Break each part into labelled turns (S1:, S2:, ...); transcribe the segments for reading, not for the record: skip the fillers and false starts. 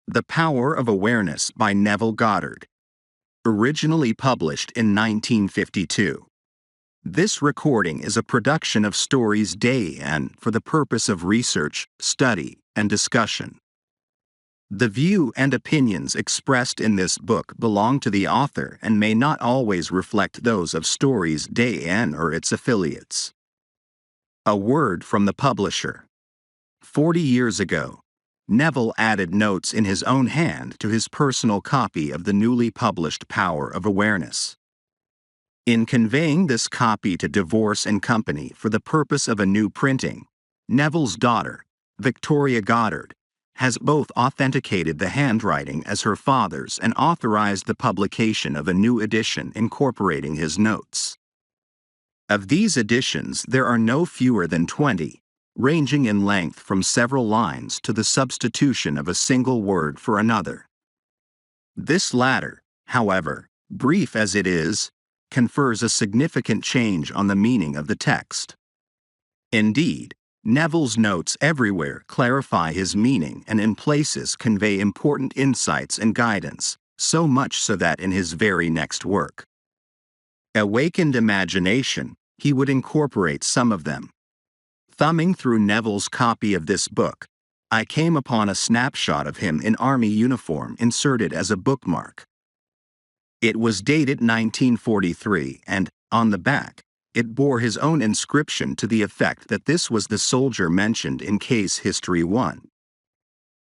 S1: The Power of Awareness by Neville Goddard. Originally published in 1952. This recording is a production of Stories Day and for the purpose of research, study, and discussion. The view and opinions expressed in this book belong to the author and may not always reflect those of Stories Day and or its affiliates. A word from the publisher. 40 years ago, Neville added notes in his own hand to his personal copy of the newly published Power of Awareness. In conveying this copy to Divorce and Company for the purpose of a new printing, Neville's daughter, Victoria Goddard, has both authenticated the handwriting as her father's and authorized the publication of a new edition incorporating his notes. Of these editions, there are no fewer than 20, ranging in length from several lines to the substitution of a single word for another. This latter, however, brief as it is, confers a significant change on the meaning of the text. Indeed, Neville's notes everywhere clarify his meaning and in places convey important insights and guidance, so much so that in his very next work, Awakened Imagination, he would incorporate some of them. Thumbing through Neville's copy of this book, I came upon a snapshot of him in army uniform inserted as a bookmark. It was dated 1943 and, on the back, it bore his own inscription to the effect that this was the soldier mentioned in Case History 1.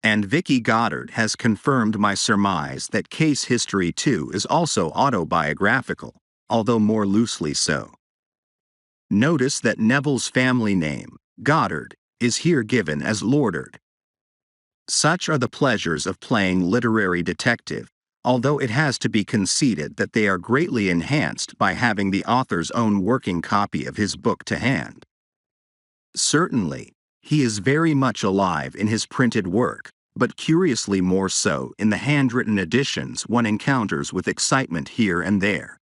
S1: And Vicky Goddard has confirmed my surmise that Case History 2 is also autobiographical, although more loosely so. Notice that Neville's family name, Goddard, is here given as Lordard. Such are the pleasures of playing literary detective, although it has to be conceded that they are greatly enhanced by having the author's own working copy of his book to hand. Certainly, he is very much alive in his printed work, but curiously more so in the handwritten editions one encounters with excitement here and there.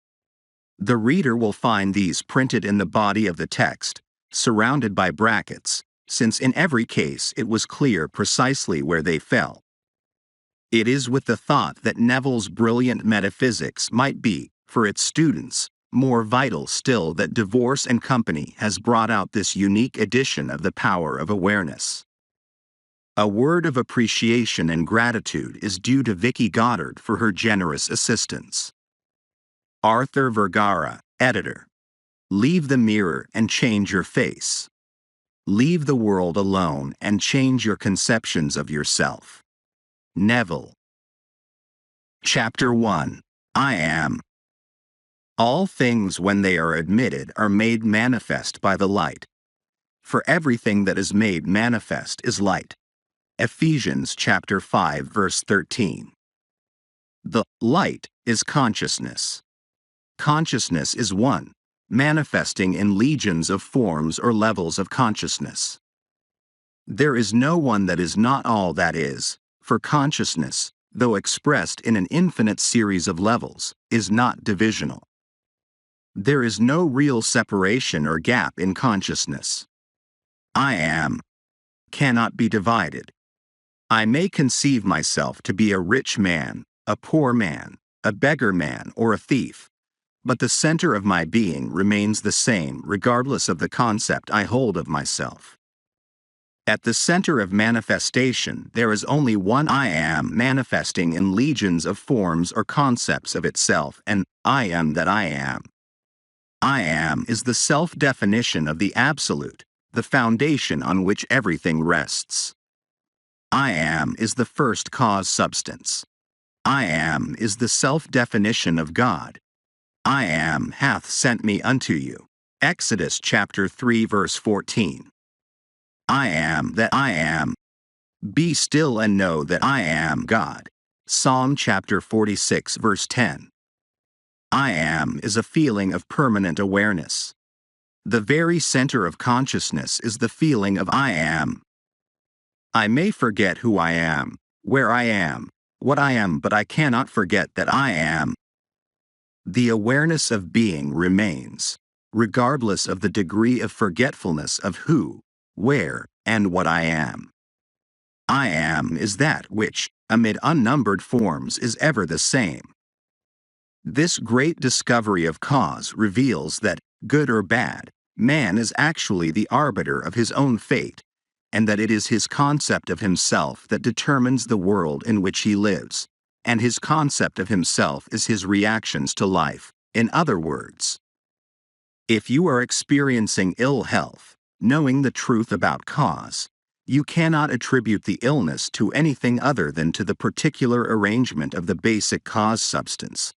S1: The reader will find these printed in the body of the text, surrounded by brackets, since in every case it was clear precisely where they fell. It is with the thought that Neville's brilliant metaphysics might be, for its students, more vital still that Divorce and Company has brought out this unique edition of the Power of Awareness. A word of appreciation and gratitude is due to Vicky Goddard for her generous assistance. Arthur Vergara, editor. Leave the mirror and change your face. Leave the world alone and change your conceptions of yourself. Neville. Chapter 1. I Am. All things when they are admitted are made manifest by the light. For everything that is made manifest is light. Ephesians chapter 5 verse 13. The light is consciousness. Consciousness is one, manifesting in legions of forms or levels of consciousness. There is no one that is not all that is, for consciousness, though expressed in an infinite series of levels, is not divisional. There is no real separation or gap in consciousness. I am cannot be divided. I may conceive myself to be a rich man, a poor man, a beggar man, or a thief, but the center of my being remains the same regardless of the concept I hold of myself. At the center of manifestation, there is only one I am manifesting in legions of forms or concepts of itself, and I am that I am. I am is the self-definition of the Absolute, the foundation on which everything rests. I am is the first cause substance. I am is the self-definition of God. I am hath sent me unto you. Exodus chapter 3 verse 14. I am that I am. Be still and know that I am God. Psalm chapter 46 verse 10. I am is a feeling of permanent awareness. The very center of consciousness is the feeling of I am. I may forget who I am, where I am, what I am, but I cannot forget that I am. The awareness of being remains, regardless of the degree of forgetfulness of who, where, and what I am. I am is that which, amid unnumbered forms is ever the same. This great discovery of cause reveals that, good or bad, man is actually the arbiter of his own fate, and that it is his concept of himself that determines the world in which he lives, and his concept of himself is his reactions to life. In other words, if you are experiencing ill health, knowing the truth about cause, you cannot attribute the illness to anything other than to the particular arrangement of the basic cause substance,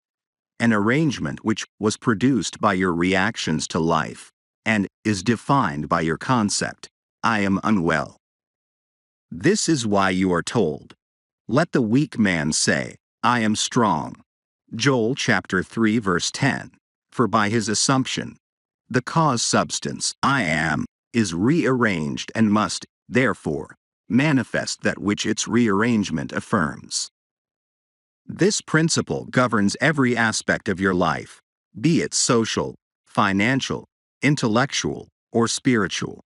S1: an arrangement which was produced by your reactions to life, and is defined by your concept, I am unwell. This is why you are told, let the weak man say, I am strong. Joel chapter 3 verse 10, for by his assumption, the cause substance, I am, is rearranged and must, therefore, manifest that which its rearrangement affirms. This principle governs every aspect of your life, be it social, financial, intellectual, or spiritual.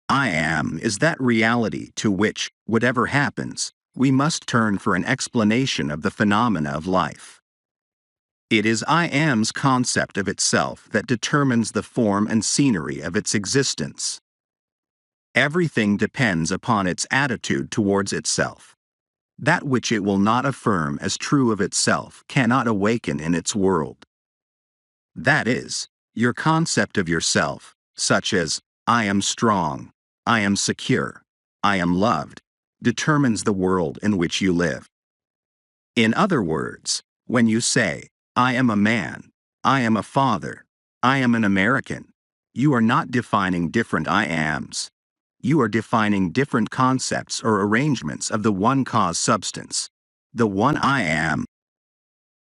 S1: I am is that reality to which, whatever happens, we must turn for an explanation of the phenomena of life. It is I am's concept of itself that determines the form and scenery of its existence. Everything depends upon its attitude towards itself. That which it will not affirm as true of itself cannot awaken in its world. That is, your concept of yourself, such as, I am strong, I am secure, I am loved, determines the world in which you live. In other words, when you say, I am a man, I am a father, I am an American, you are not defining different I ams. You are defining different concepts or arrangements of the one cause substance, the one I am.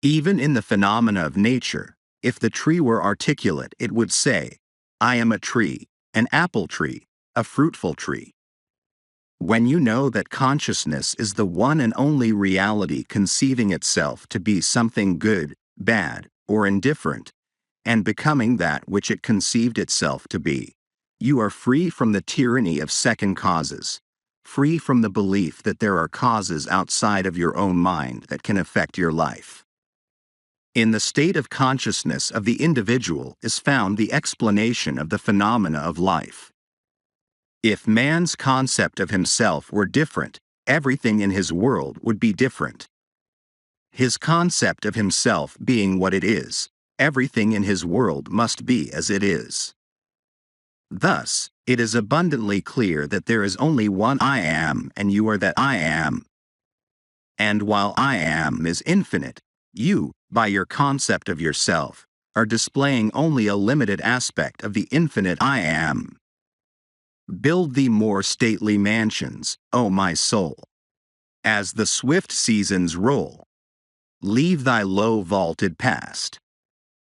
S1: Even in the phenomena of nature, if the tree were articulate, it would say, I am a tree, an apple tree, a fruitful tree. When you know that consciousness is the one and only reality conceiving itself to be something good, bad, or indifferent, and becoming that which it conceived itself to be, you are free from the tyranny of second causes, free from the belief that there are causes outside of your own mind that can affect your life. In the state of consciousness of the individual is found the explanation of the phenomena of life. If man's concept of himself were different, everything in his world would be different. His concept of himself being what it is, everything in his world must be as it is. Thus, it is abundantly clear that there is only one I am and you are that I am. And while I am is infinite, you, by your concept of yourself, are displaying only a limited aspect of the infinite I am. Build thee more stately mansions, O my soul. As the swift seasons roll, leave thy low vaulted past.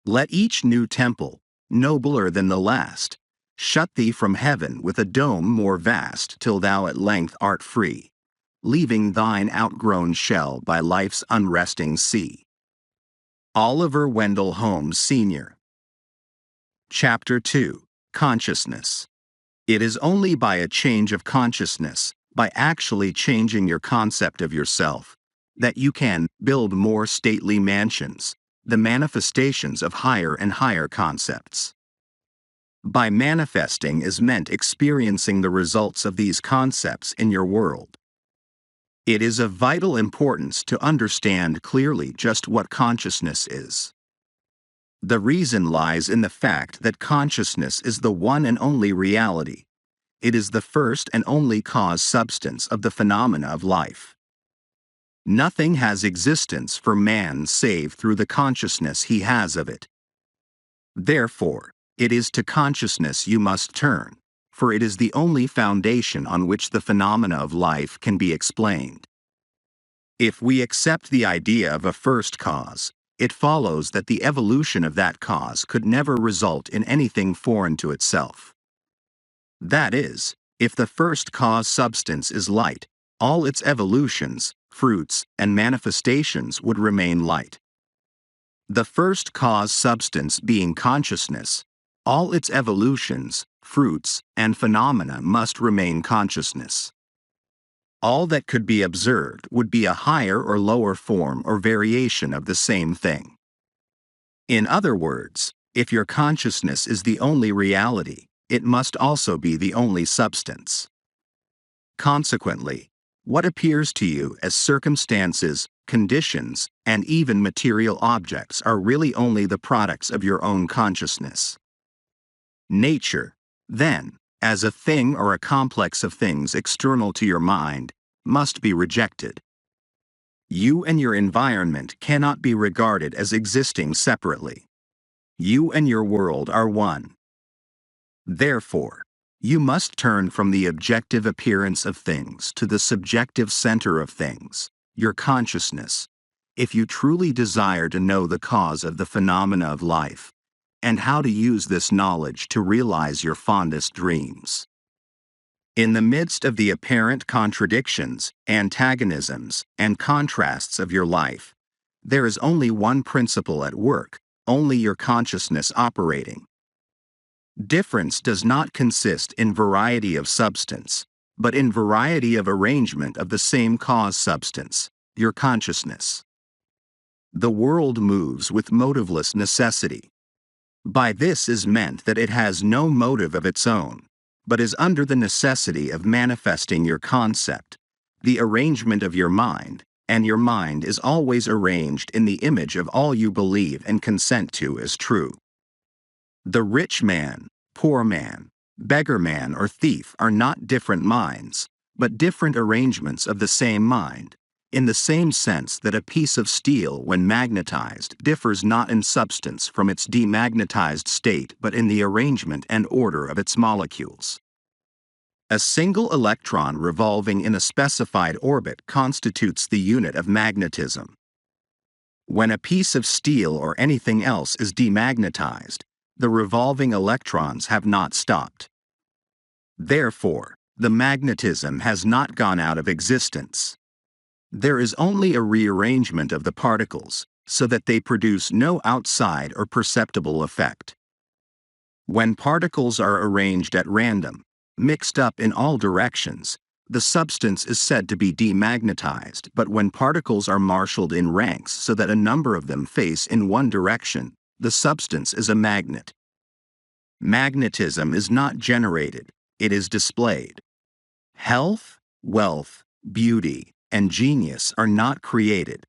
S1: Let each new temple, nobler than the last, shut thee from heaven with a dome more vast till thou at length art free, leaving thine outgrown shell by life's unresting sea. Oliver Wendell Holmes, Sr. Chapter 2. Consciousness. It is only by a change of consciousness, by actually changing your concept of yourself, that you can build more stately mansions, the manifestations of higher and higher concepts. By manifesting is meant experiencing the results of these concepts in your world. It is of vital importance to understand clearly just what consciousness is. The reason lies in the fact that consciousness is the one and only reality. It is the first and only cause substance of the phenomena of life. Nothing has existence for man save through the consciousness he has of it. Therefore, it is to consciousness you must turn, for it is the only foundation on which the phenomena of life can be explained. If we accept the idea of a first cause, it follows that the evolution of that cause could never result in anything foreign to itself. That is, if the first cause substance is light, all its evolutions, fruits, and manifestations would remain light. The first cause substance being consciousness, all its evolutions, fruits, and phenomena must remain consciousness. All that could be observed would be a higher or lower form or variation of the same thing. In other words, if your consciousness is the only reality, it must also be the only substance. Consequently, what appears to you as circumstances, conditions, and even material objects are really only the products of your own consciousness. Nature, then, as a thing or a complex of things external to your mind, must be rejected. You and your environment cannot be regarded as existing separately. You and your world are one. Therefore, you must turn from the objective appearance of things to the subjective center of things, your consciousness, if you truly desire to know the cause of the phenomena of life, and how to use this knowledge to realize your fondest dreams. In the midst of the apparent contradictions, antagonisms, and contrasts of your life, there is only one principle at work, only your consciousness operating. Difference does not consist in variety of substance, but in variety of arrangement of the same cause substance, your consciousness. The world moves with motiveless necessity. By this is meant that it has no motive of its own, but is under the necessity of manifesting your concept, the arrangement of your mind, and your mind is always arranged in the image of all you believe and consent to as true. The rich man, poor man, beggar man, or thief are not different minds, but different arrangements of the same mind, in the same sense that a piece of steel, when magnetized, differs not in substance from its demagnetized state but in the arrangement and order of its molecules. A single electron revolving in a specified orbit constitutes the unit of magnetism. When a piece of steel or anything else is demagnetized, the revolving electrons have not stopped. Therefore, the magnetism has not gone out of existence. There is only a rearrangement of the particles, so that they produce no outside or perceptible effect. When particles are arranged at random, mixed up in all directions, the substance is said to be demagnetized, but when particles are marshaled in ranks so that a number of them face in one direction, the substance is a magnet. Magnetism is not generated, it is displayed. Health, wealth, beauty, and genius are not created.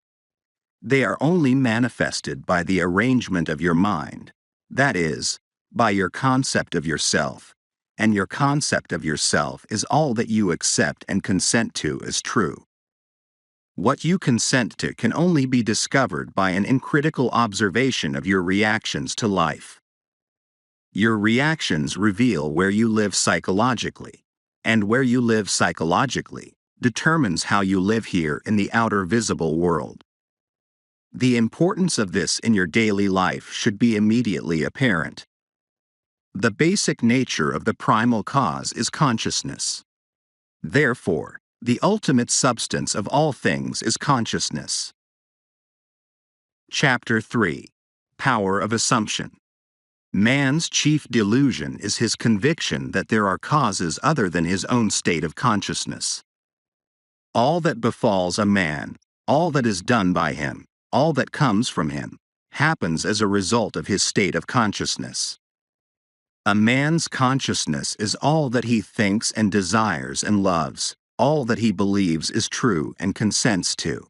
S1: They are only manifested by the arrangement of your mind, that is, by your concept of yourself, and your concept of yourself is all that you accept and consent to as true. What you consent to can only be discovered by an uncritical observation of your reactions to life. Your reactions reveal where you live psychologically, and where you live psychologically determines how you live here in the outer visible world. The importance of this in your daily life should be immediately apparent. The basic nature of the primal cause is consciousness. Therefore, the ultimate substance of all things is consciousness. Chapter 3. Power of Assumption. Man's chief delusion is his conviction that there are causes other than his own state of consciousness. All that befalls a man, all that is done by him, all that comes from him, happens as a result of his state of consciousness. A man's consciousness is all that he thinks and desires and loves, all that he believes is true and consents to.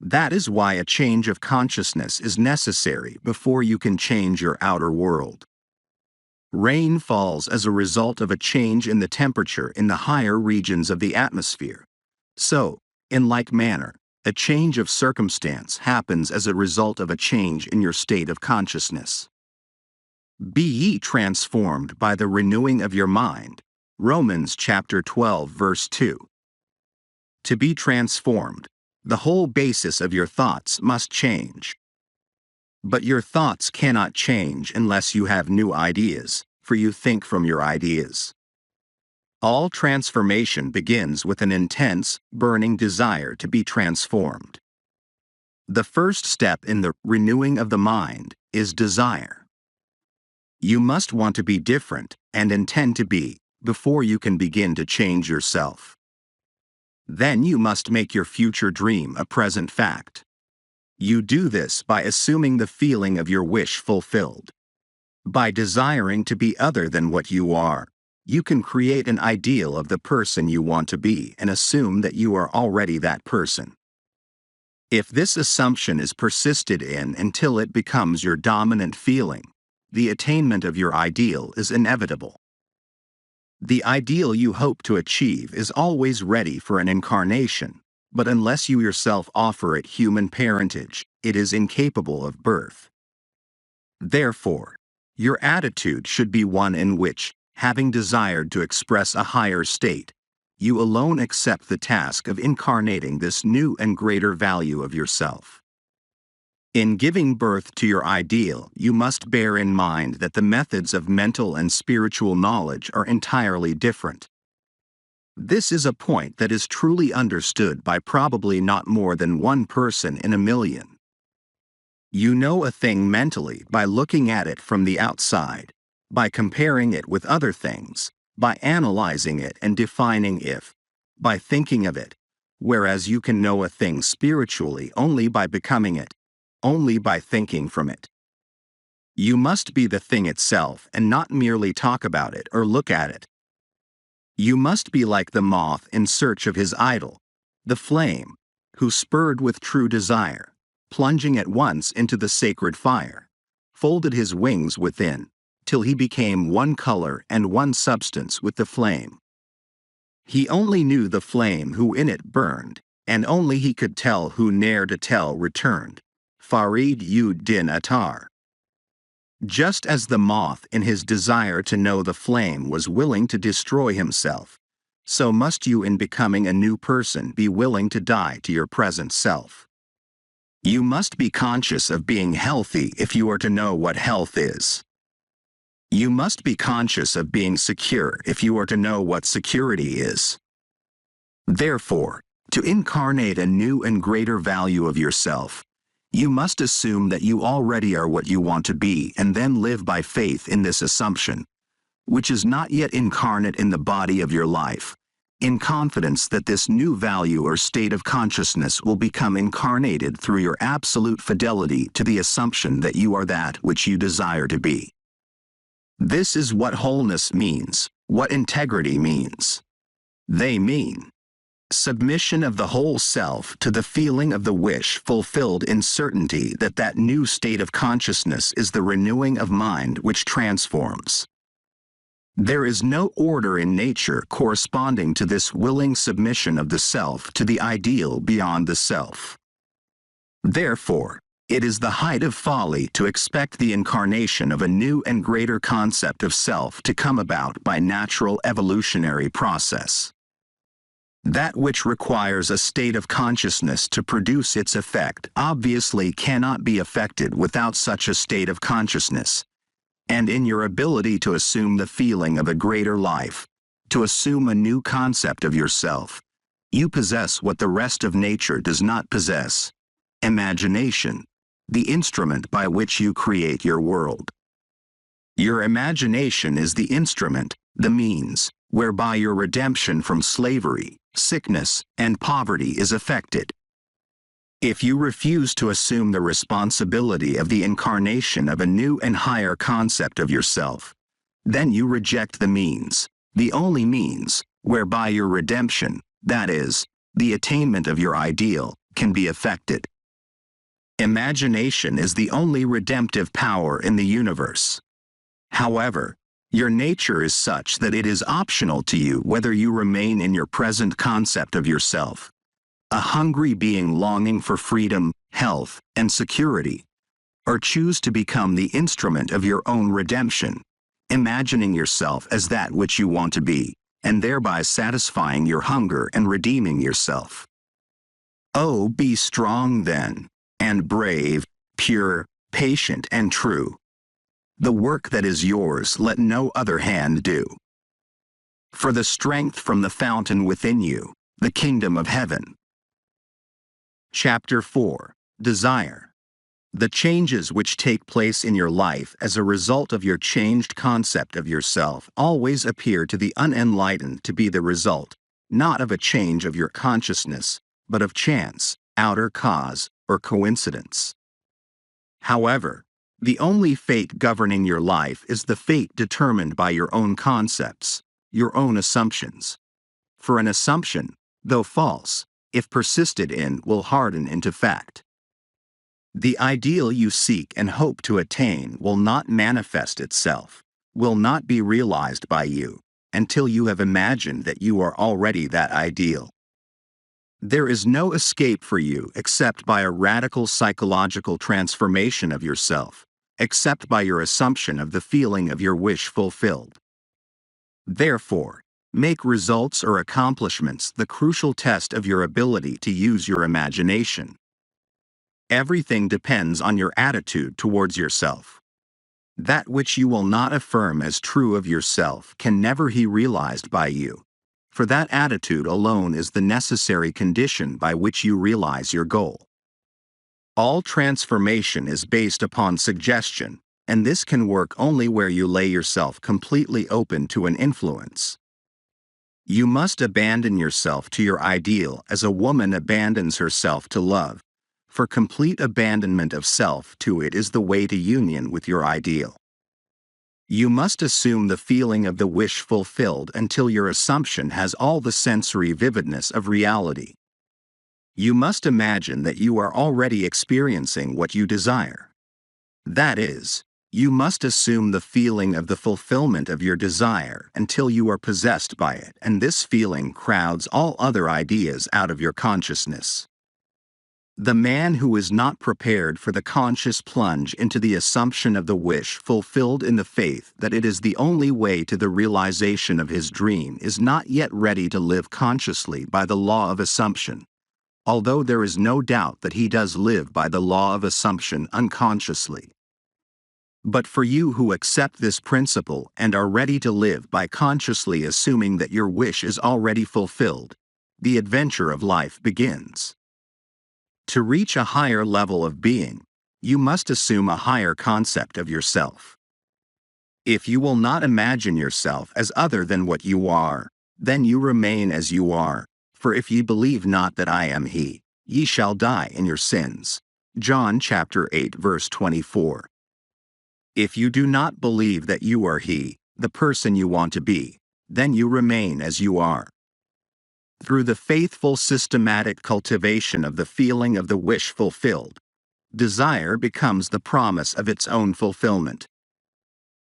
S1: That is why a change of consciousness is necessary before you can change your outer world. Rain falls as a result of a change in the temperature in the higher regions of the atmosphere. So, in like manner, a change of circumstance happens as a result of a change in your state of consciousness. Be ye transformed by the renewing of your mind. Romans chapter 12 verse 2. To be transformed, the whole basis of your thoughts must change. But your thoughts cannot change unless you have new ideas, for you think from your ideas. All transformation begins with an intense, burning desire to be transformed. The first step in the renewing of the mind is desire. You must want to be different and intend to be before you can begin to change yourself. Then you must make your future dream a present fact. You do this by assuming the feeling of your wish fulfilled. By desiring to be other than what you are, you can create an ideal of the person you want to be and assume that you are already that person. If this assumption is persisted in until it becomes your dominant feeling, the attainment of your ideal is inevitable. The ideal you hope to achieve is always ready for an incarnation, but unless you yourself offer it human parentage, it is incapable of birth. Therefore, your attitude should be one in which, having desired to express a higher state, you alone accept the task of incarnating this new and greater value of yourself. In giving birth to your ideal, you must bear in mind that the methods of mental and spiritual knowledge are entirely different. This is a point that is truly understood by probably not more than one person in a million. You know a thing mentally by looking at it from the outside, by comparing it with other things, by analyzing it and defining it, by thinking of it, whereas you can know a thing spiritually only by becoming it, only by thinking from it. You must be the thing itself and not merely talk about it or look at it. You must be like the moth in search of his idol, the flame, who spurred with true desire, plunging at once into the sacred fire, folded his wings within, till he became one color and one substance with the flame. He only knew the flame who in it burned, and only he could tell who ne'er to tell returned. Farid ud-Din Attar. Just as the moth in his desire to know the flame was willing to destroy himself, so must you in becoming a new person be willing to die to your present self. You must be conscious of being healthy if you are to know what health is. You must be conscious of being secure if you are to know what security is. Therefore, to incarnate a new and greater value of yourself, you must assume that you already are what you want to be and then live by faith in this assumption, which is not yet incarnate in the body of your life, in confidence that this new value or state of consciousness will become incarnated through your absolute fidelity to the assumption that you are that which you desire to be. This is what wholeness means, what integrity means. They mean submission of the whole self to the feeling of the wish fulfilled in certainty that that new state of consciousness is the renewing of mind which transforms. There is no order in nature corresponding to this willing submission of the self to the ideal beyond the self. Therefore, it is the height of folly to expect the incarnation of a new and greater concept of self to come about by natural evolutionary process. That which requires a state of consciousness to produce its effect obviously cannot be effected without such a state of consciousness. And in your ability to assume the feeling of a greater life, to assume a new concept of yourself, you possess what the rest of nature does not possess: imagination, the instrument by which you create your world. Your imagination is the instrument, the means, whereby your redemption from slavery, sickness, and poverty is effected. If you refuse to assume the responsibility of the incarnation of a new and higher concept of yourself, then you reject the means, the only means, whereby your redemption, that is, the attainment of your ideal, can be effected. Imagination is the only redemptive power in the universe. However, your nature is such that it is optional to you whether you remain in your present concept of yourself, a hungry being longing for freedom, health, and security, or choose to become the instrument of your own redemption, imagining yourself as that which you want to be, and thereby satisfying your hunger and redeeming yourself. Oh, be strong then, and brave, pure, patient, and true. The work that is yours let no other hand do. For the strength from the fountain within you, the kingdom of heaven. Chapter 4. Desire. The changes which take place in your life as a result of your changed concept of yourself always appear to the unenlightened to be the result, not of a change of your consciousness, but of chance, outer cause, or coincidence. However, the only fate governing your life is the fate determined by your own concepts, your own assumptions. For an assumption, though false, if persisted in, will harden into fact. The ideal you seek and hope to attain will not manifest itself, will not be realized by you, until you have imagined that you are already that ideal. There is no escape for you except by a radical psychological transformation of yourself, except by your assumption of the feeling of your wish fulfilled. Therefore, make results or accomplishments the crucial test of your ability to use your imagination. Everything depends on your attitude towards yourself. That which you will not affirm as true of yourself can never be realized by you, for that attitude alone is the necessary condition by which you realize your goal. All transformation is based upon suggestion, and this can work only where you lay yourself completely open to an influence. You must abandon yourself to your ideal as a woman abandons herself to love, for complete abandonment of self to it is the way to union with your ideal. You must assume the feeling of the wish fulfilled until your assumption has all the sensory vividness of reality. You must imagine that you are already experiencing what you desire. That is, you must assume the feeling of the fulfillment of your desire until you are possessed by it, and this feeling crowds all other ideas out of your consciousness. The man who is not prepared for the conscious plunge into the assumption of the wish fulfilled in the faith that it is the only way to the realization of his dream is not yet ready to live consciously by the law of assumption, although there is no doubt that he does live by the law of assumption unconsciously. But for you who accept this principle and are ready to live by consciously assuming that your wish is already fulfilled, the adventure of life begins. To reach a higher level of being, you must assume a higher concept of yourself. If you will not imagine yourself as other than what you are, then you remain as you are, for if ye believe not that I am He, ye shall die in your sins. John chapter 8 verse 24. If you do not believe that you are He, the person you want to be, then you remain as you are. Through the faithful systematic cultivation of the feeling of the wish fulfilled, desire becomes the promise of its own fulfillment.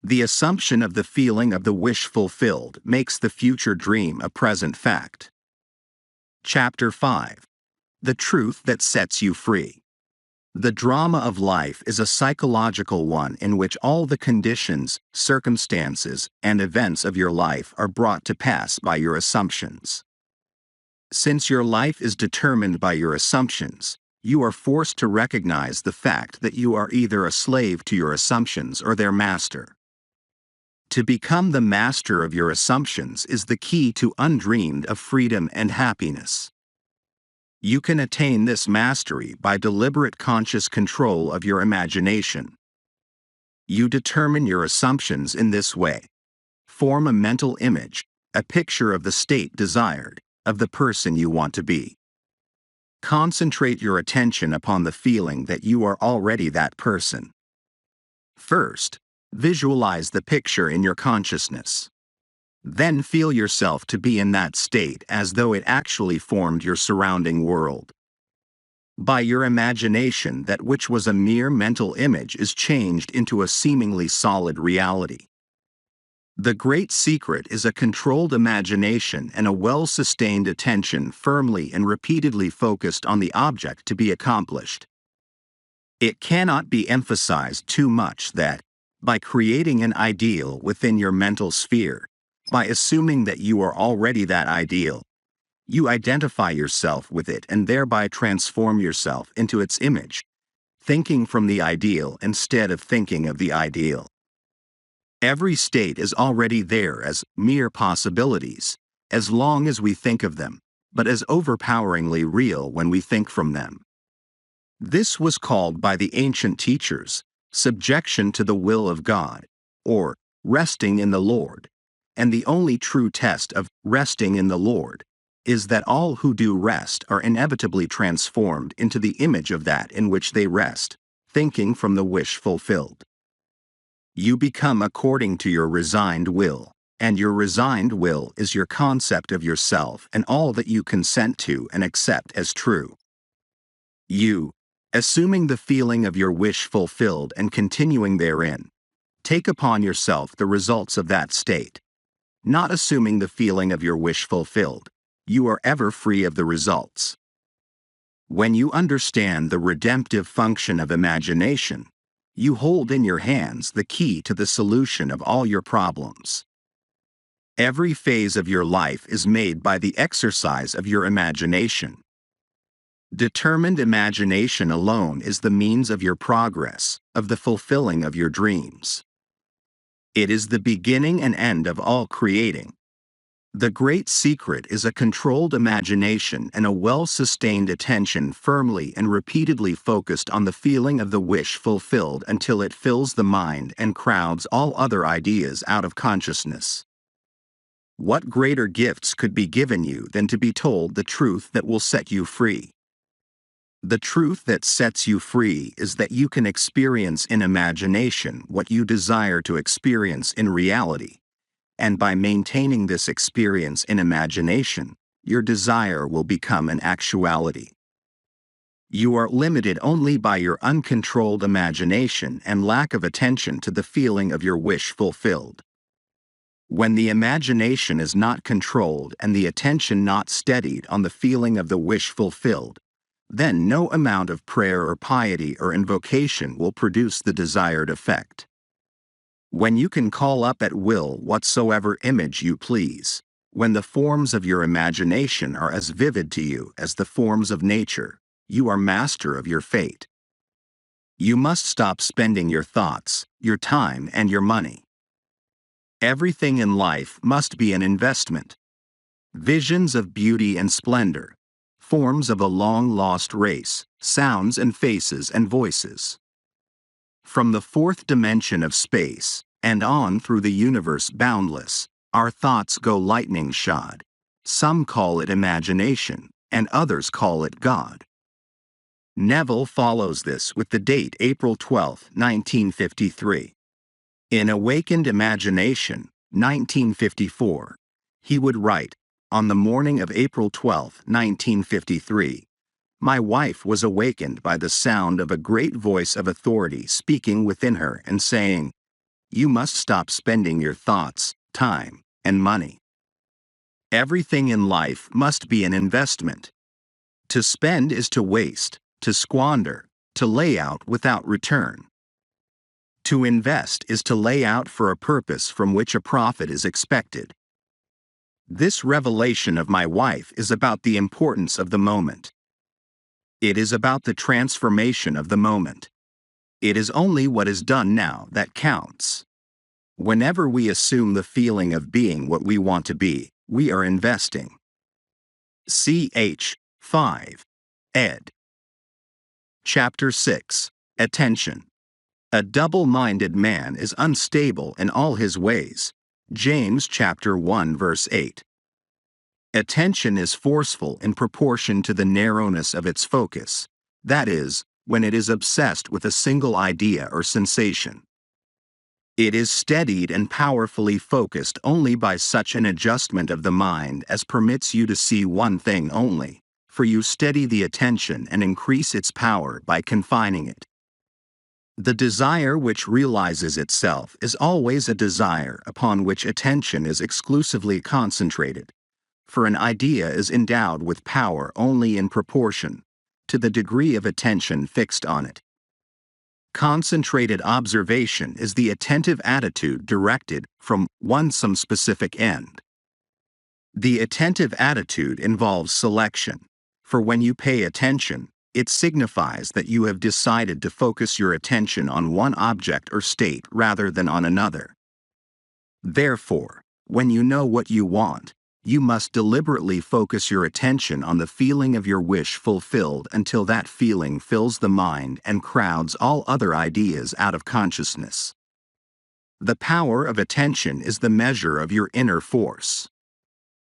S1: The assumption of the feeling of the wish fulfilled makes the future dream a present fact. Chapter 5. The Truth That Sets You Free. The drama of life is a psychological one in which all the conditions, circumstances, and events of your life are brought to pass by your assumptions. Since your life is determined by your assumptions, you are forced to recognize the fact that you are either a slave to your assumptions or their master. To become the master of your assumptions is the key to undreamed of freedom and happiness. You can attain this mastery by deliberate conscious control of your imagination. You determine your assumptions in this way. Form a mental image, a picture of the state desired, of the person you want to be. Concentrate your attention upon the feeling that you are already that person. First, visualize the picture in your consciousness. Then feel yourself to be in that state as though it actually formed your surrounding world. By your imagination, that which was a mere mental image is changed into a seemingly solid reality. The great secret is a controlled imagination and a well-sustained attention firmly and repeatedly focused on the object to be accomplished. It cannot be emphasized too much that, by creating an ideal within your mental sphere, by assuming that you are already that ideal, you identify yourself with it and thereby transform yourself into its image, thinking from the ideal instead of thinking of the ideal. Every state is already there as mere possibilities, as long as we think of them, but as overpoweringly real when we think from them. This was called by the ancient teachers subjection to the will of God, or resting in the Lord, and the only true test of resting in the Lord is that all who do rest are inevitably transformed into the image of that in which they rest, thinking from the wish fulfilled. You become according to your resigned will, and your resigned will is your concept of yourself and all that you consent to and accept as true. You, assuming the feeling of your wish fulfilled and continuing therein, take upon yourself the results of that state. Not assuming the feeling of your wish fulfilled, you are ever free of the results. When you understand the redemptive function of imagination, you hold in your hands the key to the solution of all your problems. Every phase of your life is made by the exercise of your imagination. Determined imagination alone is the means of your progress, of the fulfilling of your dreams. It is the beginning and end of all creating. The great secret is a controlled imagination and a well-sustained attention firmly and repeatedly focused on the feeling of the wish fulfilled until it fills the mind and crowds all other ideas out of consciousness. What greater gifts could be given you than to be told the truth that will set you free? The truth that sets you free is that you can experience in imagination what you desire to experience in reality, and by maintaining this experience in imagination, your desire will become an actuality. You are limited only by your uncontrolled imagination and lack of attention to the feeling of your wish fulfilled. When the imagination is not controlled and the attention not steadied on the feeling of the wish fulfilled, then no amount of prayer or piety or invocation will produce the desired effect. When you can call up at will whatsoever image you please, when the forms of your imagination are as vivid to you as the forms of nature, you are master of your fate. You must stop spending your thoughts, your time, and your money. Everything in life must be an investment. Visions of beauty and splendor, forms of a long-lost race, sounds and faces and voices. From the fourth dimension of space, and on through the universe boundless, our thoughts go lightning-shod. Some call it imagination, and others call it God. Neville follows this with the date April 12, 1953. In Awakened Imagination, 1954, he would write, on the morning of April 12, 1953, my wife was awakened by the sound of a great voice of authority speaking within her and saying, you must stop spending your thoughts, time, and money. Everything in life must be an investment. To spend is to waste, to squander, to lay out without return. To invest is to lay out for a purpose from which a profit is expected. This revelation of my wife is about the importance of the moment. It is about the transformation of the moment. It is only what is done now that counts. Whenever we assume the feeling of being what we want to be, we are investing. Ch. 5. ed. Chapter 6. Attention. A double-minded man is unstable in all his ways. James chapter 1 verse 8. Attention is forceful in proportion to the narrowness of its focus, that is, when it is obsessed with a single idea or sensation. It is steadied and powerfully focused only by such an adjustment of the mind as permits you to see one thing only, for you steady the attention and increase its power by confining it. The desire which realizes itself is always a desire upon which attention is exclusively concentrated, for an idea is endowed with power only in proportion to the degree of attention fixed on it. Concentrated observation is the attentive attitude directed from some specific end. The attentive attitude involves selection, for when you pay attention, it signifies that you have decided to focus your attention on one object or state rather than on another. Therefore, when you know what you want, you must deliberately focus your attention on the feeling of your wish fulfilled until that feeling fills the mind and crowds all other ideas out of consciousness. The power of attention is the measure of your inner force.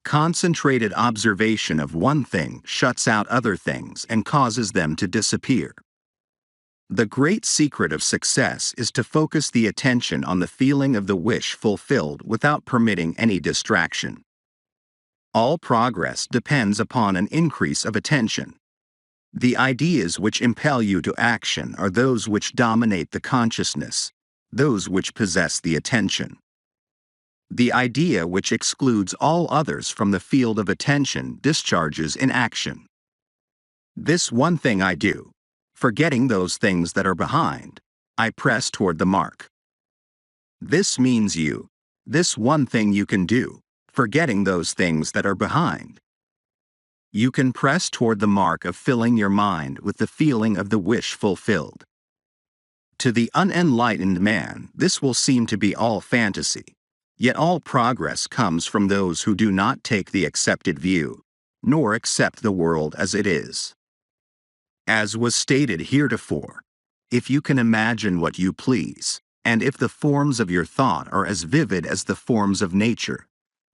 S1: Concentrated observation of one thing shuts out other things and causes them to disappear. The great secret of success is to focus the attention on the feeling of the wish fulfilled without permitting any distraction. All progress depends upon an increase of attention. The ideas which impel you to action are those which dominate the consciousness, those which possess the attention. The idea which excludes all others from the field of attention discharges in action. This one thing I do, forgetting those things that are behind, I press toward the mark. This means this one thing you can do, forgetting those things that are behind. You can press toward the mark of filling your mind with the feeling of the wish fulfilled. To the unenlightened man, this will seem to be all fantasy, yet all progress comes from those who do not take the accepted view, nor accept the world as it is. As was stated heretofore, if you can imagine what you please, and if the forms of your thought are as vivid as the forms of nature,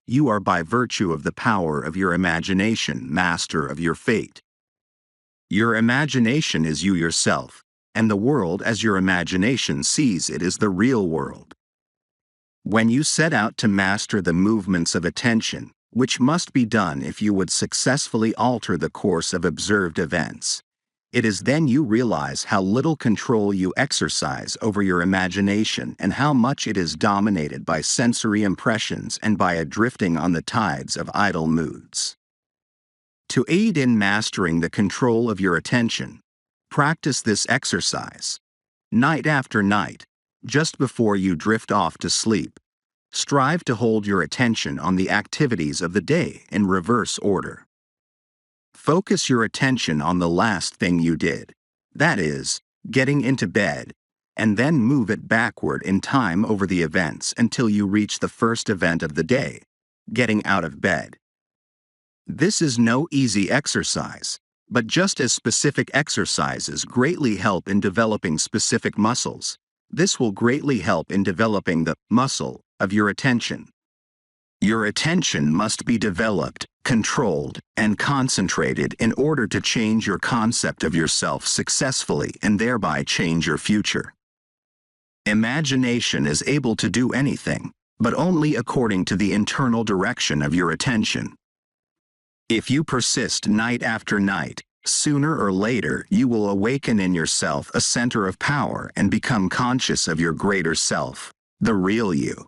S1: you are by virtue of the power of your imagination master of your fate. Your imagination is you yourself, and the world as your imagination sees it is the real world. When you set out to master the movements of attention, which must be done if you would successfully alter the course of observed events, it is then you realize how little control you exercise over your imagination and how much it is dominated by sensory impressions and by a drifting on the tides of idle moods. To aid in mastering the control of your attention, practice this exercise. Night after night, just before you drift off to sleep, strive to hold your attention on the activities of the day in reverse order. Focus your attention on the last thing you did, that is, getting into bed, and then move it backward in time over the events until you reach the first event of the day, getting out of bed. This is no easy exercise, but just as specific exercises greatly help in developing specific muscles, this will greatly help in developing the muscle of your attention. Your attention must be developed, controlled, and concentrated in order to change your concept of yourself successfully and thereby change your future. Imagination is able to do anything, but only according to the internal direction of your attention. If you persist night after night, sooner or later you will awaken in yourself a center of power and become conscious of your greater self, the real you.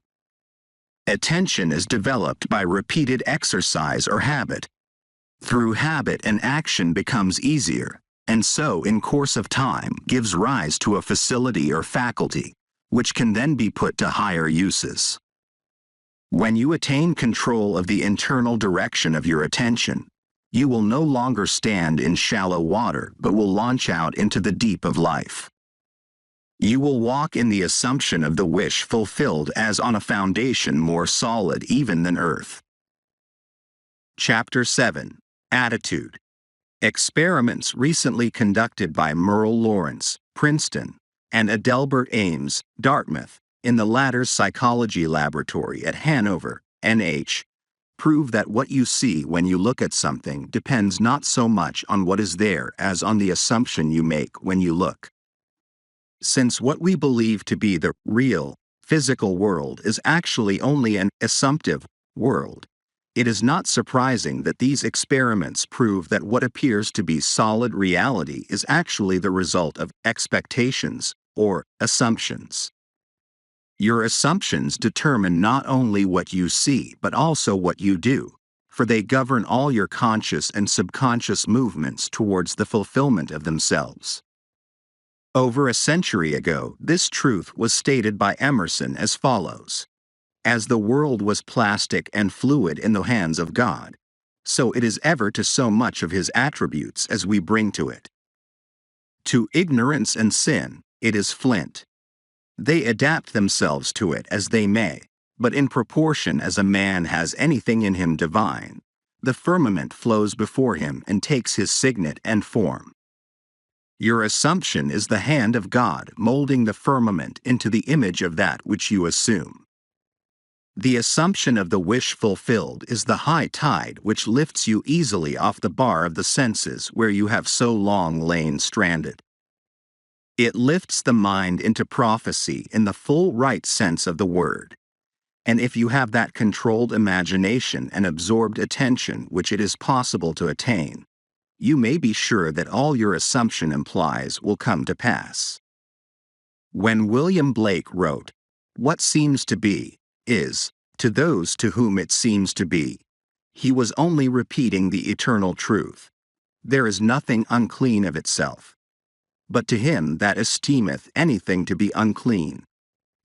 S1: Attention is developed by repeated exercise or habit. Through habit an action becomes easier, and so in course of time gives rise to a facility or faculty, which can then be put to higher uses. When you attain control of the internal direction of your attention, you will no longer stand in shallow water but will launch out into the deep of life. You will walk in the assumption of the wish fulfilled as on a foundation more solid even than earth. Chapter 7. Attitude. Experiments recently conducted by Merle Lawrence, Princeton, and Adelbert Ames, Dartmouth, in the latter's psychology laboratory at Hanover, NH, prove that what you see when you look at something depends not so much on what is there as on the assumption you make when you look. Since what we believe to be the real, physical world is actually only an assumptive world, it is not surprising that these experiments prove that what appears to be solid reality is actually the result of expectations, or assumptions. Your assumptions determine not only what you see but also what you do, for they govern all your conscious and subconscious movements towards the fulfillment of themselves. Over a century ago, this truth was stated by Emerson as follows: as the world was plastic and fluid in the hands of God, so it is ever to so much of His attributes as we bring to it. To ignorance and sin, it is flint. They adapt themselves to it as they may, but in proportion as a man has anything in him divine, the firmament flows before him and takes his signet and form. Your assumption is the hand of God molding the firmament into the image of that which you assume. The assumption of the wish fulfilled is the high tide which lifts you easily off the bar of the senses where you have so long lain stranded. It lifts the mind into prophecy in the full right sense of the word. And if you have that controlled imagination and absorbed attention which it is possible to attain, you may be sure that all your assumption implies will come to pass. When William Blake wrote, "What seems to be, is, to those to whom it seems to be," he was only repeating the eternal truth. There is nothing unclean of itself. But to him that esteemeth anything to be unclean,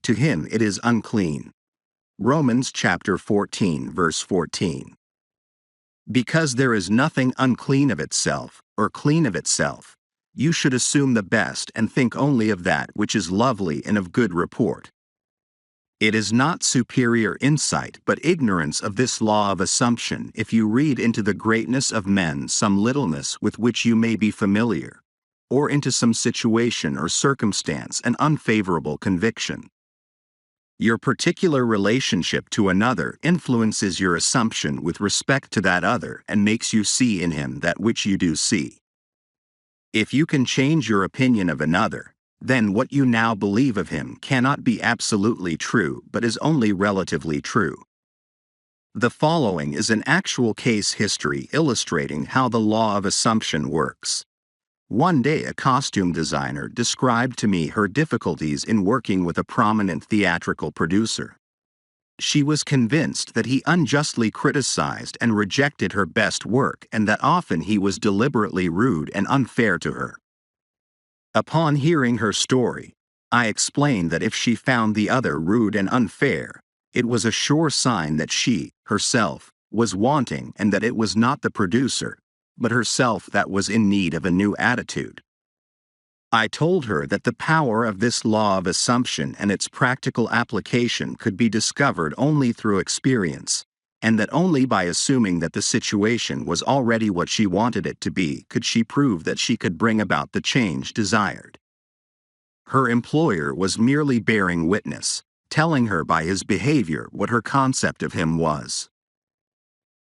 S1: to him it is unclean. Romans chapter 14 verse 14. Because there is nothing unclean of itself, or clean of itself, you should assume the best and think only of that which is lovely and of good report. It is not superior insight but ignorance of this law of assumption if you read into the greatness of men some littleness with which you may be familiar, or into some situation or circumstance an unfavorable conviction. Your particular relationship to another influences your assumption with respect to that other and makes you see in him that which you do see. If you can change your opinion of another, then what you now believe of him cannot be absolutely true but is only relatively true. The following is an actual case history illustrating how the law of assumption works. One day a costume designer described to me her difficulties in working with a prominent theatrical producer. She was convinced that he unjustly criticized and rejected her best work and that often he was deliberately rude and unfair to her. Upon hearing her story, I explained that if she found the other rude and unfair, it was a sure sign that she, herself, was wanting and that it was not the producer, but herself that was in need of a new attitude. I told her that the power of this law of assumption and its practical application could be discovered only through experience, and that only by assuming that the situation was already what she wanted it to be could she prove that she could bring about the change desired. Her employer was merely bearing witness, telling her by his behavior what her concept of him was.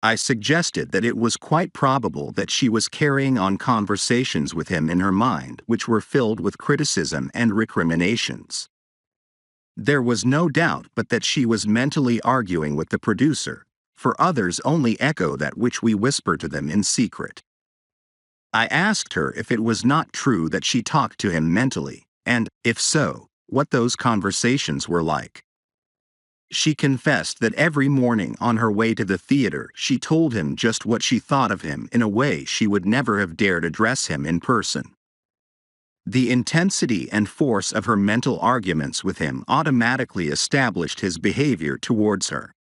S1: I suggested that it was quite probable that she was carrying on conversations with him in her mind which were filled with criticism and recriminations. There was no doubt but that she was mentally arguing with the producer, for others only echo that which we whisper to them in secret. I asked her if it was not true that she talked to him mentally, and, if so, what those conversations were like. She confessed that every morning on her way to the theater she told him just what she thought of him in a way she would never have dared address him in person. The intensity and force of her mental arguments with him automatically established his behavior towards her.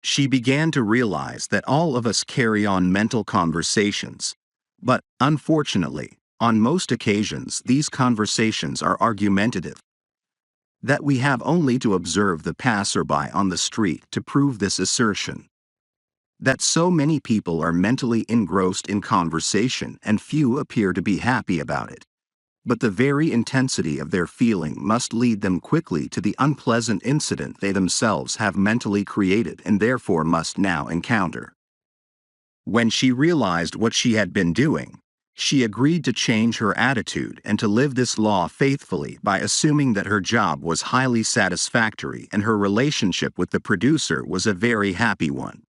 S1: She began to realize that all of us carry on mental conversations, but, unfortunately, on most occasions these conversations are argumentative. That we have only to observe the passerby on the street to prove this assertion. That so many people are mentally engrossed in conversation and few appear to be happy about it. But the very intensity of their feeling must lead them quickly to the unpleasant incident they themselves have mentally created and therefore must now encounter. When she realized what she had been doing, she agreed to change her attitude and to live this law faithfully by assuming that her job was highly satisfactory and her relationship with the producer was a very happy one.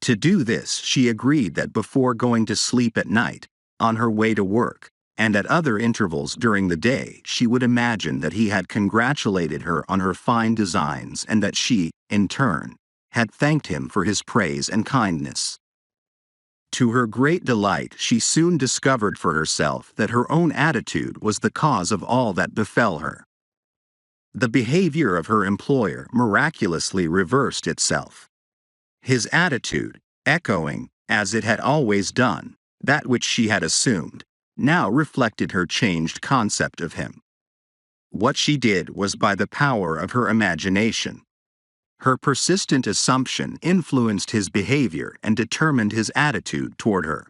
S1: To do this, she agreed that before going to sleep at night, on her way to work, and at other intervals during the day, she would imagine that he had congratulated her on her fine designs and that she, in turn, had thanked him for his praise and kindness. To her great delight, she soon discovered for herself that her own attitude was the cause of all that befell her. The behavior of her employer miraculously reversed itself. His attitude, echoing, as it had always done, that which she had assumed, now reflected her changed concept of him. What she did was by the power of her imagination. Her persistent assumption influenced his behavior and determined his attitude toward her.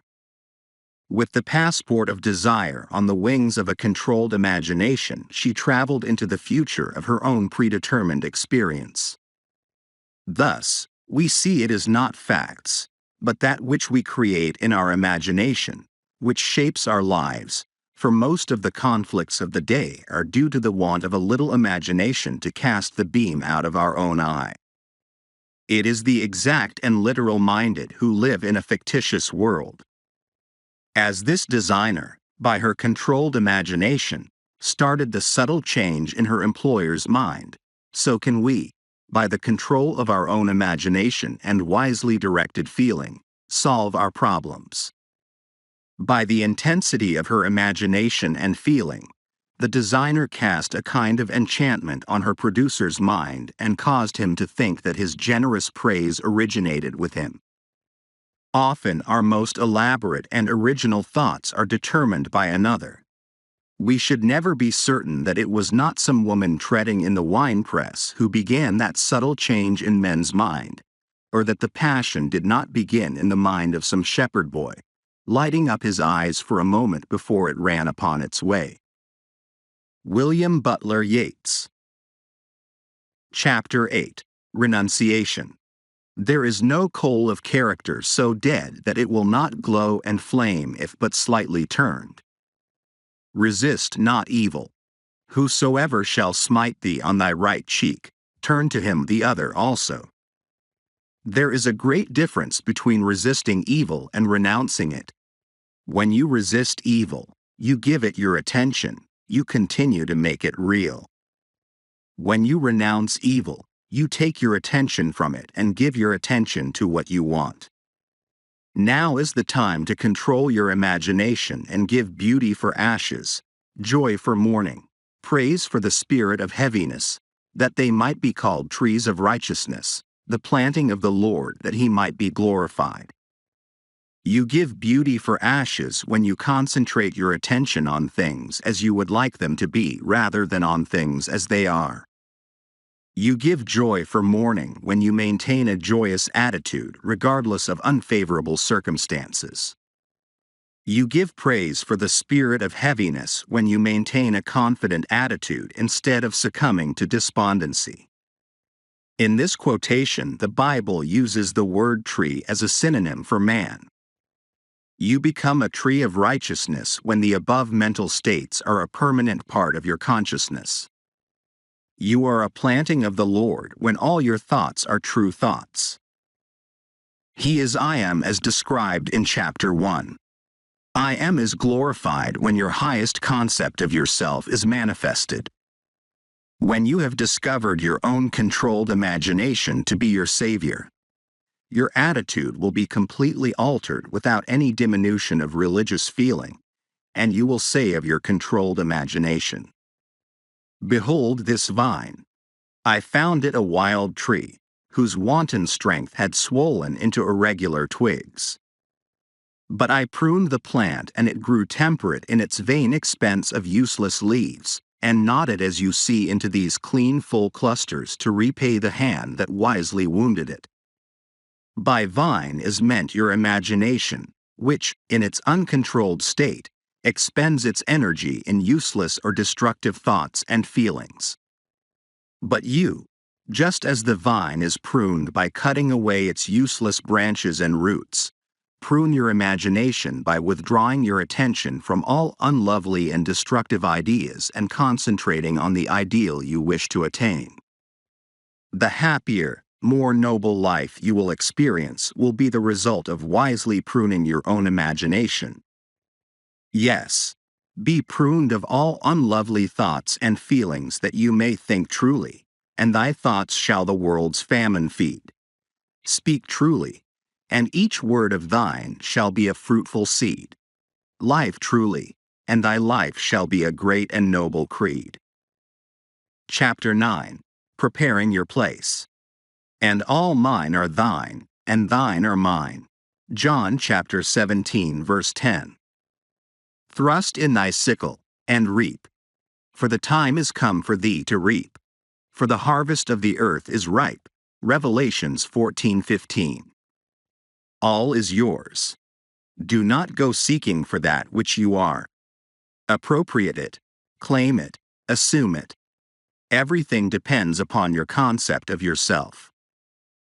S1: With the passport of desire on the wings of a controlled imagination, she traveled into the future of her own predetermined experience. Thus, we see it as not facts, but that which we create in our imagination, which shapes our lives, for most of the conflicts of the day are due to the want of a little imagination to cast the beam out of our own eye. It is the exact and literal-minded who live in a fictitious world. As this designer, by her controlled imagination, started the subtle change in her employer's mind, so can we, by the control of our own imagination and wisely directed feeling, solve our problems. By the intensity of her imagination and feeling, the designer cast a kind of enchantment on her producer's mind and caused him to think that his generous praise originated with him. Often our most elaborate and original thoughts are determined by another. We should never be certain that it was not some woman treading in the winepress who began that subtle change in men's mind, or that the passion did not begin in the mind of some shepherd boy, lighting up his eyes for a moment before it ran upon its way. William Butler Yeats. Chapter 8. Renunciation. There is no coal of character so dead that it will not glow and flame if but slightly turned. Resist not evil. Whosoever shall smite thee on thy right cheek, turn to him the other also. There is a great difference between resisting evil and renouncing it. When you resist evil, you give it your attention, you continue to make it real. When you renounce evil, you take your attention from it and give your attention to what you want. Now is the time to control your imagination and give beauty for ashes, joy for mourning, praise for the spirit of heaviness, that they might be called trees of righteousness, the planting of the Lord, that he might be glorified. You give beauty for ashes when you concentrate your attention on things as you would like them to be rather than on things as they are. You give joy for mourning when you maintain a joyous attitude regardless of unfavorable circumstances. You give praise for the spirit of heaviness when you maintain a confident attitude instead of succumbing to despondency. In this quotation, the Bible uses the word tree as a synonym for man. You become a tree of righteousness when the above mental states are a permanent part of your consciousness. You are a planting of the Lord when all your thoughts are true thoughts. He is I am as described in chapter 1. I am is glorified when your highest concept of yourself is manifested. When you have discovered your own controlled imagination to be your savior, your attitude will be completely altered without any diminution of religious feeling, and you will say of your controlled imagination, "Behold this vine. I found it a wild tree, whose wanton strength had swollen into irregular twigs. But I pruned the plant, and it grew temperate in its vain expense of useless leaves, and nodded as you see into these clean full clusters to repay the hand that wisely wounded it." By vine is meant your imagination, which, in its uncontrolled state, expends its energy in useless or destructive thoughts and feelings. But you, just as the vine is pruned by cutting away its useless branches and roots, prune your imagination by withdrawing your attention from all unlovely and destructive ideas and concentrating on the ideal you wish to attain. The happier, more noble life you will experience will be the result of wisely pruning your own imagination. Yes, be pruned of all unlovely thoughts and feelings that you may think truly, and thy thoughts shall the world's famine feed. Speak truly, and each word of thine shall be a fruitful seed. Life truly, and thy life shall be a great and noble creed. Chapter 9. Preparing your place. And all mine are thine, and thine are mine. John chapter 17 verse 10. Thrust in thy sickle, and reap. For the time is come for thee to reap. For the harvest of the earth is ripe. Revelations 14:15. All is yours. Do not go seeking for that which you are. Appropriate it, claim it, assume it. Everything depends upon your concept of yourself.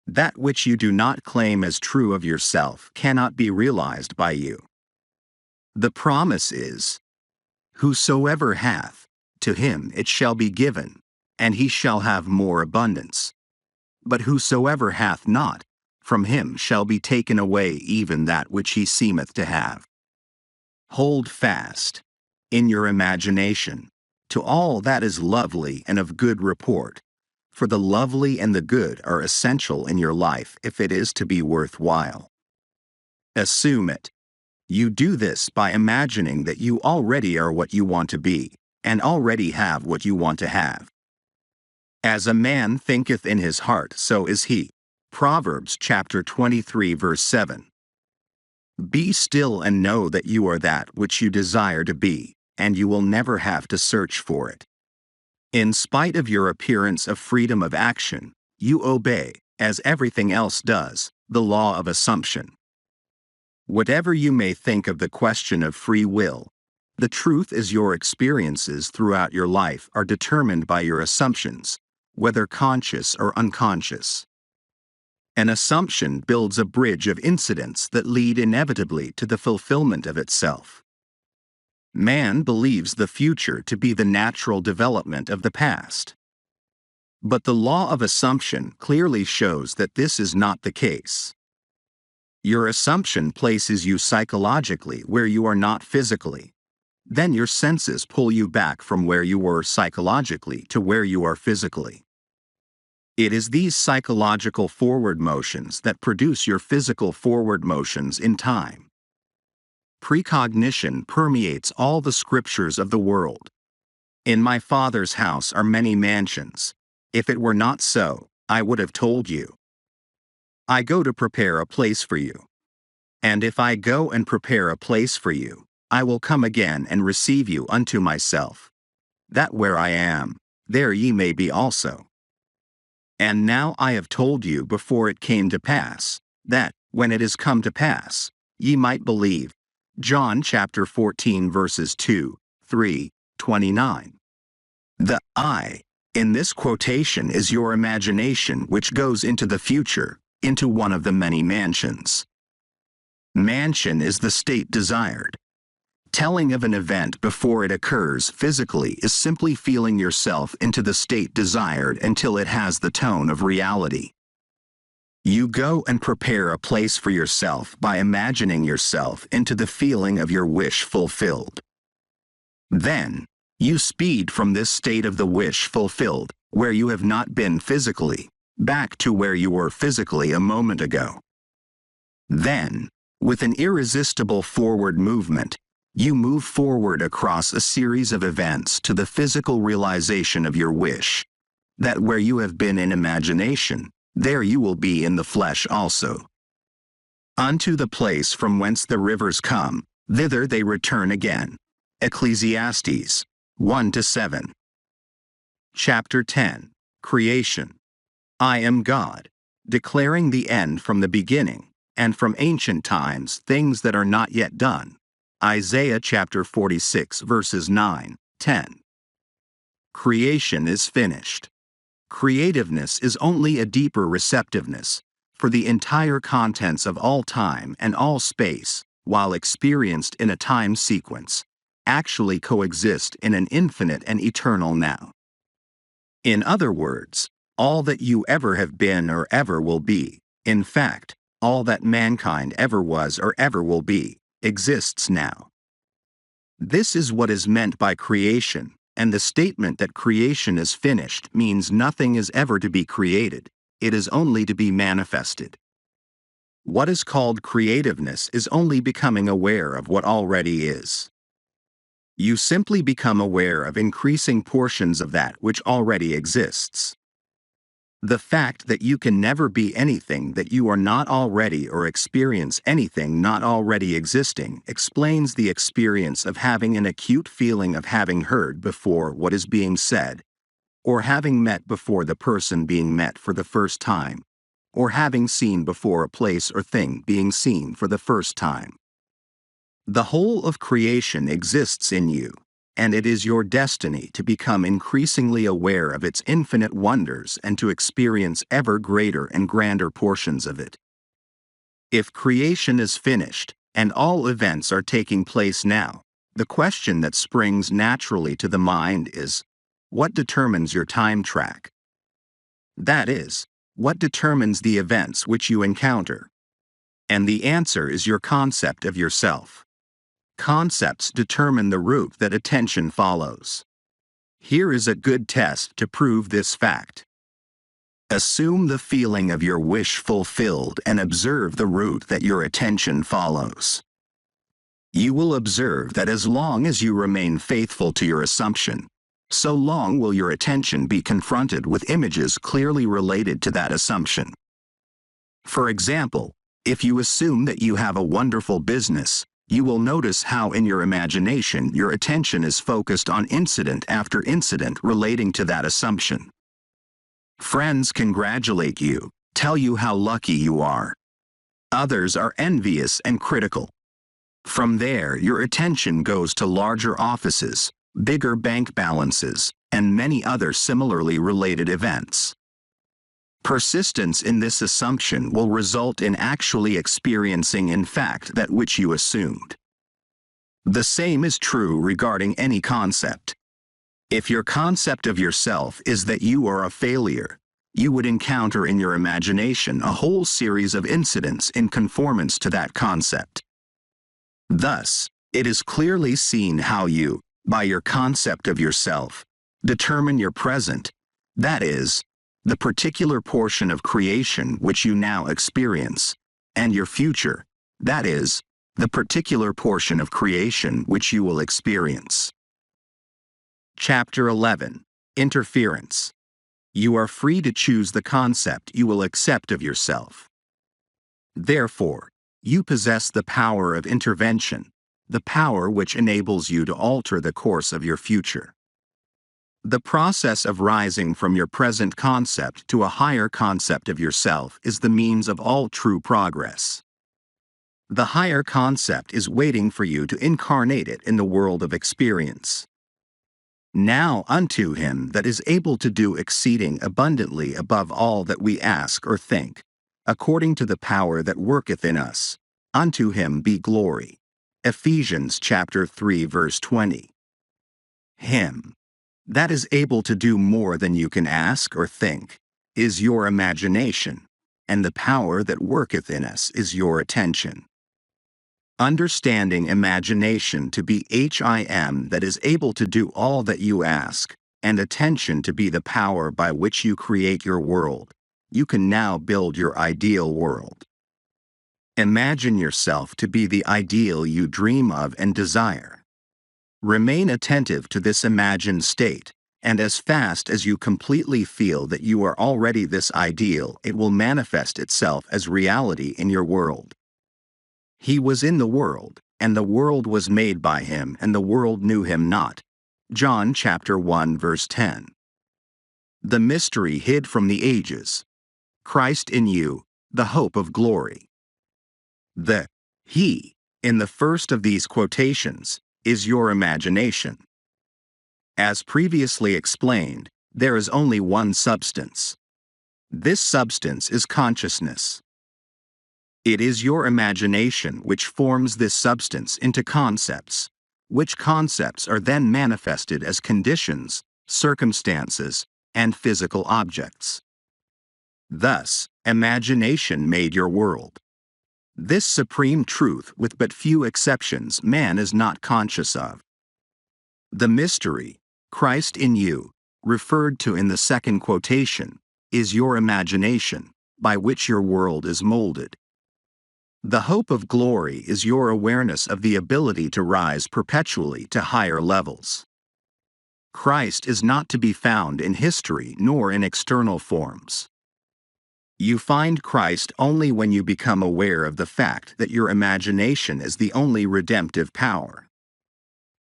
S1: That which you do not claim as true of yourself cannot be realized by you. The promise is, "Whosoever hath, to him it shall be given, and he shall have more abundance. But whosoever hath not, from him shall be taken away even that which he seemeth to have." Hold fast, in your imagination, to all that is lovely and of good report, for the lovely and the good are essential in your life if it is to be worthwhile. Assume it. You do this by imagining that you already are what you want to be, and already have what you want to have. As a man thinketh in his heart, so is he. Proverbs chapter 23 verse 7. Be still and know that you are that which you desire to be, and you will never have to search for it. In spite of your appearance of freedom of action, you obey, as everything else does, the law of assumption. Whatever you may think of the question of free will, the truth is your experiences throughout your life are determined by your assumptions, whether conscious or unconscious. An assumption builds a bridge of incidents that lead inevitably to the fulfillment of itself. Man believes the future to be the natural development of the past. But the law of assumption clearly shows that this is not the case. Your assumption places you psychologically where you are not physically. Then your senses pull you back from where you were psychologically to where you are physically. It is these psychological forward motions that produce your physical forward motions in time. Precognition permeates all the scriptures of the world. In my Father's house are many mansions. If it were not so, I would have told you. I go to prepare a place for you. And if I go and prepare a place for you, I will come again and receive you unto myself, that where I am, there ye may be also. And now I have told you before it came to pass, that, when it is come to pass, ye might believe. John chapter 14 verses 2, 3, 29. The I in this quotation is your imagination which goes into the future, into one of the many mansions. Mansion is the state desired. Telling of an event before it occurs physically is simply feeling yourself into the state desired until it has the tone of reality. You go and prepare a place for yourself by imagining yourself into the feeling of your wish fulfilled. Then, you speed from this state of the wish fulfilled, where you have not been physically, back to where you were physically a moment ago. Then, with an irresistible forward movement, you move forward across a series of events to the physical realization of your wish, that where you have been in imagination, there you will be in the flesh also. Unto the place from whence the rivers come, thither they return again. Ecclesiastes 1-7. Chapter 10. Creation. I am God, declaring the end from the beginning, and from ancient times things that are not yet done. Isaiah chapter 46 verses 9, 10. Creation is finished. Creativeness is only a deeper receptiveness, for the entire contents of all time and all space, while experienced in a time sequence, actually coexist in an infinite and eternal now. In other words, all that you ever have been or ever will be, in fact, all that mankind ever was or ever will be, exists now. This is what is meant by creation, and the statement that creation is finished means nothing is ever to be created, it is only to be manifested. What is called creativeness is only becoming aware of what already is. You simply become aware of increasing portions of that which already exists. The fact that you can never be anything that you are not already or experience anything not already existing explains the experience of having an acute feeling of having heard before what is being said, or having met before the person being met for the first time, or having seen before a place or thing being seen for the first time. The whole of creation exists in you, and it is your destiny to become increasingly aware of its infinite wonders and to experience ever greater and grander portions of it. If creation is finished, and all events are taking place now, the question that springs naturally to the mind is, what determines your time track? That is, what determines the events which you encounter? And the answer is your concept of yourself. Concepts determine the route that attention follows. Here is a good test to prove this fact. Assume the feeling of your wish fulfilled and observe the route that your attention follows. You will observe that as long as you remain faithful to your assumption, so long will your attention be confronted with images clearly related to that assumption. For example, if you assume that you have a wonderful business, you will notice how in your imagination your attention is focused on incident after incident relating to that assumption. Friends congratulate you, tell you how lucky you are. Others are envious and critical. From there, your attention goes to larger offices, bigger bank balances, and many other similarly related events. Persistence in this assumption will result in actually experiencing in fact that which you assumed. The same is true regarding any concept. If your concept of yourself is that you are a failure, you would encounter in your imagination a whole series of incidents in conformance to that concept. Thus, it is clearly seen how you, by your concept of yourself, determine your present, that is, the particular portion of creation which you now experience, and your future, that is, the particular portion of creation which you will experience. Chapter 11. Interference. You are free to choose the concept you will accept of yourself. Therefore, you possess the power of intervention, the power which enables you to alter the course of your future. The process of rising from your present concept to a higher concept of yourself is the means of all true progress. The higher concept is waiting for you to incarnate it in the world of experience. Now unto him that is able to do exceeding abundantly above all that we ask or think, according to the power that worketh in us, unto him be glory. Ephesians chapter 3 verse 20. Him that is able to do more than you can ask or think is your imagination, and the power that worketh in us is your attention. Understanding imagination to be Him that is able to do all that you ask, and attention to be the power by which you create your world, you can now build your ideal world. Imagine yourself to be the ideal you dream of and desire. Remain attentive to this imagined state, and as fast as you completely feel that you are already this ideal, it will manifest itself as reality in your world. He was in the world, and the world was made by him, and the world knew him not. John chapter 1 verse 10. The mystery hid from the ages. Christ in you, the hope of glory. The He, in the first of these quotations, is your imagination. As previously explained, there is only one substance. This substance is consciousness. It is your imagination which forms this substance into concepts, which concepts are then manifested as conditions, circumstances, and physical objects. Thus, imagination made your world. This supreme truth, with but few exceptions, man is not conscious of. The mystery, Christ in you, referred to in the second quotation, is your imagination, by which your world is molded. The hope of glory is your awareness of the ability to rise perpetually to higher levels. Christ is not to be found in history nor in external forms. You find Christ only when you become aware of the fact that your imagination is the only redemptive power.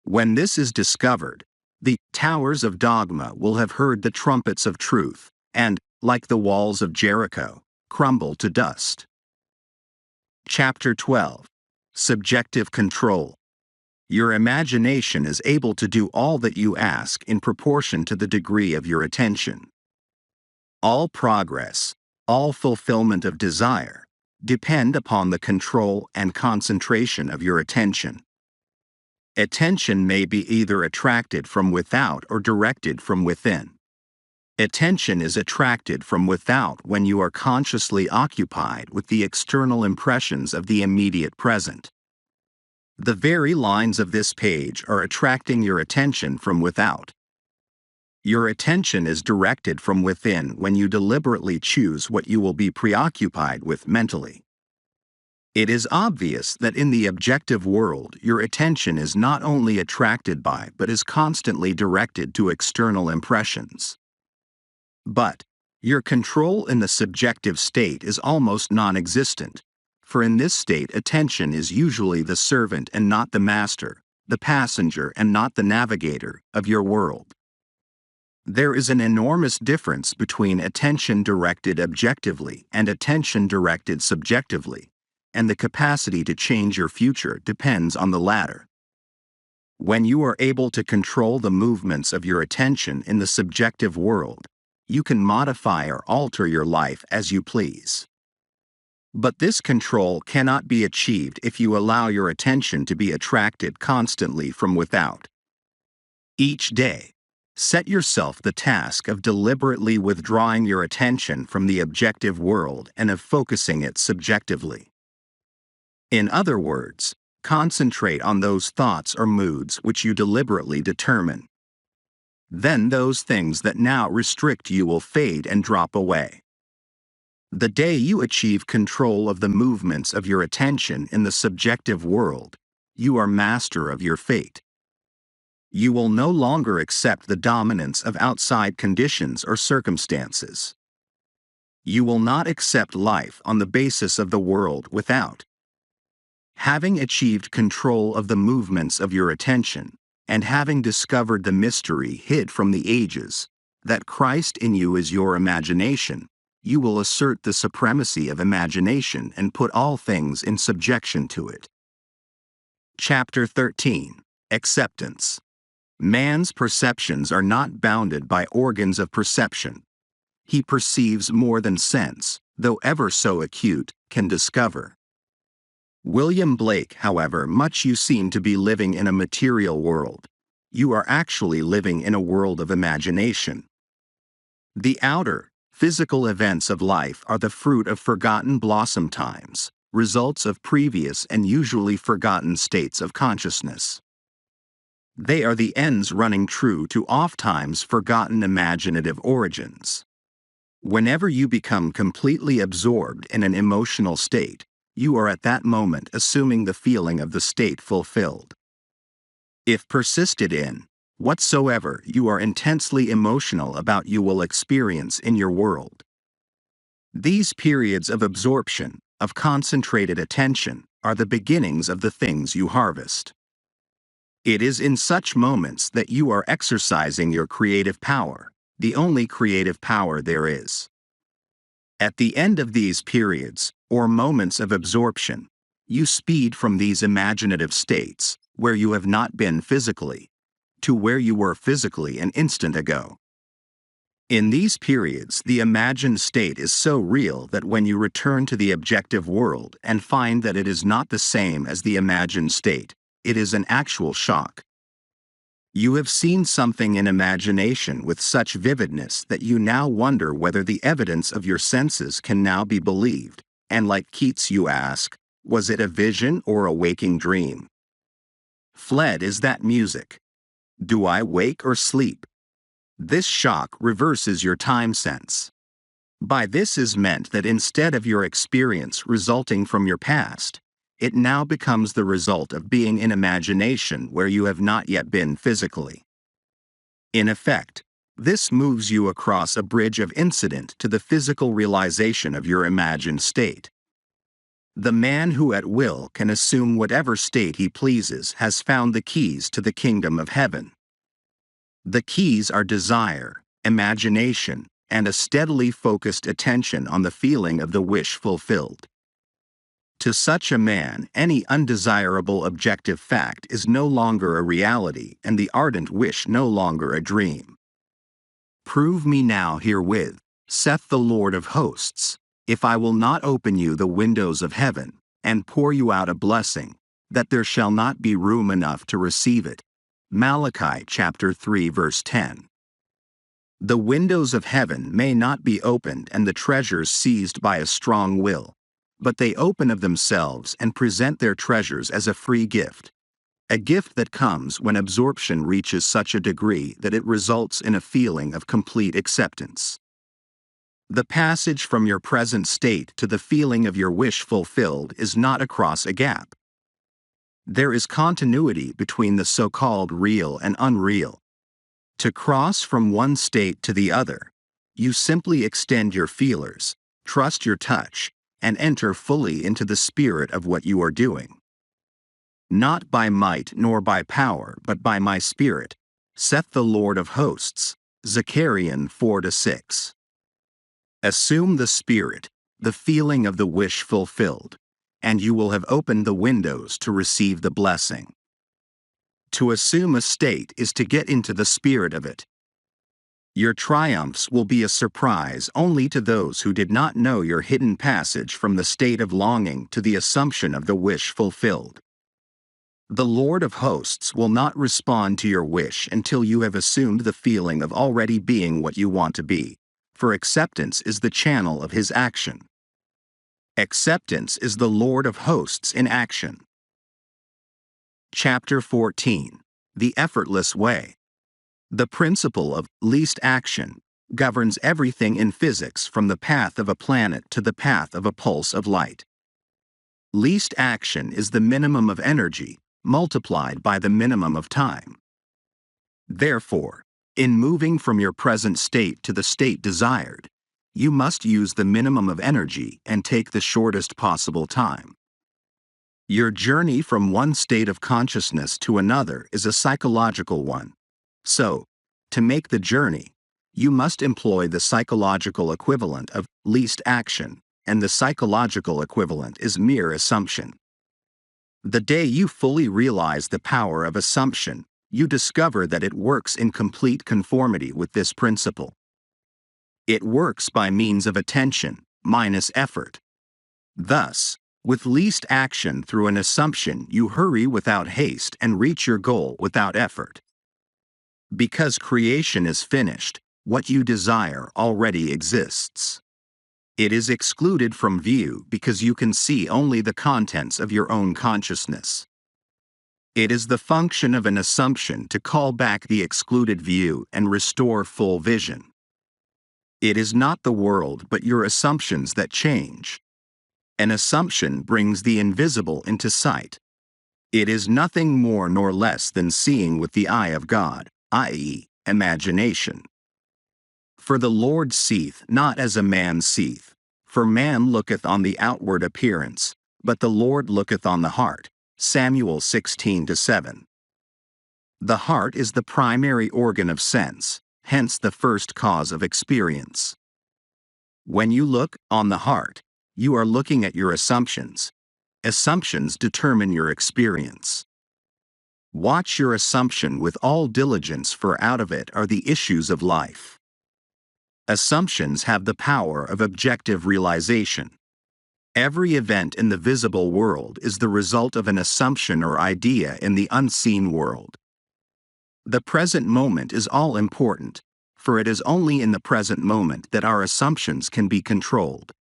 S1: When this is discovered, the towers of dogma will have heard the trumpets of truth, and, like the walls of Jericho, crumble to dust. Chapter 12. Subjective Control. Your imagination is able to do all that you ask in proportion to the degree of your attention. All progress, all fulfillment of desire, depend upon the control and concentration of your attention. Attention may be either attracted from without or directed from within. Attention is attracted from without when you are consciously occupied with the external impressions of the immediate present. The very lines of this page are attracting your attention from without. Your attention is directed from within when you deliberately choose what you will be preoccupied with mentally. It is obvious that in the objective world your attention is not only attracted by but is constantly directed to external impressions. But your control in the subjective state is almost non-existent, for in this state attention is usually the servant and not the master, the passenger and not the navigator, of your world. There is an enormous difference between attention directed objectively and attention directed subjectively, and the capacity to change your future depends on the latter. When you are able to control the movements of your attention in the subjective world, you can modify or alter your life as you please. But this control cannot be achieved if you allow your attention to be attracted constantly from without. Each day, set yourself the task of deliberately withdrawing your attention from the objective world and of focusing it subjectively. In other words, concentrate on those thoughts or moods which you deliberately determine. Then those things that now restrict you will fade and drop away. The day you achieve control of the movements of your attention in the subjective world, you are master of your fate. You will no longer accept the dominance of outside conditions or circumstances. You will not accept life on the basis of the world without. Having achieved control of the movements of your attention, and having discovered the mystery hid from the ages, that Christ in you is your imagination, you will assert the supremacy of imagination and put all things in subjection to it. Chapter 13. Acceptance. Man's perceptions are not bounded by organs of perception. He perceives more than sense, though ever so acute, can discover. William Blake, however much you seem to be living in a material world, you are actually living in a world of imagination. The outer, physical events of life are the fruit of forgotten blossom times, results of previous and usually forgotten states of consciousness. They are the ends running true to ofttimes forgotten imaginative origins. Whenever you become completely absorbed in an emotional state, you are at that moment assuming the feeling of the state fulfilled. If persisted in, whatsoever you are intensely emotional about you will experience in your world. These periods of absorption, of concentrated attention, are the beginnings of the things you harvest. It is in such moments that you are exercising your creative power, the only creative power there is. At the end of these periods, or moments of absorption, you speed from these imaginative states, where you have not been physically, to where you were physically an instant ago. In these periods, the imagined state is so real that when you return to the objective world and find that it is not the same as the imagined state, it is an actual shock. You have seen something in imagination with such vividness that you now wonder whether the evidence of your senses can now be believed, and like Keats you ask, was it a vision or a waking dream? Fled is that music. Do I wake or sleep? This shock reverses your time sense. By this is meant that instead of your experience resulting from your past, it now becomes the result of being in imagination where you have not yet been physically. In effect, this moves you across a bridge of incident to the physical realization of your imagined state. The man who at will can assume whatever state he pleases has found the keys to the kingdom of heaven. The keys are desire, imagination, and a steadily focused attention on the feeling of the wish fulfilled. To such a man, any undesirable objective fact is no longer a reality and the ardent wish no longer a dream. Prove me now herewith, saith the Lord of hosts, if I will not open you the windows of heaven, and pour you out a blessing, that there shall not be room enough to receive it. Malachi chapter 3 verse 10. The windows of heaven may not be opened and the treasures seized by a strong will, but they open of themselves and present their treasures as a free gift. A gift that comes when absorption reaches such a degree that it results in a feeling of complete acceptance. The passage from your present state to the feeling of your wish fulfilled is not across a gap. There is continuity between the so-called real and unreal. To cross from one state to the other, you simply extend your feelers, trust your touch, and enter fully into the spirit of what you are doing. Not by might nor by power, but by my spirit, saith the Lord of hosts. Zechariah 4-6. Assume the spirit, the feeling of the wish fulfilled, and you will have opened the windows to receive the blessing. To assume a state is to get into the spirit of it. Your triumphs will be a surprise only to those who did not know your hidden passage from the state of longing to the assumption of the wish fulfilled. The Lord of hosts will not respond to your wish until you have assumed the feeling of already being what you want to be, for acceptance is the channel of his action. Acceptance is the Lord of hosts in action. Chapter 14. The Effortless Way. The principle of least action governs everything in physics from the path of a planet to the path of a pulse of light. Least action is the minimum of energy multiplied by the minimum of time. Therefore, in moving from your present state to the state desired, you must use the minimum of energy and take the shortest possible time. Your journey from one state of consciousness to another is a psychological one. So, to make the journey, you must employ the psychological equivalent of least action, and the psychological equivalent is mere assumption. The day you fully realize the power of assumption, you discover that it works in complete conformity with this principle. It works by means of attention, minus effort. Thus, with least action through an assumption, you hurry without haste and reach your goal without effort. Because creation is finished, what you desire already exists. It is excluded from view because you can see only the contents of your own consciousness. It is the function of an assumption to call back the excluded view and restore full vision. It is not the world but your assumptions that change. An assumption brings the invisible into sight. It is nothing more nor less than seeing with the eye of God, i.e., imagination. For the Lord seeth not as a man seeth, for man looketh on the outward appearance, but the Lord looketh on the heart. Samuel 16-7. The heart is the primary organ of sense, hence the first cause of experience. When you look on the heart, you are looking at your assumptions. Assumptions determine your experience. Watch your assumption with all diligence, for out of it are the issues of life. Assumptions have the power of objective realization. Every event in the visible world is the result of an assumption or idea in the unseen world. The present moment is all important, for it is only in the present moment that our assumptions can be controlled.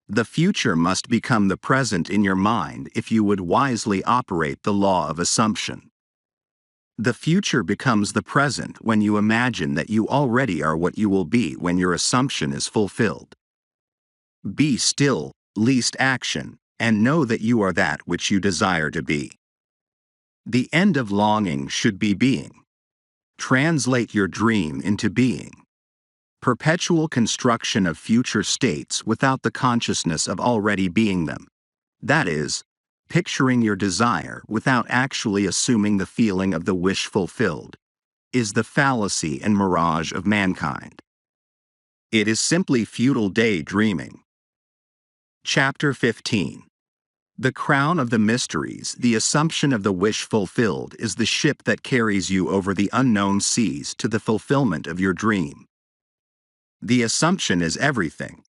S1: The future must become the present in your mind if you would wisely operate the law of assumption. The future becomes the present when you imagine that you already are what you will be when your assumption is fulfilled. Be still, least action, and know that you are that which you desire to be. The end of longing should be being. Translate your dream into being. Perpetual construction of future states without the consciousness of already being them. That is, picturing your desire without actually assuming the feeling of the wish fulfilled, is the fallacy and mirage of mankind. It is simply futile daydreaming. Chapter 15. The crown of the mysteries, the assumption of the wish fulfilled, is the ship that carries you over the unknown seas to the fulfillment of your dream. The assumption is everything.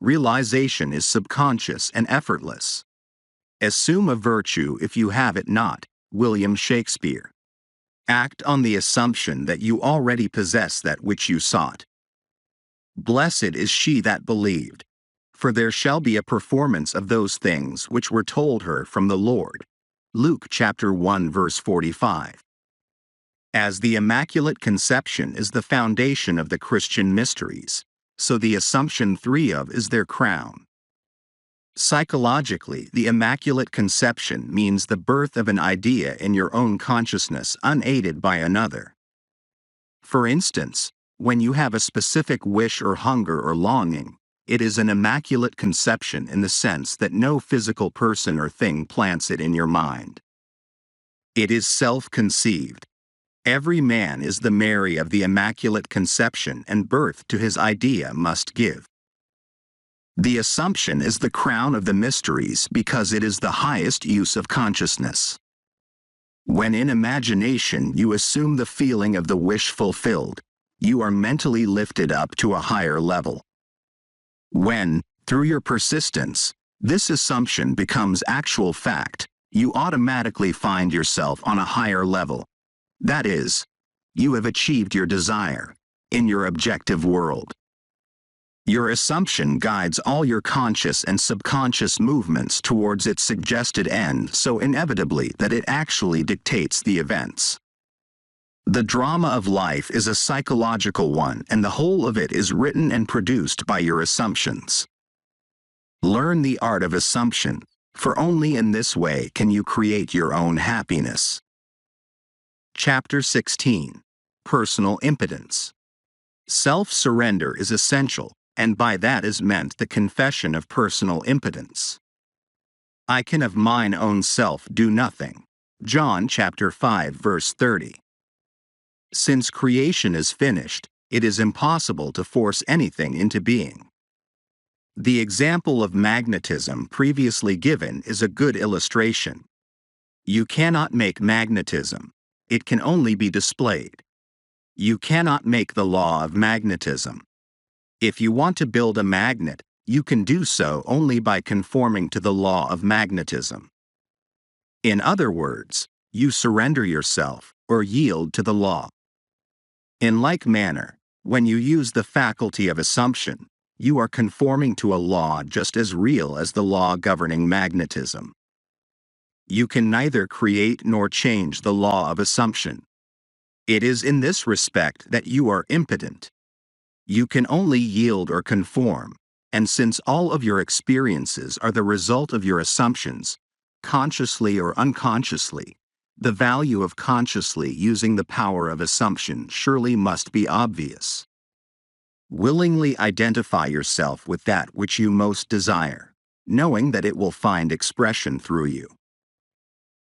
S1: Realization is subconscious and effortless. Assume a virtue if you have it not. William Shakespeare. Act on the assumption that you already possess that which you sought. Blessed is she that believed, for there shall be a performance of those things which were told her from the Lord. Luke chapter 1 verse 45. As the Immaculate Conception is the foundation of the Christian mysteries, so the Assumption 3 of is their crown. Psychologically, the Immaculate Conception means the birth of an idea in your own consciousness unaided by another. For instance, when you have a specific wish or hunger or longing, it is an immaculate conception in the sense that no physical person or thing plants it in your mind. It is self-conceived. Every man is the Mary of the Immaculate Conception, and birth to his idea must give. The Assumption is the crown of the mysteries because it is the highest use of consciousness. When in imagination you assume the feeling of the wish fulfilled, you are mentally lifted up to a higher level. When, through your persistence, this assumption becomes actual fact, you automatically find yourself on a higher level. That is, you have achieved your desire, in your objective world. Your assumption guides all your conscious and subconscious movements towards its suggested end so inevitably that it actually dictates the events. The drama of life is a psychological one, and the whole of it is written and produced by your assumptions. Learn the art of assumption, for only in this way can you create your own happiness. Chapter 16. Personal Impotence. Self-surrender is essential, and by that is meant the confession of personal impotence. I can of mine own self do nothing. John chapter 5 verse 30. Since creation is finished, it is impossible to force anything into being. The example of magnetism previously given is a good illustration. You cannot make magnetism. It can only be displayed. You cannot make the law of magnetism. If you want to build a magnet, you can do so only by conforming to the law of magnetism. In other words, you surrender yourself, or yield to the law. In like manner, when you use the faculty of assumption, you are conforming to a law just as real as the law governing magnetism. You can neither create nor change the law of assumption. It is in this respect that you are impotent. You can only yield or conform, and since all of your experiences are the result of your assumptions, consciously or unconsciously, the value of consciously using the power of assumption surely must be obvious. Willingly identify yourself with that which you most desire, knowing that it will find expression through you.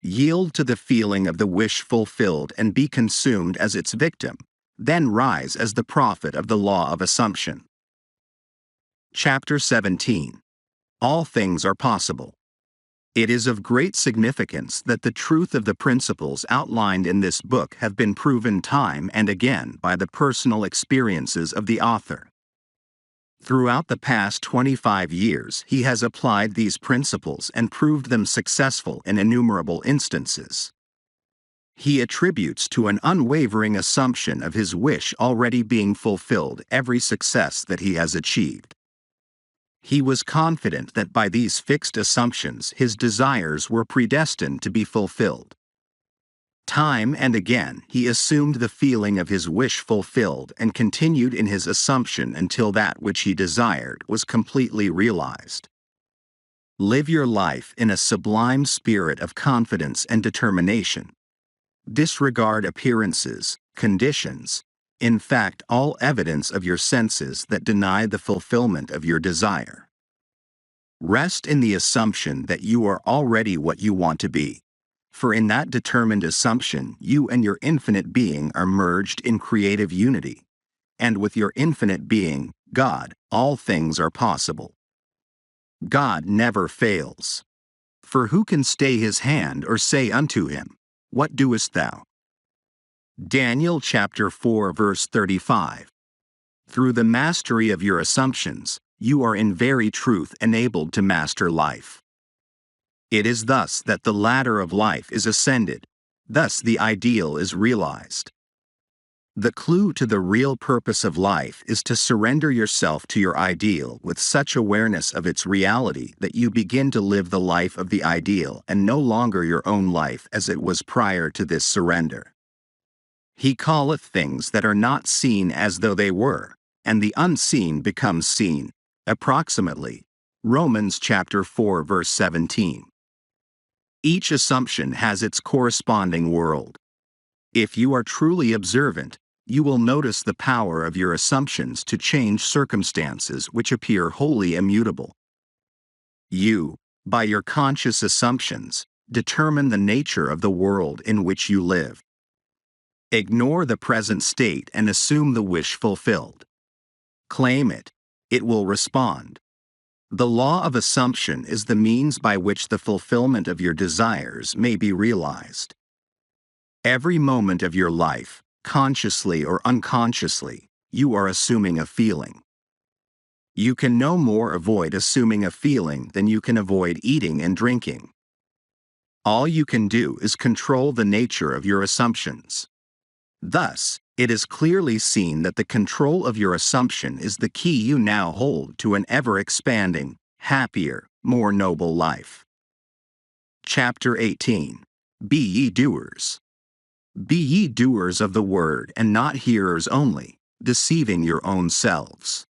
S1: Yield to the feeling of the wish fulfilled and be consumed as its victim, then rise as the prophet of the law of assumption. Chapter 17. All things are possible. It is of great significance that the truth of the principles outlined in this book have been proven time and again by the personal experiences of the author. Throughout the past 25 years, he has applied these principles and proved them successful in innumerable instances. He attributes to an unwavering assumption of his wish already being fulfilled every success that he has achieved. He was confident that by these fixed assumptions his desires were predestined to be fulfilled. Time and again he assumed the feeling of his wish fulfilled and continued in his assumption until that which he desired was completely realized. Live your life in a sublime spirit of confidence and determination. Disregard appearances, conditions, in fact all evidence of your senses that deny the fulfillment of your desire. Rest in the assumption that you are already what you want to be, for in that determined assumption you and your infinite being are merged in creative unity, and with your infinite being, God, all things are possible. God never fails. For who can stay his hand or say unto him, What doest thou? Daniel chapter 4 verse 35. Through the mastery of your assumptions, you are in very truth enabled to master life. It is thus that the ladder of life is ascended, thus the ideal is realized. The clue to the real purpose of life is to surrender yourself to your ideal with such awareness of its reality that you begin to live the life of the ideal and no longer your own life as it was prior to this surrender. He calleth things that are not seen as though they were, and the unseen becomes seen, approximately. Romans chapter 4 verse 17. Each assumption has its corresponding world. If you are truly observant, you will notice the power of your assumptions to change circumstances which appear wholly immutable. You, by your conscious assumptions, determine the nature of the world in which you live. Ignore the present state and assume the wish fulfilled. Claim it. It will respond. The law of assumption is the means by which the fulfillment of your desires may be realized. Every moment of your life, consciously or unconsciously, you are assuming a feeling. You can no more avoid assuming a feeling than you can avoid eating and drinking. All you can do is control the nature of your assumptions. Thus, it is clearly seen that the control of your assumption is the key you now hold to an ever-expanding, happier, more noble life. Chapter 18. Be ye doers. Be ye doers of the word and not hearers only, deceiving your own selves.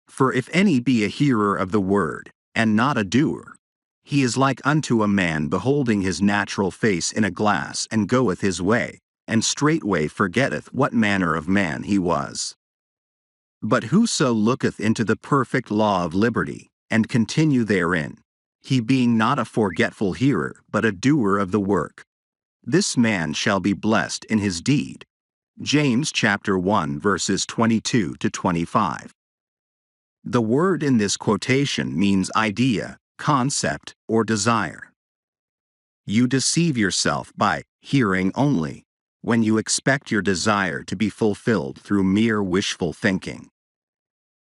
S1: For if any be a hearer of the word, and not a doer, he is like unto a man beholding his natural face in a glass and goeth his way, and straightway forgetteth what manner of man he was. But whoso looketh into the perfect law of liberty, and continue therein, he being not a forgetful hearer but a doer of the work, this man shall be blessed in his deed. James chapter 1 verses 22 to 25. The word in this quotation means idea, concept, or desire. You deceive yourself by hearing only, when you expect your desire to be fulfilled through mere wishful thinking.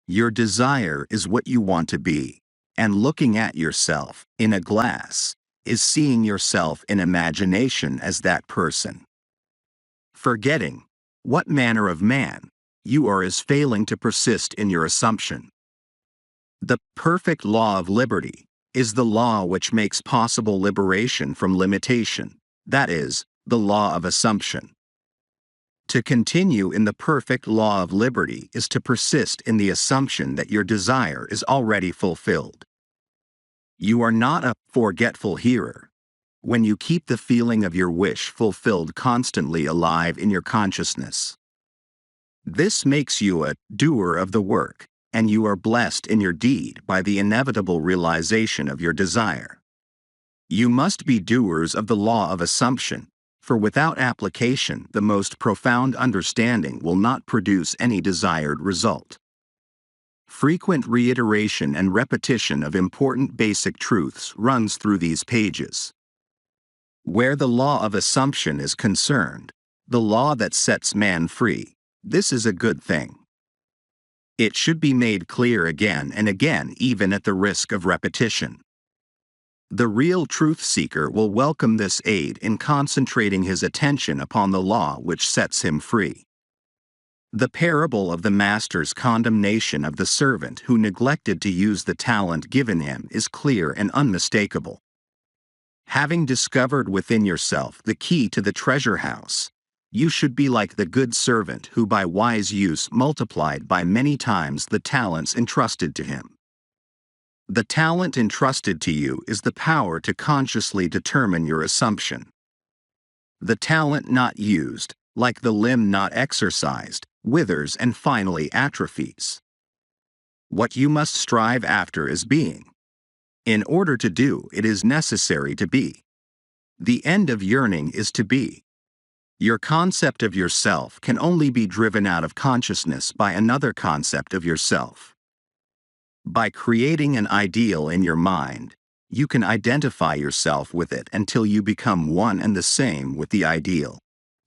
S1: Your desire is what you want to be, and looking at yourself in a glass is seeing yourself in imagination as that person. Forgetting what manner of man you are is failing to persist in your assumption. The perfect law of liberty is the law which makes possible liberation from limitation, that is, the law of assumption. To continue in the perfect law of liberty is to persist in the assumption that your desire is already fulfilled. You are not a forgetful hearer when you keep the feeling of your wish fulfilled constantly alive in your consciousness. This makes you a doer of the work, and you are blessed in your deed by the inevitable realization of your desire. You must be doers of the law of assumption, for without application the most profound understanding will not produce any desired result. Frequent reiteration and repetition of important basic truths runs through these pages. Where the law of assumption is concerned, the law that sets man free, this is a good thing. It should be made clear again and again, even at the risk of repetition. The real truth seeker will welcome this aid in concentrating his attention upon the law which sets him free. The parable of the master's condemnation of the servant who neglected to use the talent given him is clear and unmistakable. Having discovered within yourself the key to the treasure house, you should be like the good servant who by wise use multiplied by many times the talents entrusted to him. The talent entrusted to you is the power to consciously determine your assumption. The talent not used, like the limb not exercised, withers and finally atrophies. What you must strive after is being. In order to do, it is necessary to be. The end of yearning is to be. Your concept of yourself can only be driven out of consciousness by another concept of yourself. By creating an ideal in your mind, you can identify yourself with it until you become one and the same with the ideal,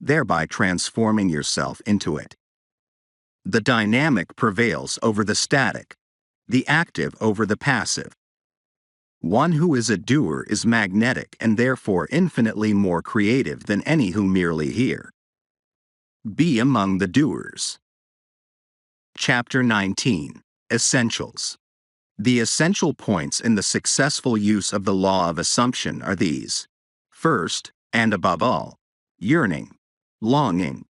S1: thereby transforming yourself into it. The dynamic prevails over the static, the active over the passive. One who is a doer is magnetic and therefore infinitely more creative than any who merely hear. Be among the doers. Chapter 19. Essentials. The essential points in the successful use of the law of assumption are these. First, and above all, yearning, longing,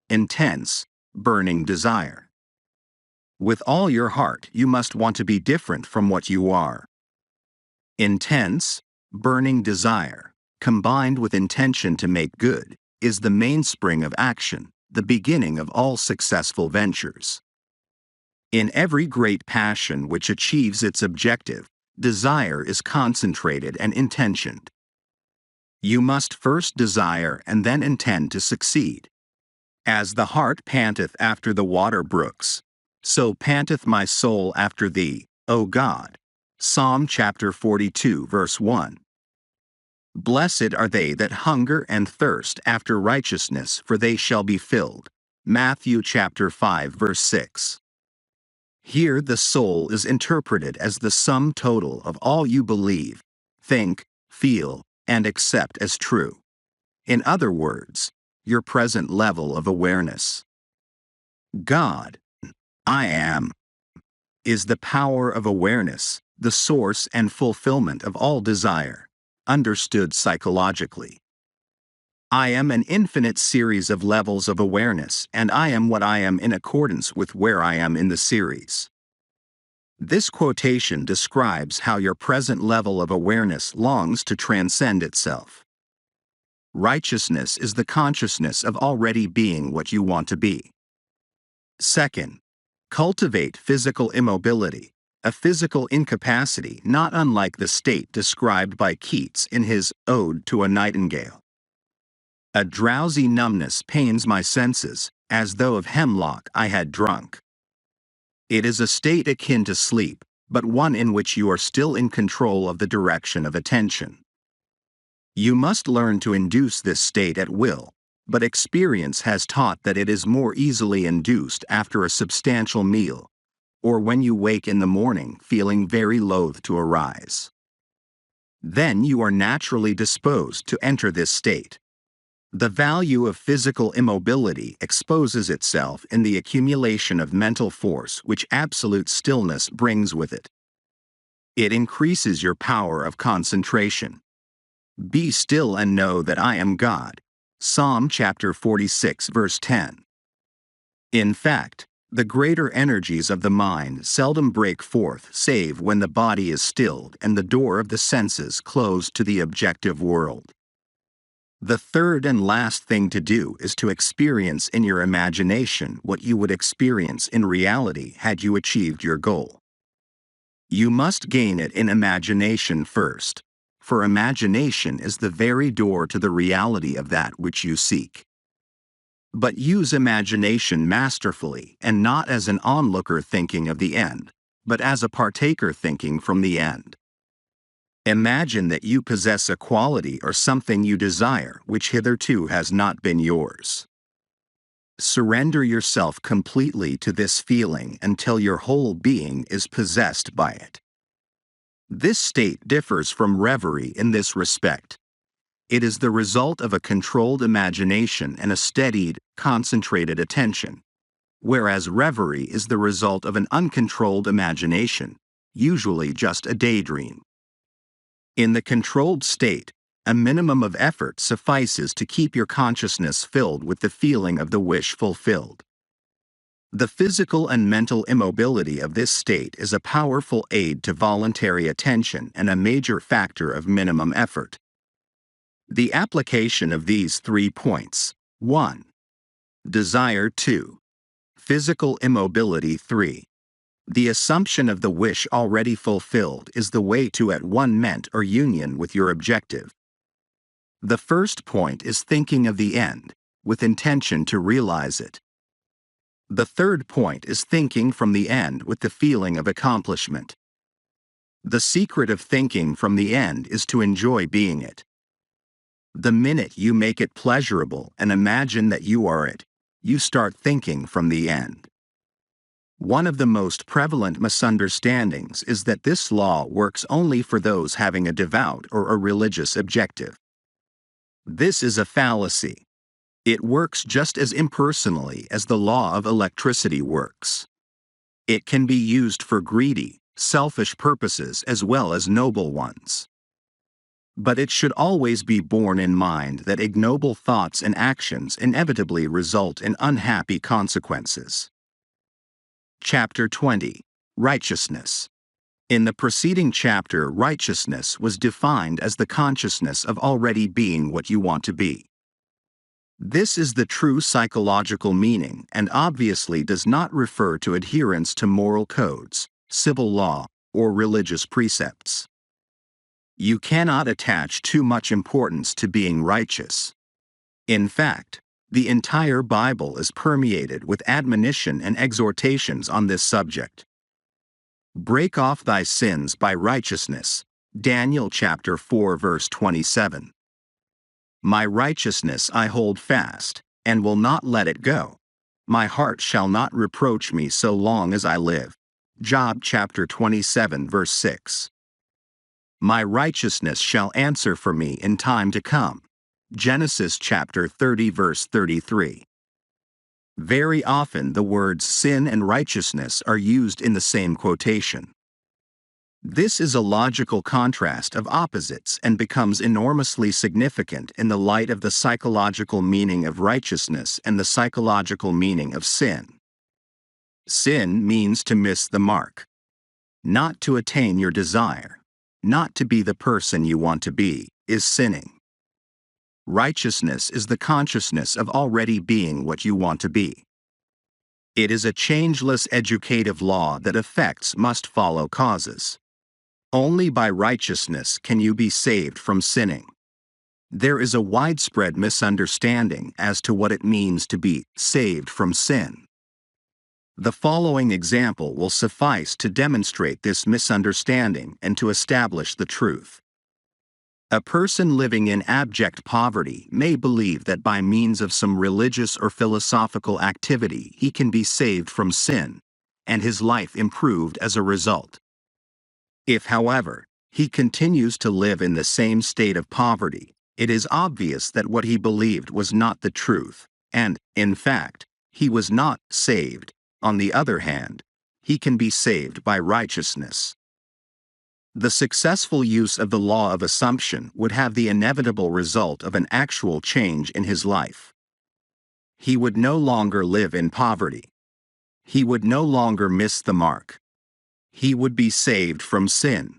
S1: intense, burning desire. With all your heart, you must want to be different from what you are. Intense, burning desire, combined with intention to make good, is the mainspring of action, the beginning of all successful ventures. In every great passion which achieves its objective, desire is concentrated and intentioned. You must first desire and then intend to succeed. As the hart panteth after the water brooks, so panteth my soul after thee, O God. Psalm chapter 42 verse 1. Blessed are they that hunger and thirst after righteousness, for they shall be filled. Matthew chapter 5 verse 6. Here the soul is interpreted as the sum total of all you believe, think, feel, and accept as true. In other words, your present level of awareness. God, I am, is the power of awareness, the source and fulfillment of all desire, understood psychologically. I am an infinite series of levels of awareness, and I am what I am in accordance with where I am in the series. This quotation describes how your present level of awareness longs to transcend itself. Righteousness is the consciousness of already being what you want to be. Second, cultivate physical immobility, a physical incapacity not unlike the state described by Keats in his Ode to a Nightingale. A drowsy numbness pains my senses, as though of hemlock I had drunk. It is a state akin to sleep, but one in which you are still in control of the direction of attention. You must learn to induce this state at will, but experience has taught that it is more easily induced after a substantial meal, or when you wake in the morning feeling very loath to arise. Then you are naturally disposed to enter this state. The value of physical immobility exposes itself in the accumulation of mental force which absolute stillness brings with it. It increases your power of concentration. Be still and know that I am God. Psalm chapter 46 verse 10. In fact, the greater energies of the mind seldom break forth save when the body is stilled and the door of the senses closed to the objective world. The third and last thing to do is to experience in your imagination what you would experience in reality had you achieved your goal. You must gain it in imagination first, for imagination is the very door to the reality of that which you seek. But use imagination masterfully and not as an onlooker thinking of the end, but as a partaker thinking from the end. Imagine that you possess a quality or something you desire which hitherto has not been yours. Surrender yourself completely to this feeling until your whole being is possessed by it. This state differs from reverie in this respect. It is the result of a controlled imagination and a steadied, concentrated attention, whereas reverie is the result of an uncontrolled imagination, usually just a daydream. In the controlled state, a minimum of effort suffices to keep your consciousness filled with the feeling of the wish fulfilled. The physical and mental immobility of this state is a powerful aid to voluntary attention and a major factor of minimum effort. The application of these 3 points: 1. Desire 2. Physical immobility 3. The assumption of the wish already fulfilled is the way to at one ment or union with your objective. The first point is thinking of the end, with intention to realize it. The third point is thinking from the end with the feeling of accomplishment. The secret of thinking from the end is to enjoy being it. The minute you make it pleasurable and imagine that you are it, you start thinking from the end. One of the most prevalent misunderstandings is that this law works only for those having a devout or a religious objective. This is a fallacy. It works just as impersonally as the law of electricity works. It can be used for greedy, selfish purposes as well as noble ones. But it should always be borne in mind that ignoble thoughts and actions inevitably result in unhappy consequences. Chapter 20. Righteousness. In the preceding chapter, righteousness was defined as the consciousness of already being what you want to be. This is the true psychological meaning and obviously does not refer to adherence to moral codes, civil law, or religious precepts. You cannot attach too much importance to being righteous. In fact, the entire Bible is permeated with admonition and exhortations on this subject. Break off thy sins by righteousness. Daniel chapter 4 verse 27. My righteousness I hold fast, and will not let it go. My heart shall not reproach me so long as I live. Job chapter 27 verse 6. My righteousness shall answer for me in time to come. Genesis chapter 30 verse 33. Very often the words sin and righteousness are used in the same quotation. This is a logical contrast of opposites and becomes enormously significant in the light of the psychological meaning of righteousness and the psychological meaning of sin. Sin means to miss the mark. Not to attain your desire, not to be the person you want to be, is sinning. Righteousness is the consciousness of already being what you want to be. It is a changeless educative law that effects must follow causes. Only by righteousness can you be saved from sinning. There is a widespread misunderstanding as to what it means to be saved from sin. The following example will suffice to demonstrate this misunderstanding and to establish the truth. A person living in abject poverty may believe that by means of some religious or philosophical activity he can be saved from sin, and his life improved as a result. If, however, he continues to live in the same state of poverty, it is obvious that what he believed was not the truth, and, in fact, he was not saved. On the other hand, he can be saved by righteousness. The successful use of the law of assumption would have the inevitable result of an actual change in his life. He would no longer live in poverty. He would no longer miss the mark. He would be saved from sin.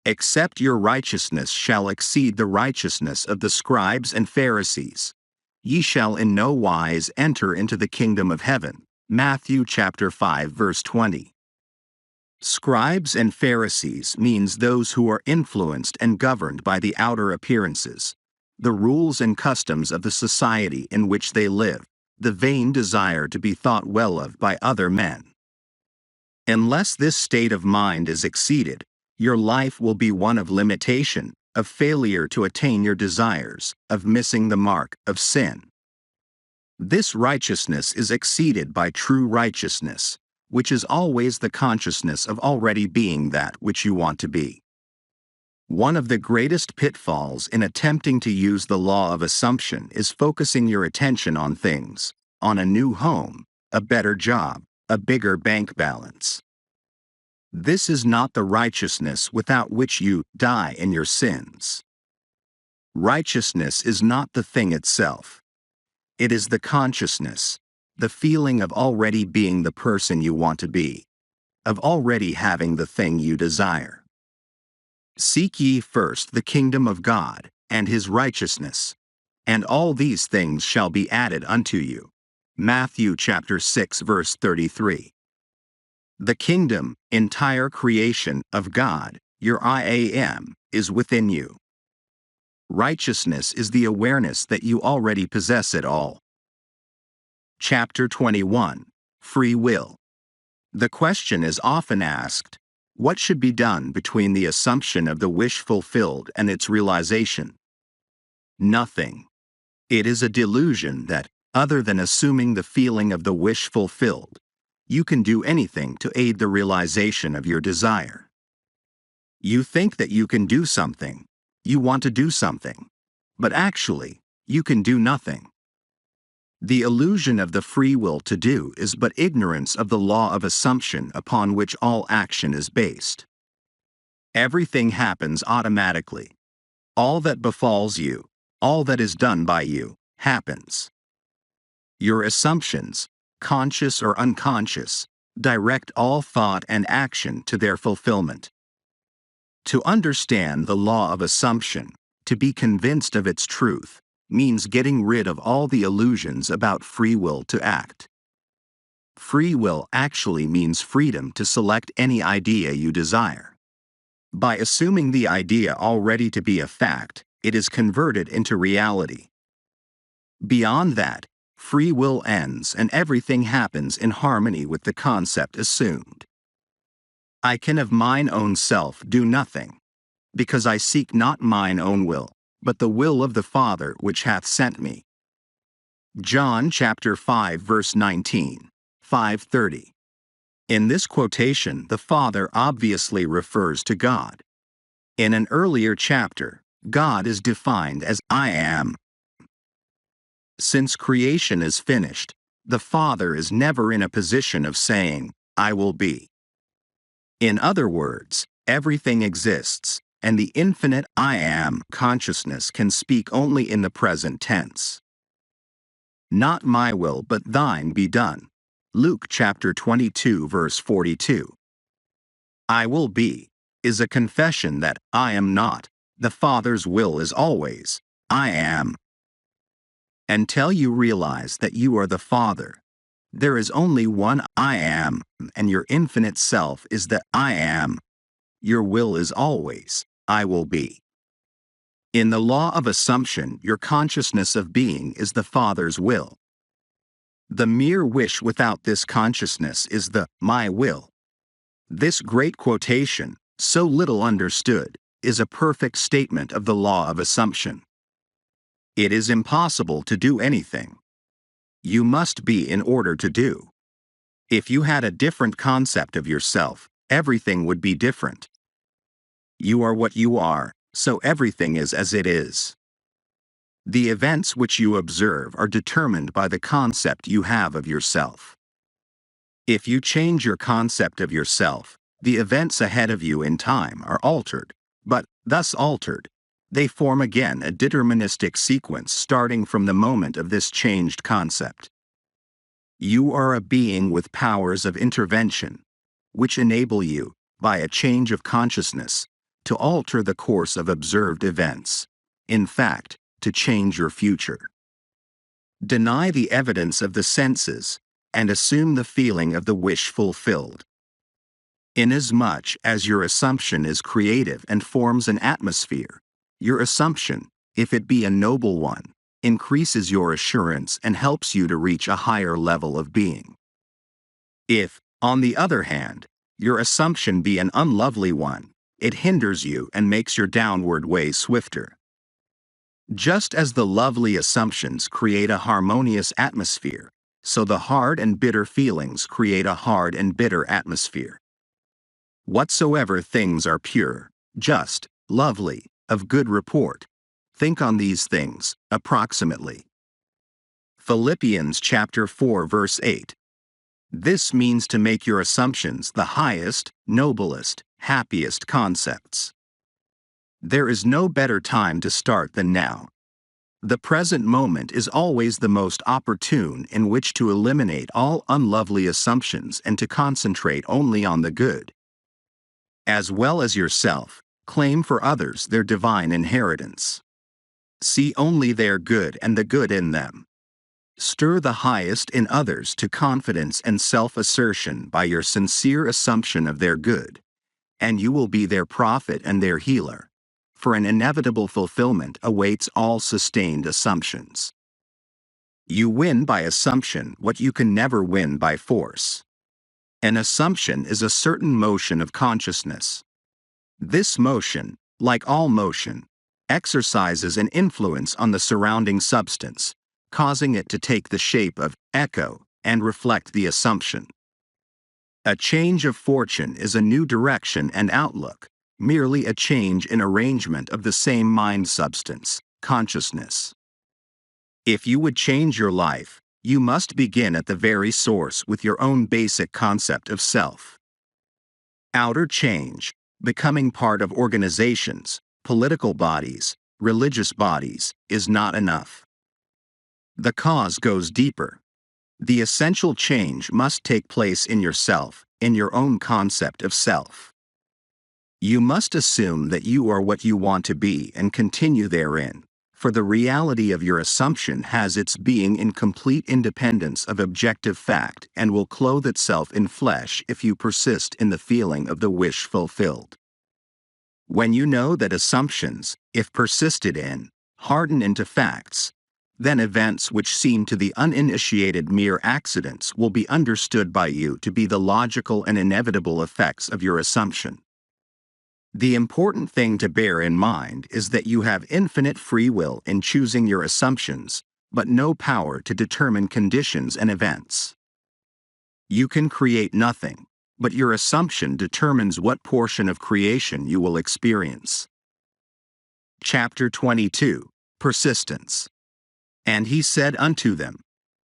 S1: Except your righteousness shall exceed the righteousness of the scribes and Pharisees, ye shall in no wise enter into the kingdom of heaven. Matthew chapter 5 verse 20. Scribes and Pharisees means those who are influenced and governed by the outer appearances, the rules and customs of the society in which they live, the vain desire to be thought well of by other men. Unless this state of mind is exceeded, your life will be one of limitation, of failure to attain your desires, of missing the mark, of sin. This righteousness is exceeded by true righteousness, which is always the consciousness of already being that which you want to be. One of the greatest pitfalls in attempting to use the law of assumption is focusing your attention on things, on a new home, a better job, a bigger bank balance. This is not the righteousness without which you die in your sins. Righteousness is not the thing itself. It is the consciousness, the feeling of already being the person you want to be, of already having the thing you desire. Seek ye first the kingdom of God, and his righteousness, and all these things shall be added unto you. Matthew chapter 6 verse 33. The kingdom, entire creation, of God, your I am, is within you. Righteousness is the awareness that you already possess it all. Chapter 21. Free Will. The question is often asked, What should be done between the assumption of the wish fulfilled and its realization? Nothing. It is a delusion that, other than assuming the feeling of the wish fulfilled, you can do anything to aid the realization of your desire. You think that you can do something, you want to do something, but actually, you can do nothing. The illusion of the free will to do is but ignorance of the law of assumption upon which all action is based. Everything happens automatically. All that befalls you, all that is done by you, happens. Your assumptions, conscious or unconscious, direct all thought and action to their fulfillment. To understand the law of assumption, to be convinced of its truth, means getting rid of all the illusions about free will to act. Free will actually means freedom to select any idea you desire. By assuming the idea already to be a fact, it is converted into reality. Beyond that, free will ends and everything happens in harmony with the concept assumed. I can of mine own self do nothing, because I seek not mine own will, but the will of the Father which hath sent me. John chapter 5 verse 19, 5:30. In this quotation, the Father obviously refers to God. In an earlier chapter, God is defined as I am. Since creation is finished, the Father is never in a position of saying, I will be. In other words, everything exists, and the infinite I am consciousness can speak only in the present tense. Not my will but thine be done. Luke chapter 22 verse 42. I will be is a confession that I am not. The Father's will is always, I am. Until you realize that you are the Father, there is only one I am, and your infinite self is the I am. Your will is always, I will be. In the law of assumption, your consciousness of being is the Father's will. The mere wish without this consciousness is the my will. This great quotation, so little understood, is a perfect statement of the law of assumption. It is impossible to do anything. You must be in order to do. If you had a different concept of yourself, everything would be different. You are what you are, so everything is as it is. The events which you observe are determined by the concept you have of yourself. If you change your concept of yourself, the events ahead of you in time are altered, but, thus altered, they form again a deterministic sequence starting from the moment of this changed concept. You are a being with powers of intervention, which enable you, by a change of consciousness, to alter the course of observed events, in fact, to change your future. Deny the evidence of the senses, and assume the feeling of the wish fulfilled. Inasmuch as your assumption is creative and forms an atmosphere, your assumption, if it be a noble one, increases your assurance and helps you to reach a higher level of being. If, on the other hand, your assumption be an unlovely one, it hinders you and makes your downward way swifter. Just as the lovely assumptions create a harmonious atmosphere, so the hard and bitter feelings create a hard and bitter atmosphere. Whatsoever things are pure, just, lovely, of good report, think on these things, approximately. Philippians chapter 4 verse 8. This means to make your assumptions the highest, noblest, happiest concepts. There is no better time to start than now. The present moment is always the most opportune in which to eliminate all unlovely assumptions and to concentrate only on the good. As well as yourself, claim for others their divine inheritance. See only their good and the good in them. Stir the highest in others to confidence and self-assertion by your sincere assumption of their good, and you will be their prophet and their healer, for an inevitable fulfillment awaits all sustained assumptions. You win by assumption what you can never win by force. An assumption is a certain motion of consciousness. This motion, like all motion, exercises an influence on the surrounding substance, causing it to take the shape of echo and reflect the assumption. A change of fortune is a new direction and outlook, merely a change in arrangement of the same mind substance, consciousness. If you would change your life, you must begin at the very source with your own basic concept of self. Outer change, becoming part of organizations, political bodies, religious bodies, is not enough. The cause goes deeper. The essential change must take place in yourself, in your own concept of self. You must assume that you are what you want to be and continue therein, for the reality of your assumption has its being in complete independence of objective fact and will clothe itself in flesh if you persist in the feeling of the wish fulfilled. When you know that assumptions, if persisted in, harden into facts, then events which seem to the uninitiated mere accidents will be understood by you to be the logical and inevitable effects of your assumption. The important thing to bear in mind is that you have infinite free will in choosing your assumptions, but no power to determine conditions and events. You can create nothing, but your assumption determines what portion of creation you will experience. Chapter 22, Persistence. And he said unto them,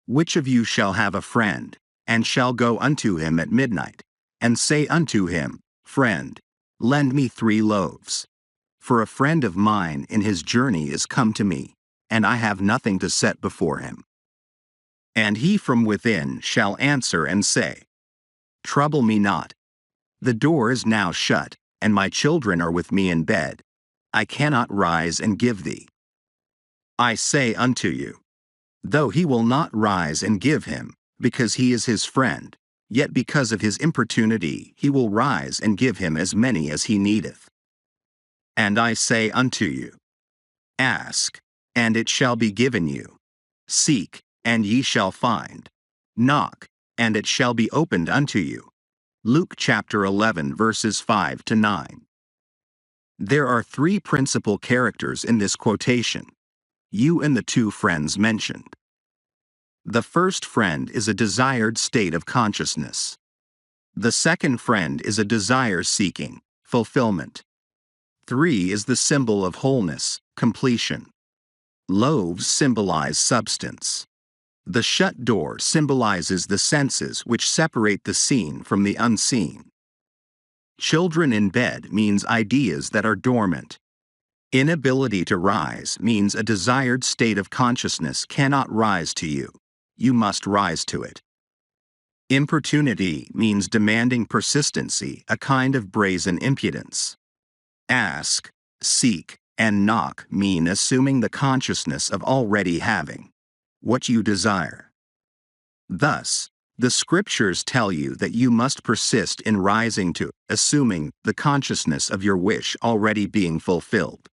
S1: Which of you shall have a friend, and shall go unto him at midnight, and say unto him, Friend, lend me 3 loaves. For a friend of mine in his journey is come to me, and I have nothing to set before him. And he from within shall answer and say, Trouble me not. The door is now shut, and my children are with me in bed. I cannot rise and give thee. I say unto you, though he will not rise and give him, because he is his friend, yet because of his importunity he will rise and give him as many as he needeth. And I say unto you, Ask, and it shall be given you. Seek, and ye shall find. Knock, and it shall be opened unto you. Luke chapter 11 verses 5 to 9. There are 3 principal characters in this quotation, you and the 2 friends mentioned. The first friend is a desired state of consciousness. The second friend is a desire-seeking, fulfillment. 3 is the symbol of wholeness, completion. Loaves symbolize substance. The shut door symbolizes the senses which separate the seen from the unseen. Children in bed means ideas that are dormant. Inability to rise means a desired state of consciousness cannot rise to you. You must rise to it. Importunity means demanding persistency, a kind of brazen impudence. Ask, seek, and knock mean assuming the consciousness of already having what you desire. Thus, the scriptures tell you that you must persist in rising to, assuming, the consciousness of your wish already being fulfilled.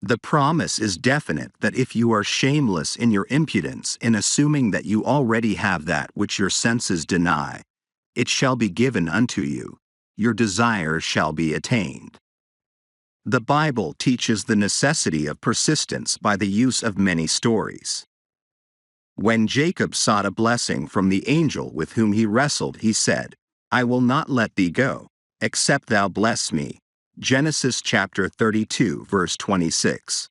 S1: The promise is definite that if you are shameless in your impudence in assuming that you already have that which your senses deny, it shall be given unto you, your desire shall be attained. The Bible teaches the necessity of persistence by the use of many stories. When Jacob sought a blessing from the angel with whom he wrestled, he said, I will not let thee go, except thou bless me. Genesis chapter 32 verse 26.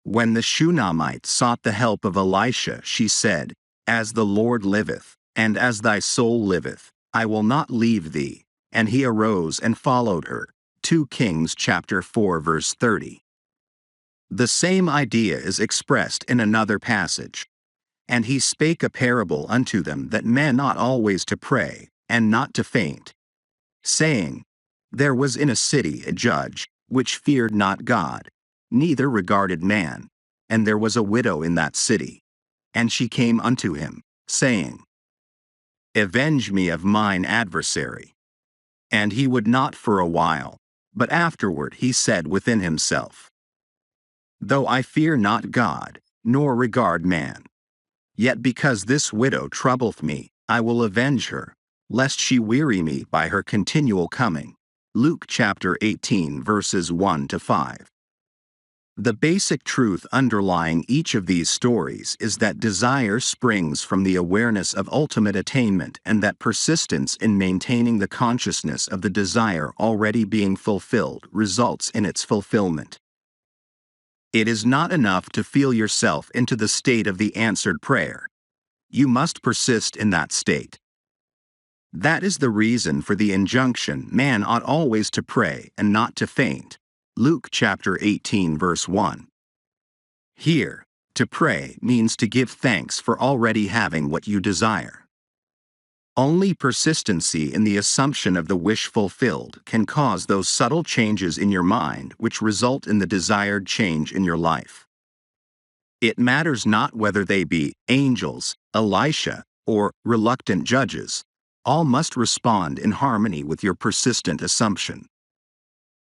S1: When the Shunammite sought the help of Elisha, she said, As the Lord liveth, and as thy soul liveth, I will not leave thee. And he arose and followed her. 2 Kings chapter 4 verse 30. The same idea is expressed in another passage. And he spake a parable unto them that men ought always to pray, and not to faint, saying, There was in a city a judge, which feared not God, neither regarded man, and there was a widow in that city. And she came unto him, saying, Avenge me of mine adversary. And he would not for a while, but afterward he said within himself, Though I fear not God, nor regard man, yet because this widow troubleth me, I will avenge her, lest she weary me by her continual coming. Luke chapter 18 verses 1 to 5. The basic truth underlying each of these stories is that desire springs from the awareness of ultimate attainment and that persistence in maintaining the consciousness of the desire already being fulfilled results in its fulfillment. It is not enough to feel yourself into the state of the answered prayer. You must persist in that state. That is the reason for the injunction, man ought always to pray and not to faint. Luke chapter 18 verse 1. Here, to pray means to give thanks for already having what you desire. Only persistency in the assumption of the wish fulfilled can cause those subtle changes in your mind which result in the desired change in your life. It matters not whether they be angels, Elisha, or reluctant judges, all must respond in harmony with your persistent assumption.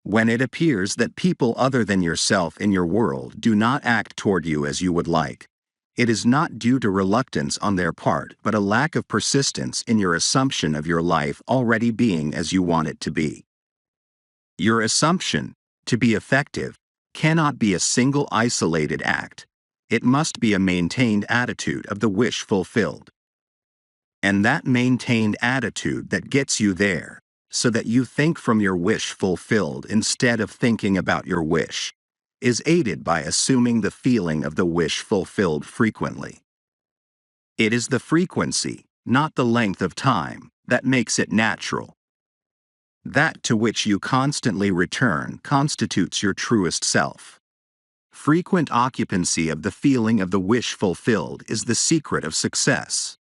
S1: When it appears that people other than yourself in your world do not act toward you as you would like, it is not due to reluctance on their part but a lack of persistence in your assumption of your life already being as you want it to be. Your assumption, to be effective, cannot be a single isolated act. It must be a maintained attitude of the wish fulfilled. And that maintained attitude that gets you there, so that you think from your wish fulfilled instead of thinking about your wish, is aided by assuming the feeling of the wish fulfilled frequently. It is the frequency, not the length of time, that makes it natural. That to which you constantly return constitutes your truest self. Frequent occupancy of the feeling of the wish fulfilled is the secret of success.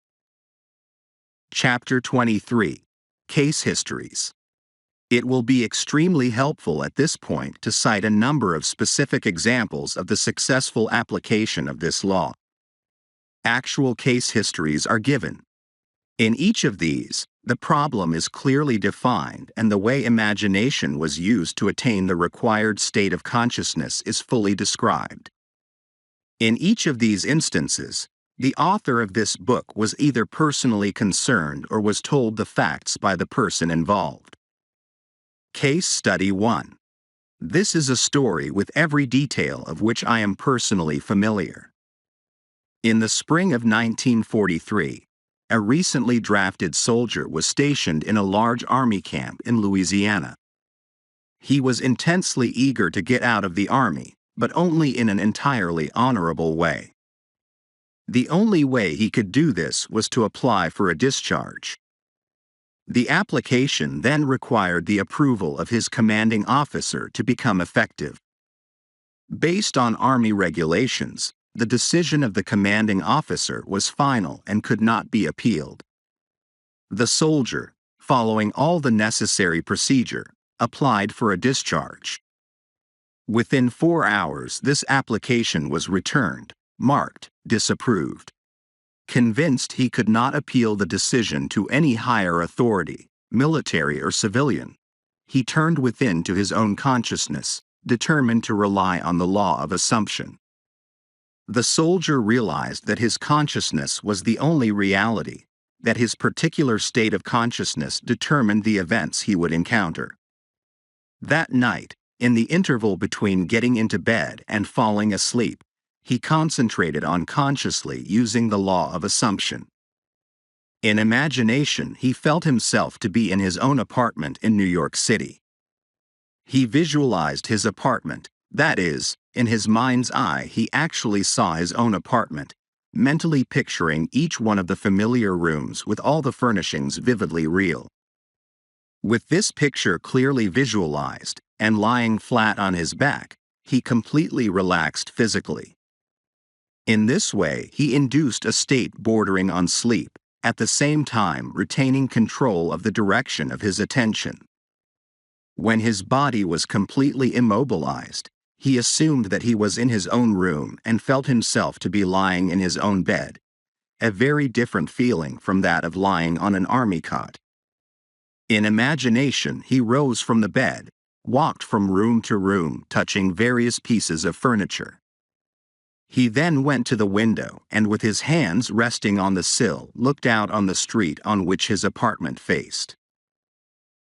S1: Chapter 23. Case Histories. It will be extremely helpful at this point to cite a number of specific examples of the successful application of this law. Actual case histories are given. In each of these, the problem is clearly defined and the way imagination was used to attain the required state of consciousness is fully described. In each of these instances, the author of this book was either personally concerned or was told the facts by the person involved. Case Study 1. This is a story with every detail of which I am personally familiar. In the spring of 1943, a recently drafted soldier was stationed in a large army camp in Louisiana. He was intensely eager to get out of the army, but only in an entirely honorable way. The only way he could do this was to apply for a discharge. The application then required the approval of his commanding officer to become effective. Based on Army regulations, the decision of the commanding officer was final and could not be appealed. The soldier, following all the necessary procedure, applied for a discharge. Within 4 hours, this application was returned, marked, disapproved. Convinced he could not appeal the decision to any higher authority, military or civilian, he turned within to his own consciousness, determined to rely on the law of assumption. The soldier realized that his consciousness was the only reality, that his particular state of consciousness determined the events he would encounter. That night, in the interval between getting into bed and falling asleep, he concentrated on consciously using the law of assumption. In imagination, he felt himself to be in his own apartment in New York City. He visualized his apartment, that is, in his mind's eye he actually saw his own apartment, mentally picturing each one of the familiar rooms with all the furnishings vividly real. With this picture clearly visualized, and lying flat on his back, he completely relaxed physically. In this way, he induced a state bordering on sleep, at the same time retaining control of the direction of his attention. When his body was completely immobilized, he assumed that he was in his own room and felt himself to be lying in his own bed, a very different feeling from that of lying on an army cot. In imagination, he rose from the bed, walked from room to room, touching various pieces of furniture. He then went to the window and, with his hands resting on the sill, looked out on the street on which his apartment faced.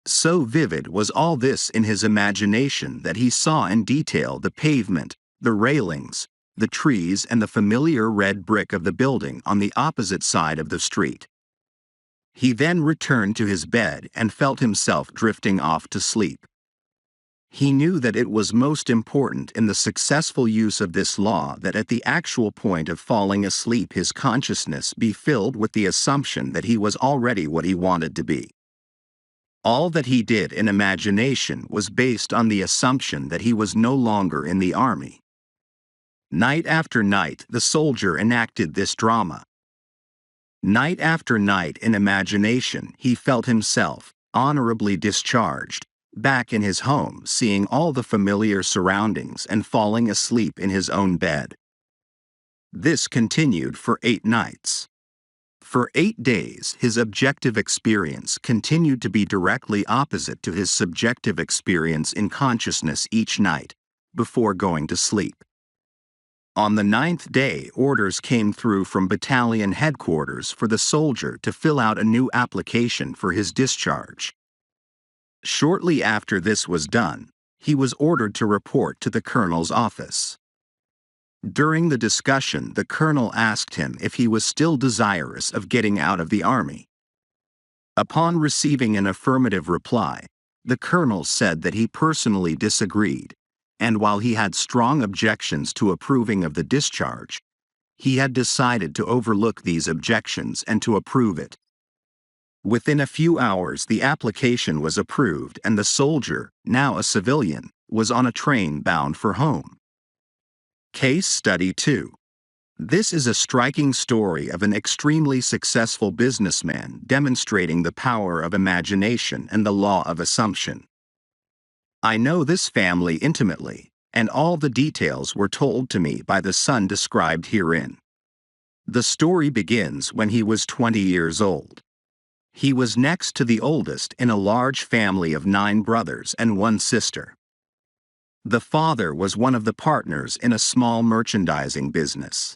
S1: So vivid was all this in his imagination that he saw in detail the pavement, the railings, the trees, and the familiar red brick of the building on the opposite side of the street. He then returned to his bed and felt himself drifting off to sleep. He knew that it was most important in the successful use of this law that at the actual point of falling asleep his consciousness be filled with the assumption that he was already what he wanted to be. All that he did in imagination was based on the assumption that he was no longer in the army. Night after night the soldier enacted this drama. Night after night in imagination he felt himself, honorably discharged, back in his home, seeing all the familiar surroundings and falling asleep in his own bed. This continued for 8 nights. For 8 days his objective experience continued to be directly opposite to his subjective experience in consciousness each night, before going to sleep. On the 9th day, orders came through from battalion headquarters for the soldier to fill out a new application for his discharge. Shortly after this was done, he was ordered to report to the colonel's office. During the discussion, the colonel asked him if he was still desirous of getting out of the army. Upon receiving an affirmative reply, the colonel said that he personally disagreed, and while he had strong objections to approving of the discharge, he had decided to overlook these objections and to approve it. Within a few hours the application was approved and the soldier, now a civilian, was on a train bound for home. Case Study 2. This is a striking story of an extremely successful businessman demonstrating the power of imagination and the law of assumption. I know this family intimately, and all the details were told to me by the son described herein. The story begins when he was 20 years old. He was next to the oldest in a large family of 9 brothers and 1 sister. The father was one of the partners in a small merchandising business.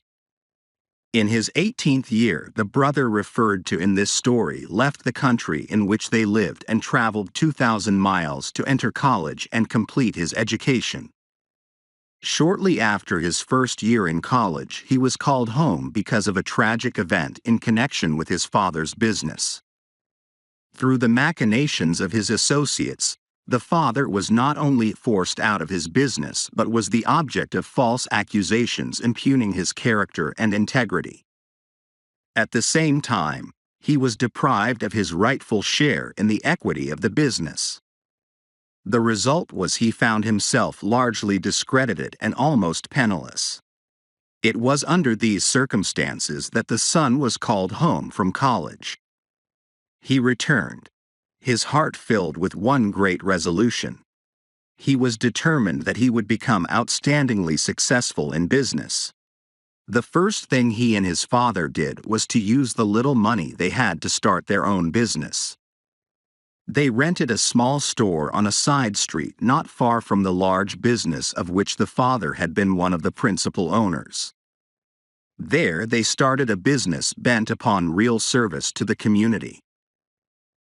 S1: In his 18th year, the brother referred to in this story left the country in which they lived and traveled 2,000 miles to enter college and complete his education. Shortly after his first year in college, he was called home because of a tragic event in connection with his father's business. Through the machinations of his associates, the father was not only forced out of his business but was the object of false accusations impugning his character and integrity. At the same time, he was deprived of his rightful share in the equity of the business. The result was he found himself largely discredited and almost penniless. It was under these circumstances that the son was called home from college. He returned, his heart filled with one great resolution. He was determined that he would become outstandingly successful in business. The first thing he and his father did was to use the little money they had to start their own business. They rented a small store on a side street not far from the large business of which the father had been one of the principal owners. There they started a business bent upon real service to the community.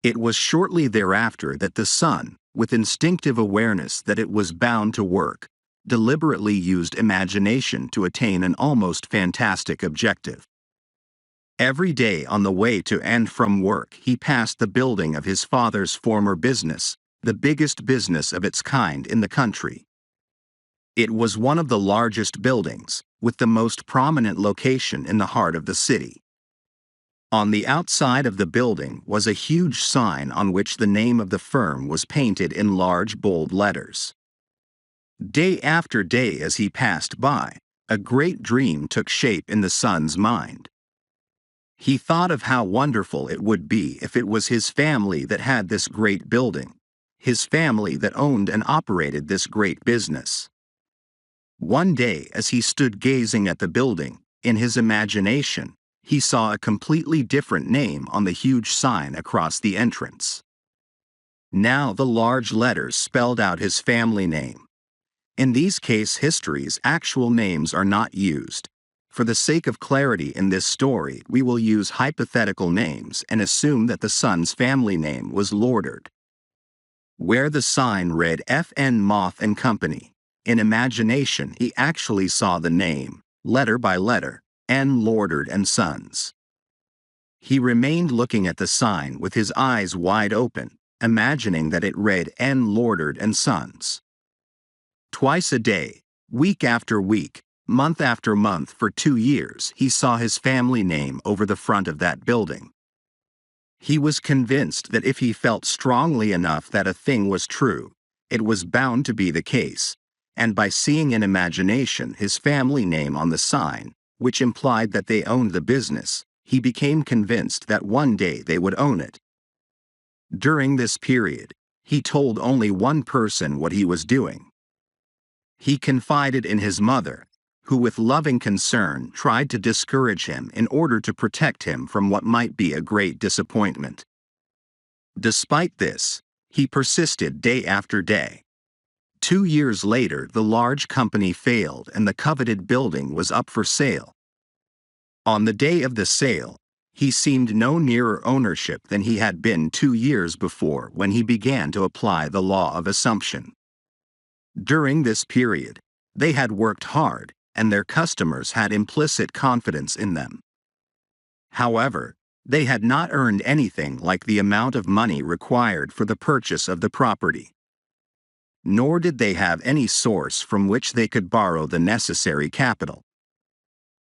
S1: It was shortly thereafter that the son, with instinctive awareness that it was bound to work, deliberately used imagination to attain an almost fantastic objective. Every day on the way to and from work he passed the building of his father's former business, the biggest business of its kind in the country. It was one of the largest buildings, with the most prominent location in the heart of the city. On the outside of the building was a huge sign on which the name of the firm was painted in large bold letters. Day after day as he passed by, a great dream took shape in the son's mind. He thought of how wonderful it would be if it was his family that had this great building, his family that owned and operated this great business. One day as he stood gazing at the building, in his imagination, he saw a completely different name on the huge sign across the entrance. Now the large letters spelled out his family name. In these case histories, actual names are not used. For the sake of clarity in this story, we will use hypothetical names and assume that the son's family name was Lordard. Where the sign read FN Moth and Company, in imagination he actually saw the name, letter by letter, N. Lordard and Sons. He remained looking at the sign with his eyes wide open, imagining that it read N. Lordard and Sons. Twice a day, week after week, month after month for 2 years he saw his family name over the front of that building. He was convinced that if he felt strongly enough that a thing was true, it was bound to be the case, and by seeing in imagination his family name on the sign, which implied that they owned the business, he became convinced that one day they would own it. During this period, he told only one person what he was doing. He confided in his mother, who with loving concern tried to discourage him in order to protect him from what might be a great disappointment. Despite this, he persisted day after day. 2 years later, the large company failed and the coveted building was up for sale. On the day of the sale, he seemed no nearer ownership than he had been 2 years before when he began to apply the law of assumption. During this period, they had worked hard, and their customers had implicit confidence in them. However, they had not earned anything like the amount of money required for the purchase of the property. Nor did they have any source from which they could borrow the necessary capital.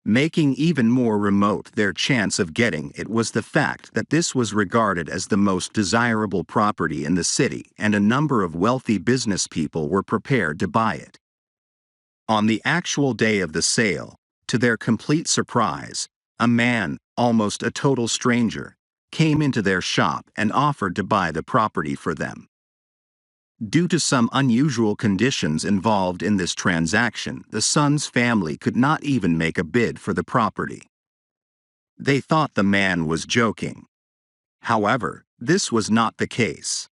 S1: Making even more remote their chance of getting it was the fact that this was regarded as the most desirable property in the city, and a number of wealthy business people were prepared to buy it. On the actual day of the sale, to their complete surprise, a man, almost a total stranger, came into their shop and offered to buy the property for them. Due to some unusual conditions involved in this transaction, the son's family could not even make a bid for the property. They thought the man was joking. However, this was not the case.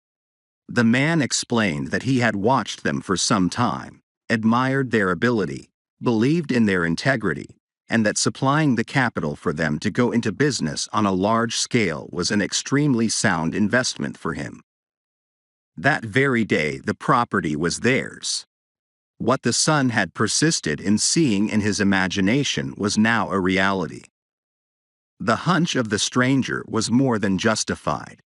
S1: The man explained that he had watched them for some time, admired their ability, believed in their integrity, and that supplying the capital for them to go into business on a large scale was an extremely sound investment for him. That very day the property was theirs. What the son had persisted in seeing in his imagination was now a reality. The hunch of the stranger was more than justified.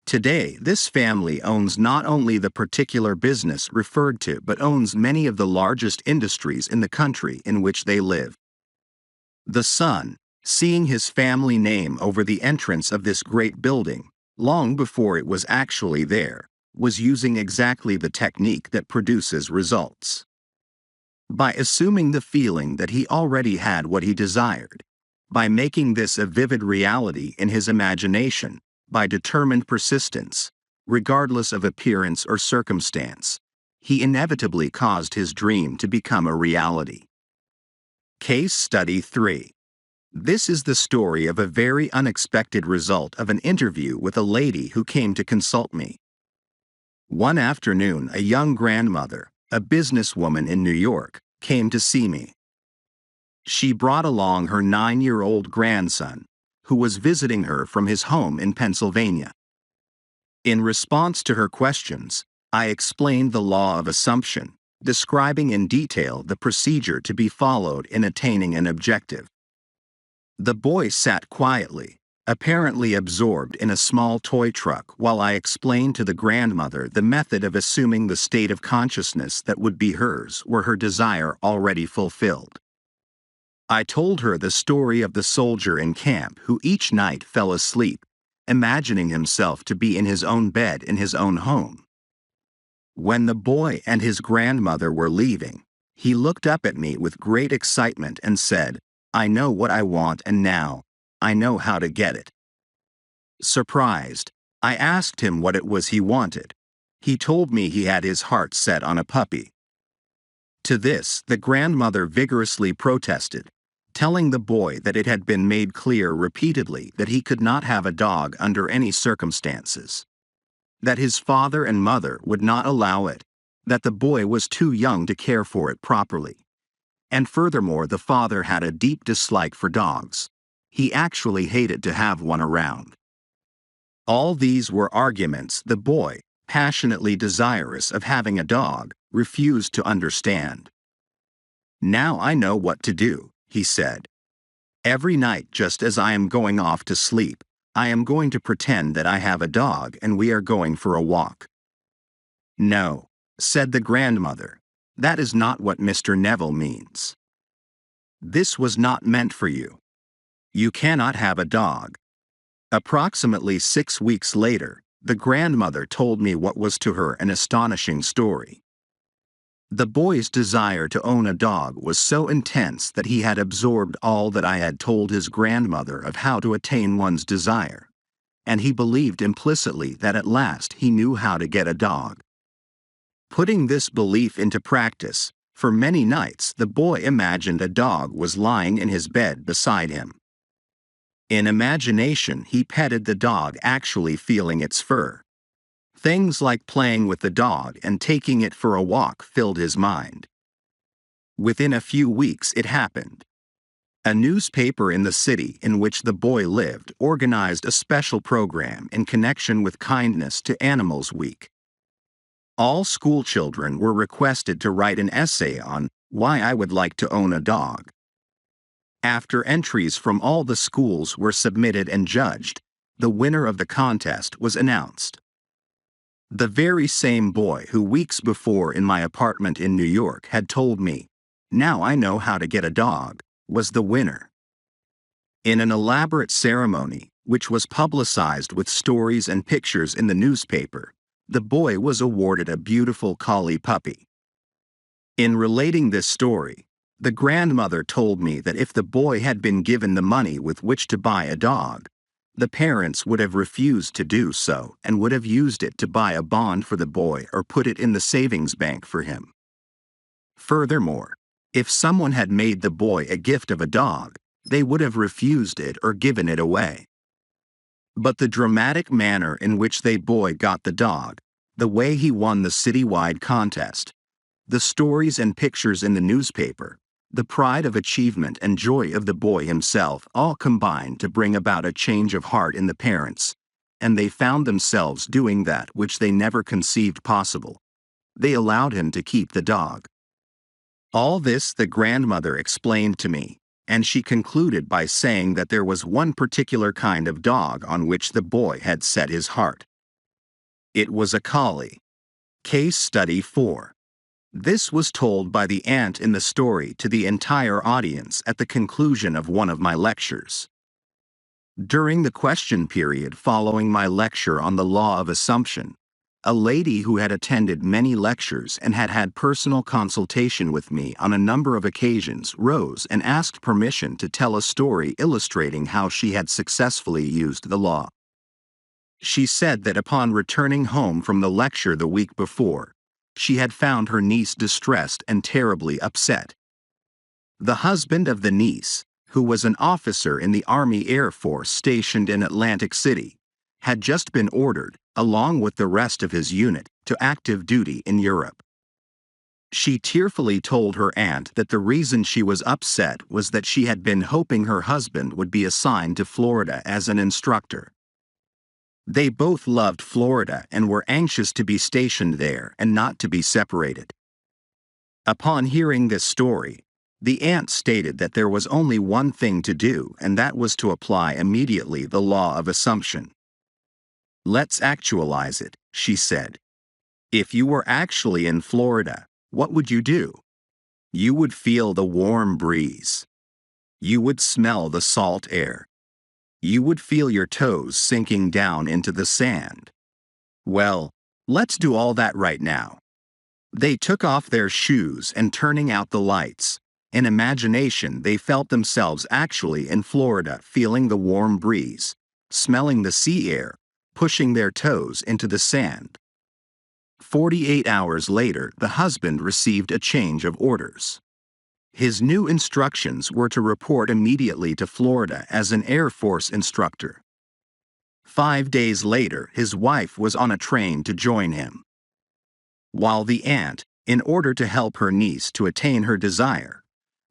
S1: Today, this family owns not only the particular business referred to but owns many of the largest industries in the country in which they live. The son, seeing his family name over the entrance of this great building, long before it was actually there, was using exactly the technique that produces results. By assuming the feeling that he already had what he desired, by making this a vivid reality in his imagination, by determined persistence, regardless of appearance or circumstance, he inevitably caused his dream to become a reality. Case Study 3. This is the story of a very unexpected result of an interview with a lady who came to consult me. One afternoon, a young grandmother, a businesswoman in New York, came to see me. She brought along her 9-year-old grandson, who was visiting her from his home in Pennsylvania. In response to her questions, I explained the law of assumption, describing in detail the procedure to be followed in attaining an objective. The boy sat quietly, apparently absorbed in a small toy truck, while I explained to the grandmother the method of assuming the state of consciousness that would be hers were her desire already fulfilled. I told her the story of the soldier in camp who each night fell asleep, imagining himself to be in his own bed in his own home. When the boy and his grandmother were leaving, he looked up at me with great excitement and said, "I know what I want, and now I know how to get it." Surprised, I asked him what it was he wanted. He told me he had his heart set on a puppy. To this, the grandmother vigorously protested, telling the boy that it had been made clear repeatedly that he could not have a dog under any circumstances, that his father and mother would not allow it, that the boy was too young to care for it properly. And furthermore, the father had a deep dislike for dogs. He actually hated to have one around. All these were arguments the boy, passionately desirous of having a dog, refused to understand. "Now I know what to do," he said. "Every night, just as I am going off to sleep, I am going to pretend that I have a dog and we are going for a walk." "No," said the grandmother, "that is not what Mr. Neville means. This was not meant for you. You cannot have a dog." Approximately 6 weeks later, the grandmother told me what was to her an astonishing story. The boy's desire to own a dog was so intense that he had absorbed all that I had told his grandmother of how to attain one's desire, and he believed implicitly that at last he knew how to get a dog. Putting this belief into practice, for many nights the boy imagined a dog was lying in his bed beside him. In imagination, he petted the dog, actually feeling its fur. Things like playing with the dog and taking it for a walk filled his mind. Within a few weeks it happened. A newspaper in the city in which the boy lived organized a special program in connection with Kindness to Animals Week. All schoolchildren were requested to write an essay on why I would like to own a dog. After entries from all the schools were submitted and judged, the winner of the contest was announced. The very same boy who weeks before in my apartment in New York had told me, "Now I know how to get a dog," was the winner. In an elaborate ceremony, which was publicized with stories and pictures in the newspaper, the boy was awarded a beautiful collie puppy. In relating this story, the grandmother told me that if the boy had been given the money with which to buy a dog, the parents would have refused to do so and would have used it to buy a bond for the boy or put it in the savings bank for him. Furthermore, if someone had made the boy a gift of a dog, they would have refused it or given it away. But the dramatic manner in which the boy got the dog, the way he won the citywide contest, the stories and pictures in the newspaper, the pride of achievement and joy of the boy himself all combined to bring about a change of heart in the parents, and they found themselves doing that which they never conceived possible. They allowed him to keep the dog. All this the grandmother explained to me, and she concluded by saying that there was one particular kind of dog on which the boy had set his heart. It was a collie. Case Study 4. This was told by the aunt in the story to the entire audience at the conclusion of one of my lectures. During the question period following my lecture on the law of assumption, a lady who had attended many lectures and had had personal consultation with me on a number of occasions rose and asked permission to tell a story illustrating how she had successfully used the law. She said that upon returning home from the lecture the week before, she had found her niece distressed and terribly upset. The husband of the niece, who was an officer in the Army Air Force stationed in Atlantic City, had just been ordered, along with the rest of his unit, to active duty in Europe. She tearfully told her aunt that the reason she was upset was that she had been hoping her husband would be assigned to Florida as an instructor. They both loved Florida and were anxious to be stationed there and not to be separated. Upon hearing this story, the aunt stated that there was only one thing to do, and that was to apply immediately the law of assumption. "Let's actualize it," she said. "If you were actually in Florida, what would you do? You would feel the warm breeze. You would smell the salt air. You would feel your toes sinking down into the sand. Well, let's do all that right now." They took off their shoes and turning out the lights. In imagination, they felt themselves actually in Florida, feeling the warm breeze, smelling the sea air, pushing their toes into the sand. 48 hours later, the husband received a change of orders. His new instructions were to report immediately to Florida as an Air Force instructor. 5 days later, his wife was on a train to join him. while the aunt, in order to help her niece to attain her desire,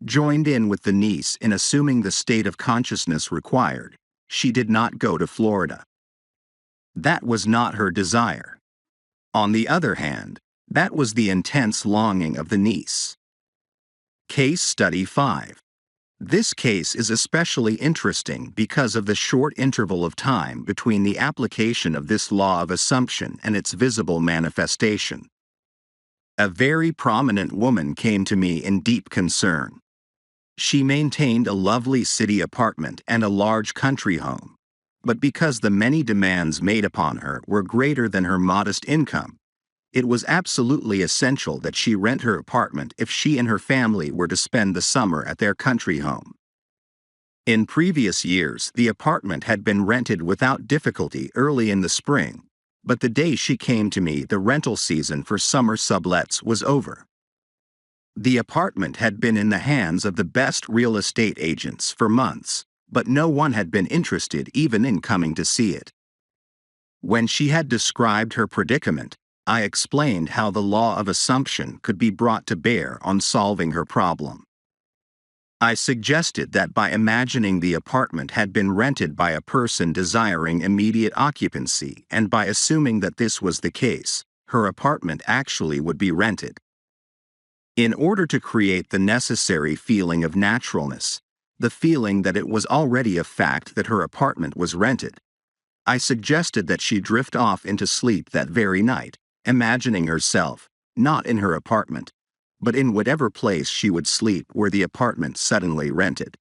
S1: joined in with the niece in assuming the state of consciousness required. She did not go to Florida. That was not her desire. On the other hand, that was the intense longing of the niece. Case Study 5. This case is especially interesting because of the short interval of time between the application of this law of assumption and its visible manifestation. A very prominent woman came to me in deep concern. She maintained a lovely city apartment and a large country home, but because the many demands made upon her were greater than her modest income, it was absolutely essential that she rent her apartment if she and her family were to spend the summer at their country home. In previous years, the apartment had been rented without difficulty early in the spring, but the day she came to me, the rental season for summer sublets was over. The apartment had been in the hands of the best real estate agents for months, but no one had been interested even in coming to see it. When she had described her predicament, I explained how the law of assumption could be brought to bear on solving her problem. I suggested that by imagining the apartment had been rented by a person desiring immediate occupancy and by assuming that this was the case, her apartment actually would be rented. In order to create the necessary feeling of naturalness, the feeling that it was already a fact that her apartment was rented, I suggested that she drift off into sleep that very night, imagining herself, not in her apartment, but in whatever place she would sleep were the apartment suddenly rented.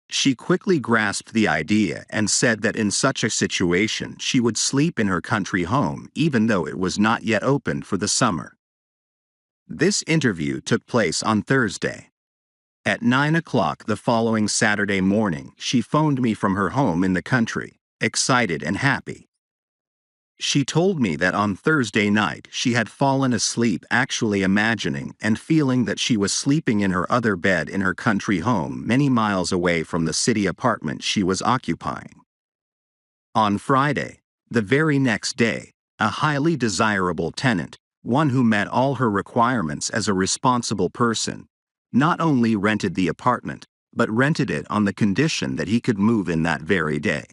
S1: She quickly grasped the idea and said that in such a situation she would sleep in her country home even though it was not yet opened for the summer. This interview took place on Thursday. At 9 o'clock the following Saturday morning, she phoned me from her home in the country, excited and happy. She told me that on Thursday night she had fallen asleep actually imagining and feeling that she was sleeping in her other bed in her country home many miles away from the city apartment she was occupying. On Friday, the very next day, a highly desirable tenant, one who met all her requirements as a responsible person, not only rented the apartment, but rented it on the condition that he could move in that very day.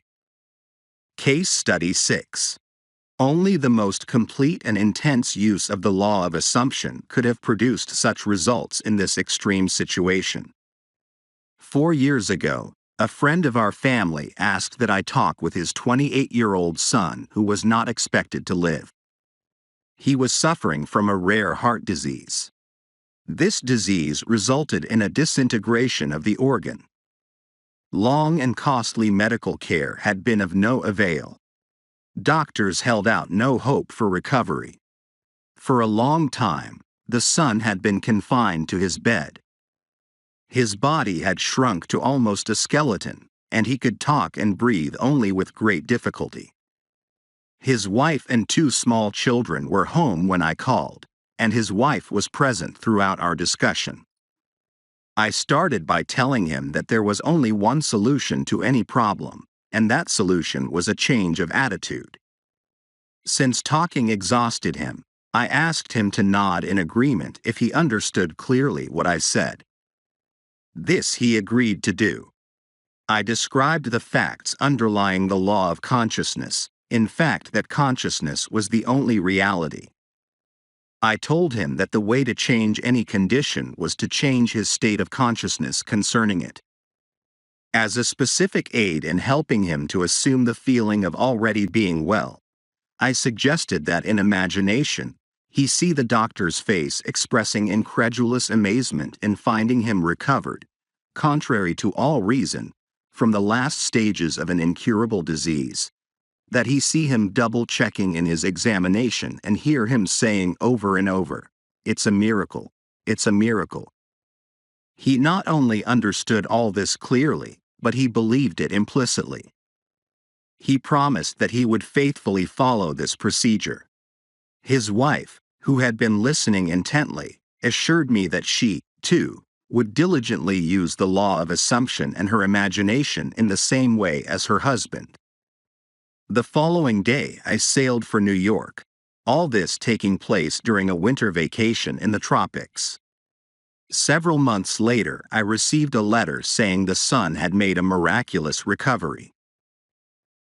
S1: Case Study 6. Only the most complete and intense use of the law of assumption could have produced such results in this extreme situation. 4 years ago, a friend of our family asked that I talk with his 28-year-old son who was not expected to live. He was suffering from a rare heart disease. This disease resulted in a disintegration of the organ. Long and costly medical care had been of no avail. Doctors held out no hope for recovery. For a long time, the son had been confined to his bed. His body had shrunk to almost a skeleton, and he could talk and breathe only with great difficulty. His wife and 2 small children were home when I called, and his wife was present throughout our discussion. I started by telling him that there was only one solution to any problem, and that solution was a change of attitude. Since talking exhausted him, I asked him to nod in agreement if he understood clearly what I said. This he agreed to do. I described the facts underlying the law of consciousness, in fact that consciousness was the only reality. I told him that the way to change any condition was to change his state of consciousness concerning it. As a specific aid in helping him to assume the feeling of already being well, I suggested that in imagination, he see the doctor's face expressing incredulous amazement in finding him recovered, contrary to all reason, from the last stages of an incurable disease, that he see him double-checking in his examination and hear him saying over and over, "It's a miracle, it's a miracle." He not only understood all this clearly, but he believed it implicitly. He promised that he would faithfully follow this procedure. His wife, who had been listening intently, assured me that she, too, would diligently use the law of assumption and her imagination in the same way as her husband. The following day I sailed for New York. all this taking place during a winter vacation in the tropics. Several months later, I received a letter saying the son had made a miraculous recovery.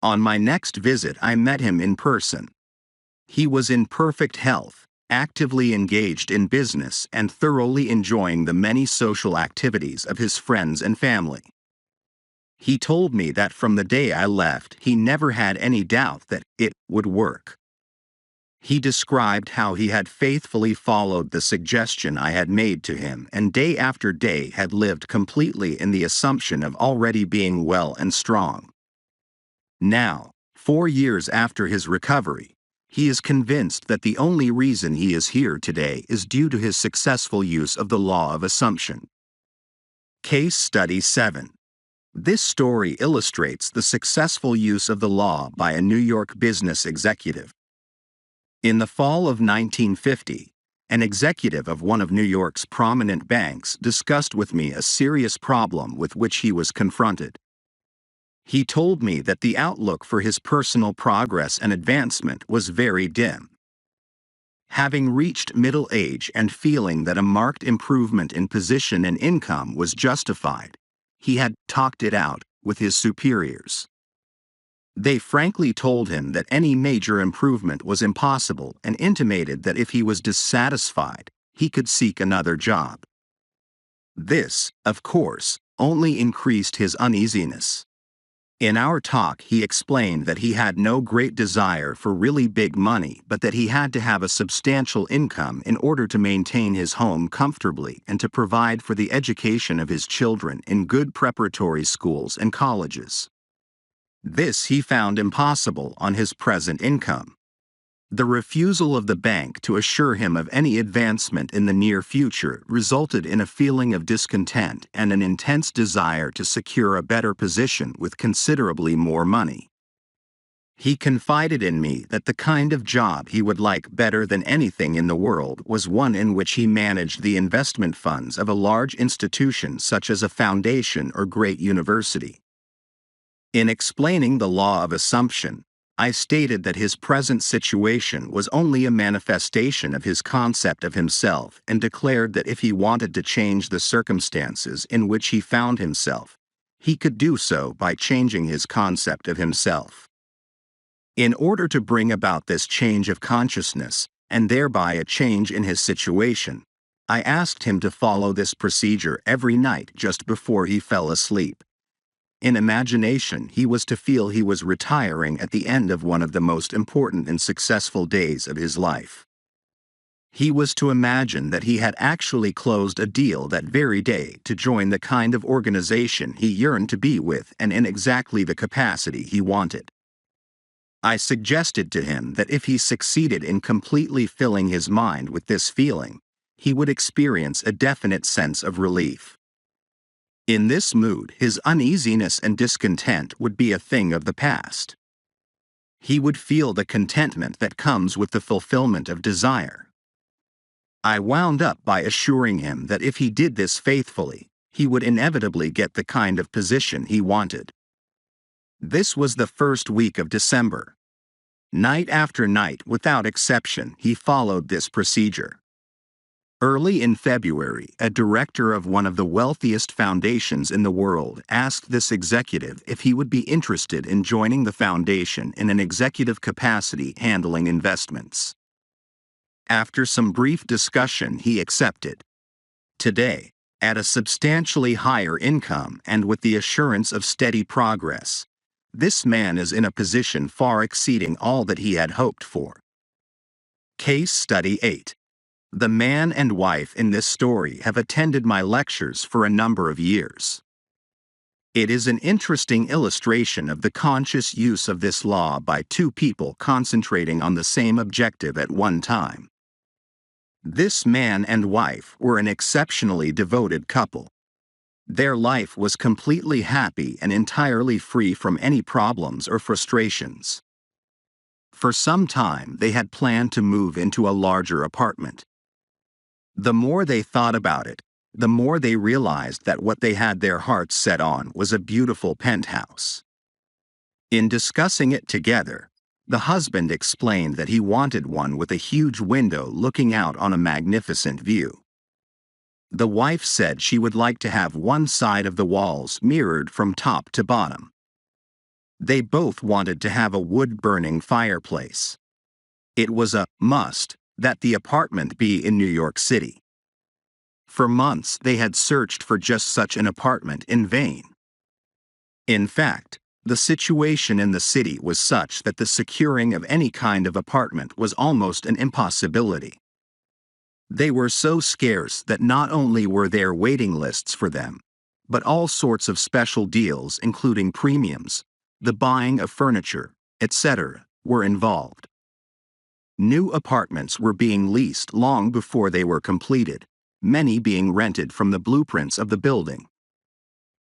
S1: On my next visit, I met him in person. He was in perfect health, actively engaged in business, and thoroughly enjoying the many social activities of his friends and family. He told me that from the day I left, he never had any doubt that it would work. He described how he had faithfully followed the suggestion I had made to him and day after day had lived completely in the assumption of already being well and strong. Now, 4 years after his recovery, he is convinced that the only reason he is here today is due to his successful use of the law of assumption. Case Study 7. This story illustrates the successful use of the law by a New York business executive. In the fall of 1950, an executive of one of New York's prominent banks discussed with me a serious problem with which he was confronted. He told me that the outlook for his personal progress and advancement was very dim. Having reached middle age and feeling that a marked improvement in position and income was justified, he had talked it out with his superiors. They frankly told him that any major improvement was impossible and intimated that if he was dissatisfied, he could seek another job. This, of course, only increased his uneasiness. In our talk, he explained that he had no great desire for really big money, but that he had to have a substantial income in order to maintain his home comfortably and to provide for the education of his children in good preparatory schools and colleges. This he found impossible on his present income. The refusal of the bank to assure him of any advancement in the near future resulted in a feeling of discontent and an intense desire to secure a better position with considerably more money. He confided in me that the kind of job he would like better than anything in the world was one in which he managed the investment funds of a large institution such as a foundation or great university. In explaining the law of assumption, I stated that his present situation was only a manifestation of his concept of himself and declared that if he wanted to change the circumstances in which he found himself, he could do so by changing his concept of himself. In order to bring about this change of consciousness, and thereby a change in his situation, I asked him to follow this procedure every night just before he fell asleep. In imagination, he was to feel he was retiring at the end of one of the most important and successful days of his life. He was to imagine that he had actually closed a deal that very day to join the kind of organization he yearned to be with and in exactly the capacity he wanted. I suggested to him that if he succeeded in completely filling his mind with this feeling, he would experience a definite sense of relief. In this mood, his uneasiness and discontent would be a thing of the past. He would feel the contentment that comes with the fulfillment of desire. I wound up by assuring him that if he did this faithfully, he would inevitably get the kind of position he wanted. This was the first week of December. Night after night, without exception, he followed this procedure. Early in February, a director of one of the wealthiest foundations in the world asked this executive if he would be interested in joining the foundation in an executive capacity handling investments. After some brief discussion, he accepted. Today, at a substantially higher income and with the assurance of steady progress, this man is in a position far exceeding all that he had hoped for. Case Study 8. The man and wife in this story have attended my lectures for a number of years. It is an interesting illustration of the conscious use of this law by two people concentrating on the same objective at one time. This man and wife were an exceptionally devoted couple. Their life was completely happy and entirely free from any problems or frustrations. For some time, they had planned to move into a larger apartment. The more they thought about it, the more they realized that what they had their hearts set on was a beautiful penthouse. In discussing it together, The husband explained that he wanted one with a huge window looking out on a magnificent view. The wife said she would like to have one side of the walls mirrored from top to bottom. They both wanted to have a wood-burning fireplace. It was a must that the apartment be in New York City. For months they had searched for just such an apartment in vain. In fact, the situation in the city was such that the securing of any kind of apartment was almost an impossibility. They were so scarce that not only were there waiting lists for them, but all sorts of special deals including premiums, the buying of furniture, etc., were involved. New apartments were being leased long before they were completed, many being rented from the blueprints of the building.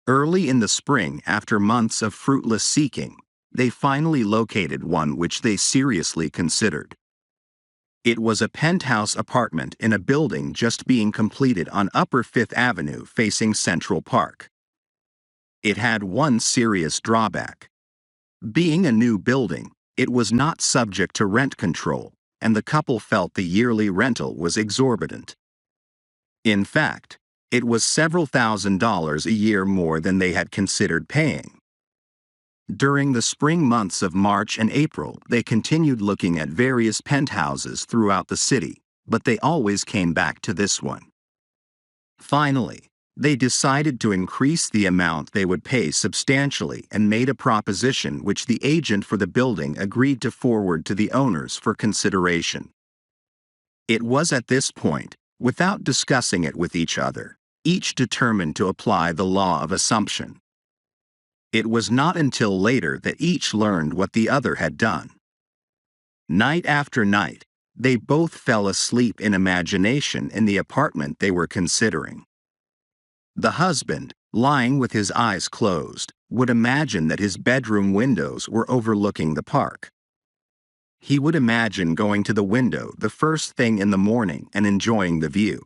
S1: Early in the spring, after months of fruitless seeking, they finally located one which they seriously considered. It was a penthouse apartment in a building just being completed on Upper Fifth Avenue facing Central Park. It had one serious drawback. Being a new building, it was not subject to rent control, and the couple felt the yearly rental was exorbitant. In fact, it was several $1,000s a year more than they had considered paying. During the spring months of March and April, they continued looking at various penthouses throughout the city, but they always came back to this one. Finally, they decided to increase the amount they would pay substantially and made a proposition which the agent for the building agreed to forward to the owners for consideration. It was at this point, without discussing it with each other, each determined to apply the law of assumption. It was not until later that each learned what the other had done. Night after night, they both fell asleep in imagination in the apartment they were considering. The husband, lying with his eyes closed, would imagine that his bedroom windows were overlooking the park. He would imagine going to the window the first thing in the morning and enjoying the view.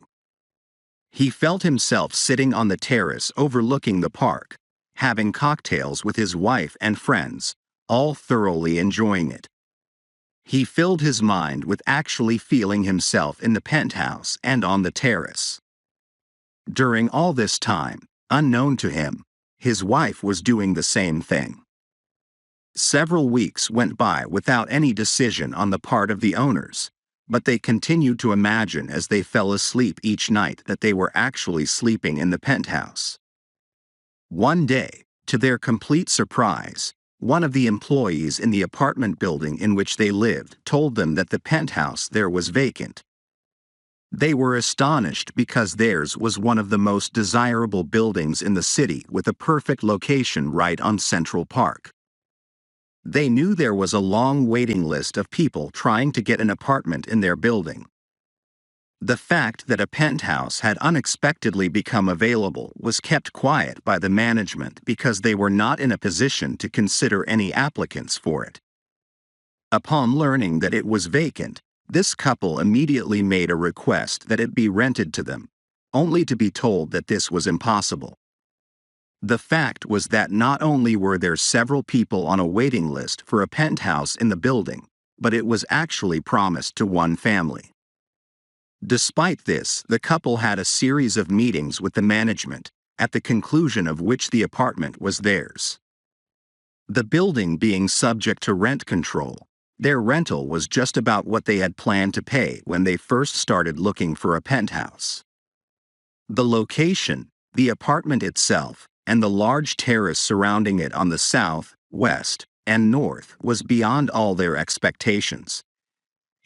S1: He felt himself sitting on the terrace overlooking the park, having cocktails with his wife and friends, all thoroughly enjoying it. He filled his mind with actually feeling himself in the penthouse and on the terrace. During all this time, unknown to him, his wife was doing the same thing. Several weeks went by without any decision on the part of the owners, but they continued to imagine as they fell asleep each night that they were actually sleeping in the penthouse. One day, to their complete surprise, one of the employees in the apartment building in which they lived told them that the penthouse there was vacant. They were astonished because theirs was one of the most desirable buildings in the city with a perfect location right on Central Park. They knew there was a long waiting list of people trying to get an apartment in their building. The fact that a penthouse had unexpectedly become available was kept quiet by the management because they were not in a position to consider any applicants for it. Upon learning that it was vacant, this couple immediately made a request that it be rented to them, only to be told that this was impossible. The fact was that not only were there several people on a waiting list for a penthouse in the building, but it was actually promised to one family. Despite this, the couple had a series of meetings with the management, at the conclusion of which the apartment was theirs. The building being subject to rent control, their rental was just about what they had planned to pay when they first started looking for a penthouse. The location, the apartment itself, and the large terrace surrounding it on the south, west, and north was beyond all their expectations.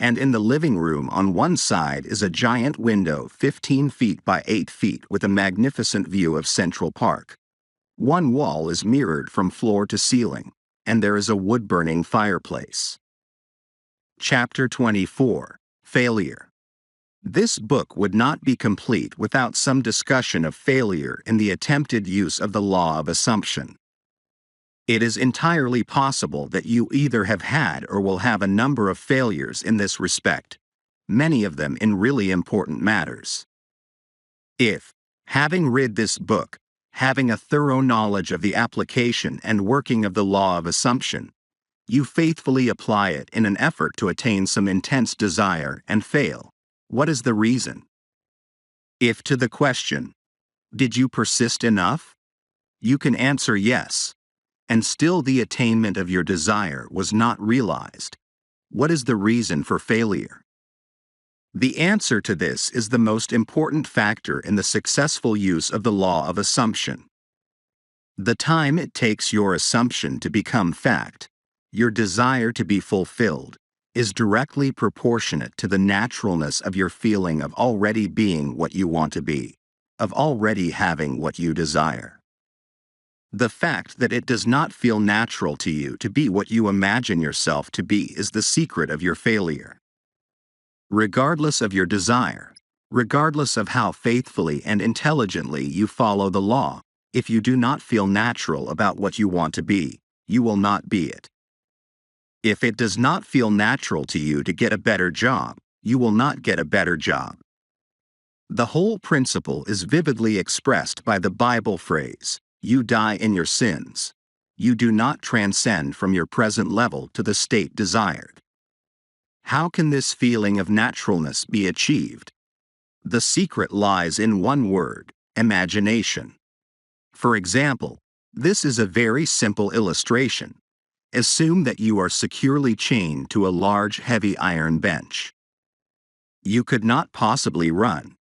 S1: And in the living room on one side is a giant window 15 feet by 8 feet with a magnificent view of Central Park. One wall is mirrored from floor to ceiling, and there is a wood-burning fireplace. Chapter 24: Failure. This book would not be complete without some discussion of failure in the attempted use of the law of assumption. It is entirely possible that you either have had or will have a number of failures in this respect, many of them in really important matters. If, having read this book, having a thorough knowledge of the application and working of the law of assumption, You faithfully apply it in an effort to attain some intense desire and fail. What is the reason? If to the question, did you persist enough? You can answer yes, and still the attainment of your desire was not realized. What is the reason for failure? The answer to this is the most important factor in the successful use of the law of assumption. The time it takes your assumption to become fact, your desire to be fulfilled, is directly proportionate to the naturalness of your feeling of already being what you want to be, of already having what you desire. The fact that it does not feel natural to you to be what you imagine yourself to be is the secret of your failure. Regardless of your desire, regardless of how faithfully and intelligently you follow the law, if you do not feel natural about what you want to be, you will not be it. If it does not feel natural to you to get a better job, you will not get a better job. The whole principle is vividly expressed by the Bible phrase, "You die in your sins." You do not transcend from your present level to the state desired. How can this feeling of naturalness be achieved? The secret lies in one word: imagination. For example, this is a very simple illustration. Assume that you are securely chained to a large heavy iron bench. You could not possibly run.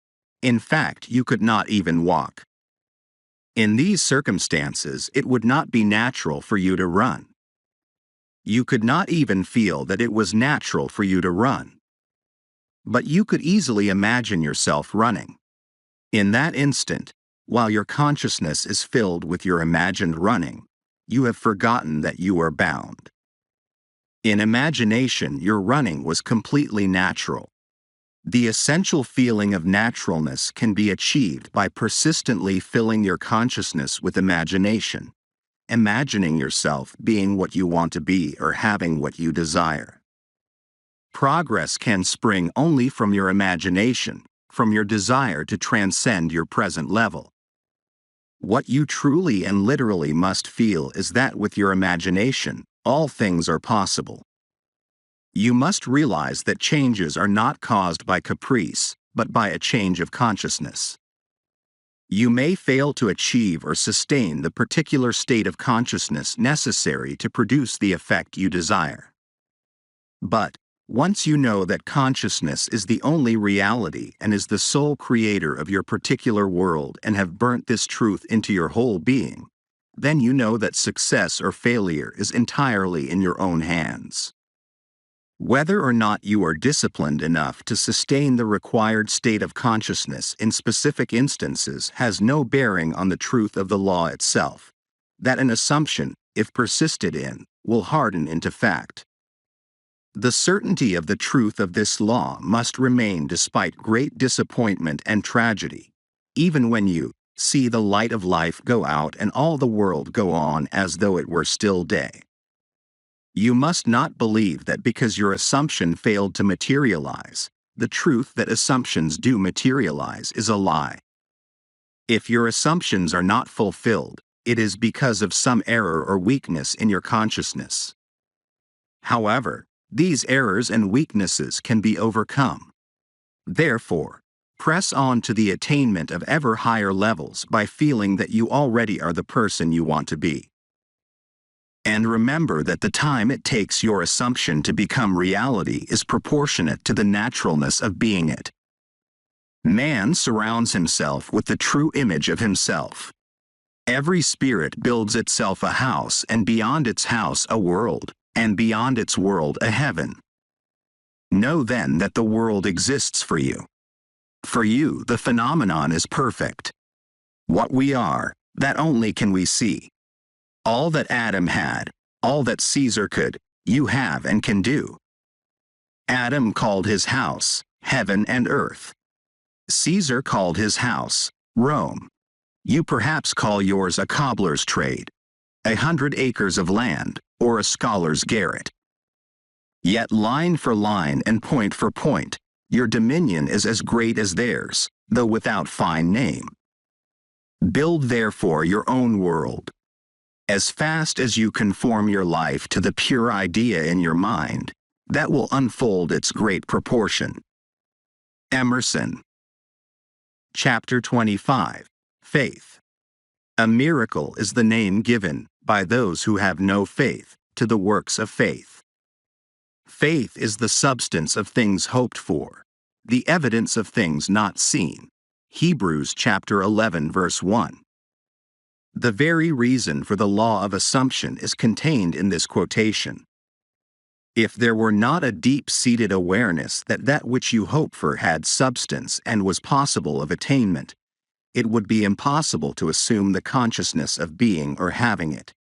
S1: In fact, you could not even walk. In these circumstances, it would not be natural for you to run. You could not even feel that it was natural for you to run. But you could easily imagine yourself running. In that instant, while your consciousness is filled with your imagined running, you have forgotten that you are bound. In imagination, your running was completely natural. The essential feeling of naturalness can be achieved by persistently filling your consciousness with imagination, imagining yourself being what you want to be or having what you desire. Progress can spring only from your imagination, from your desire to transcend your present level. What you truly and literally must feel is that with your imagination, all things are possible. You must realize that changes are not caused by caprice, but by a change of consciousness. You may fail to achieve or sustain the particular state of consciousness necessary to produce the effect you desire. But, once you know that consciousness is the only reality and is the sole creator of your particular world and have burnt this truth into your whole being, then you know that success or failure is entirely in your own hands. Whether or not you are disciplined enough to sustain the required state of consciousness in specific instances has no bearing on the truth of the law itself, that an assumption, if persisted in, will harden into fact. The certainty of the truth of this law must remain despite great disappointment and tragedy, even when you see the light of life go out and all the world go on as though it were still day. You must not believe that because your assumption failed to materialize, the truth that assumptions do materialize is a lie. If your assumptions are not fulfilled, it is because of some error or weakness in your consciousness. However, these errors and weaknesses can be overcome. Therefore, press on to the attainment of ever higher levels by feeling that you already are the person you want to be. And remember that the time it takes your assumption to become reality is proportionate to the naturalness of being it. Man surrounds himself with the true image of himself. Every spirit builds itself a house, and beyond its house a world, and beyond its world a heaven. Know then that the world exists for you. For you, the phenomenon is perfect. What we are, that only can we see. All that Adam had, all that Caesar could, you have and can do. Adam called his house heaven and earth. Caesar called his house Rome. You perhaps call yours a cobbler's trade, 100 acres of land, or a scholar's garret. Yet line for line and point for point, your dominion is as great as theirs, though without fine name. Build therefore your own world. As fast as you conform your life to the pure idea in your mind, that will unfold its great proportion. Emerson. Chapter 25. Faith. A miracle is the name given, by those who have no faith, to the works of faith. Faith is the substance of things hoped for, the evidence of things not seen. Hebrews chapter 11 verse 1. The very reason for the law of assumption is contained in this quotation. If there were not a deep-seated awareness that that which you hope for had substance and was possible of attainment, it would be impossible to assume the consciousness of being or having it.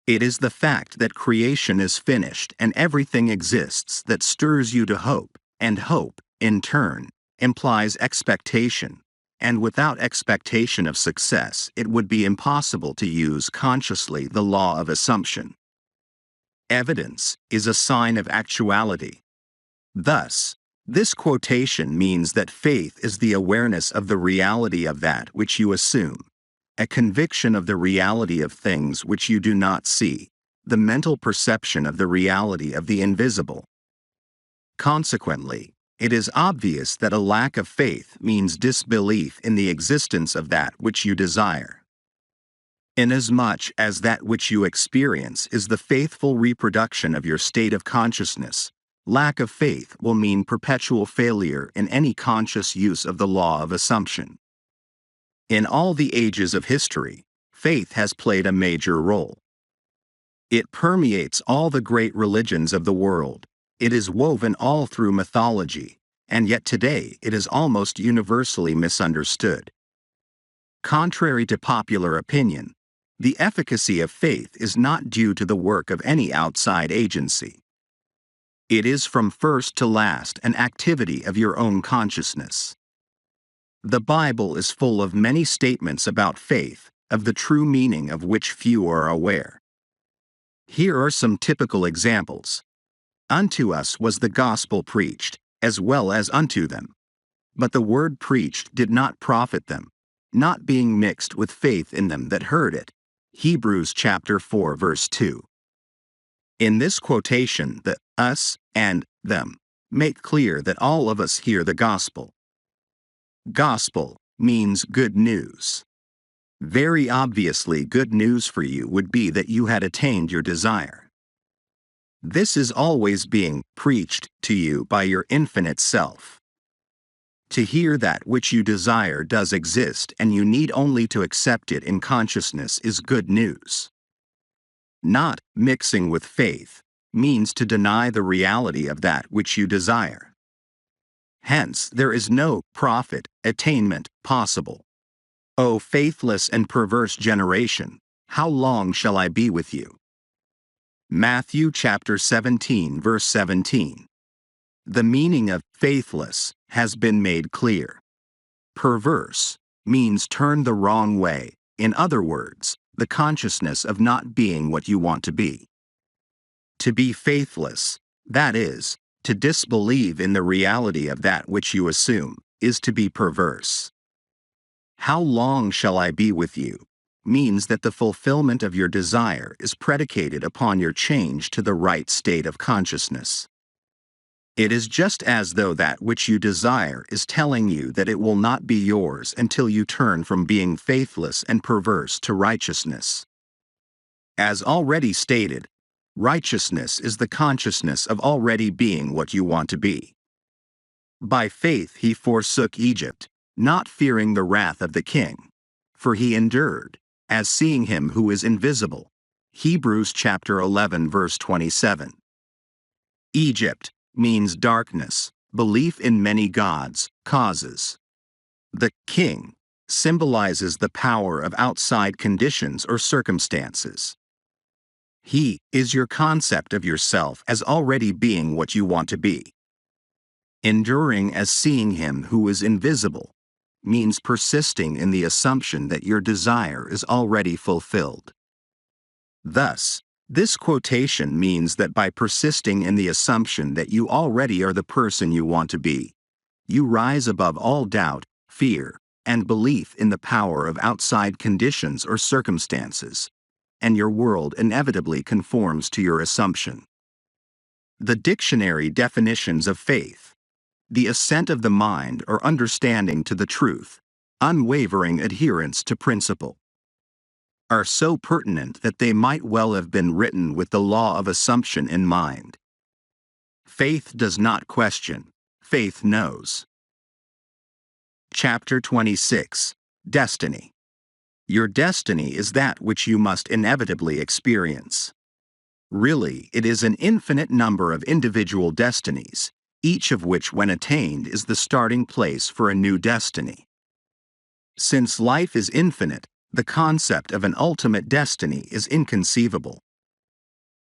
S1: It is the fact that creation is finished and everything exists that stirs you to hope, and hope, in turn, implies expectation, and without expectation of success it would be impossible to use consciously the law of assumption. Evidence is a sign of actuality. Thus, this quotation means that faith is the awareness of the reality of that which you assume, a conviction of the reality of things which you do not see, the mental perception of the reality of the invisible. Consequently, it is obvious that a lack of faith means disbelief in the existence of that which you desire. Inasmuch as that which you experience is the faithful reproduction of your state of consciousness, lack of faith will mean perpetual failure in any conscious use of the law of assumption. In all the ages of history, faith has played a major role. It permeates all the great religions of the world, it is woven all through mythology, and yet today it is almost universally misunderstood. Contrary to popular opinion, the efficacy of faith is not due to the work of any outside agency. It is from first to last an activity of your own consciousness. The Bible is full of many statements about faith, of the true meaning of which few are aware. Here are some typical examples. Unto us was the gospel preached, as well as unto them. But the word preached did not profit them, not being mixed with faith in them that heard it. Hebrews chapter 4 verse 2. In this quotation, the us and them make clear that all of us hear the gospel. Gospel means good news. Very obviously, good news for you would be that you had attained your desire. This is always being preached to you by your infinite self. To hear that which you desire does exist and you need only to accept it in consciousness is good news. Not mixing with faith means to deny the reality of that which you desire. Hence, there is no profit, attainment possible. O faithless and perverse generation, how long shall I be with you? Matthew chapter 17 verse 17. The meaning of faithless has been made clear. Perverse means turn the wrong way, in other words, the consciousness of not being what you want to be. To be faithless, that is, to disbelieve in the reality of that which you assume, is to be perverse. How long shall I be with you? Means that the fulfillment of your desire is predicated upon your change to the right state of consciousness. It is just as though that which you desire is telling you that it will not be yours until you turn from being faithless and perverse to righteousness. As already stated, righteousness is the consciousness of already being what you want to be. By faith he forsook Egypt, not fearing the wrath of the king, for he endured, as seeing him who is invisible. Hebrews chapter 11 verse 27. Egypt means darkness, belief in many gods, causes. The king symbolizes the power of outside conditions or circumstances. He is your concept of yourself as already being what you want to be. Enduring as seeing him who is invisible means persisting in the assumption that your desire is already fulfilled. Thus, this quotation means that by persisting in the assumption that you already are the person you want to be, you rise above all doubt, fear, and belief in the power of outside conditions or circumstances, and your world inevitably conforms to your assumption. The dictionary definitions of faith: the assent of the mind or understanding to the truth, unwavering adherence to principle, are so pertinent that they might well have been written with the law of assumption in mind. Faith does not question, faith knows. Chapter 26. Destiny. Your destiny is that which you must inevitably experience. Really, it is an infinite number of individual destinies, each of which, when attained, is the starting place for a new destiny. Since life is infinite, the concept of an ultimate destiny is inconceivable.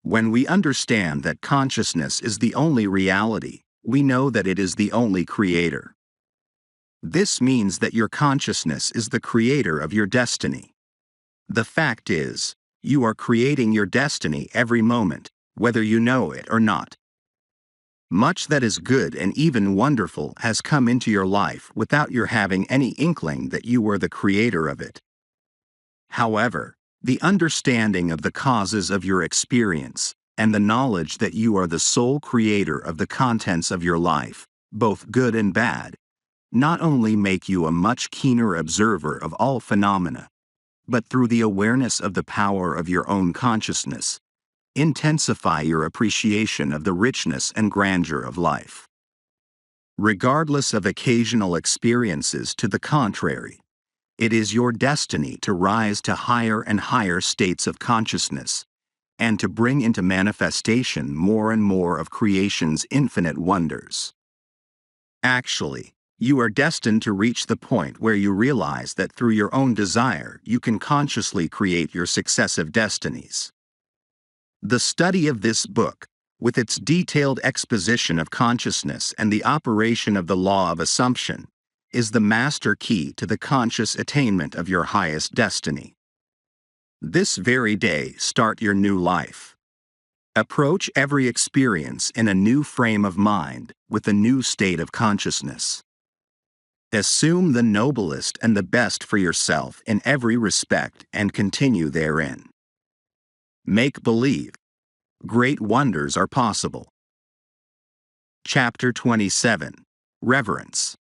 S1: When we understand that consciousness is the only reality, we know that it is the only creator. This means that your consciousness is the creator of your destiny. The fact is, you are creating your destiny every moment, whether you know it or not. Much that is good and even wonderful has come into your life without your having any inkling that you were the creator of it. However, the understanding of the causes of your experience, and the knowledge that you are the sole creator of the contents of your life, both good and bad, not only make you a much keener observer of all phenomena, but through the awareness of the power of your own consciousness, intensify your appreciation of the richness and grandeur of life. Regardless of occasional experiences to the contrary, it is your destiny to rise to higher and higher states of consciousness, and to bring into manifestation more and more of creation's infinite wonders. Actually, you are destined to reach the point where you realize that through your own desire you can consciously create your successive destinies. The study of this book, with its detailed exposition of consciousness and the operation of the law of assumption, is the master key to the conscious attainment of your highest destiny. This very day, start your new life. Approach every experience in a new frame of mind, with a new state of consciousness. Assume the noblest and the best for yourself in every respect and continue therein. Make believe. Great wonders are possible. Chapter 27. Reverence.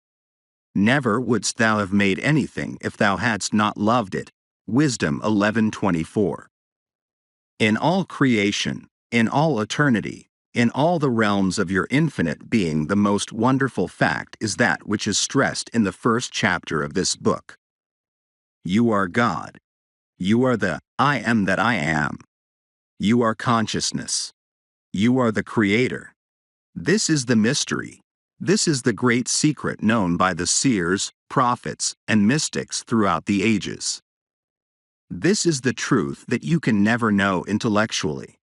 S1: Never wouldst thou have made anything if thou hadst not loved it. Wisdom 11:24. In all creation, in all eternity, in all the realms of your infinite being, the most wonderful fact is that which is stressed in the first chapter of this book. You are God. You are the I am that I am. You are consciousness. You are the Creator. This is the mystery. This is the great secret known by the seers, prophets, and mystics throughout the ages. This is the truth that you can never know intellectually.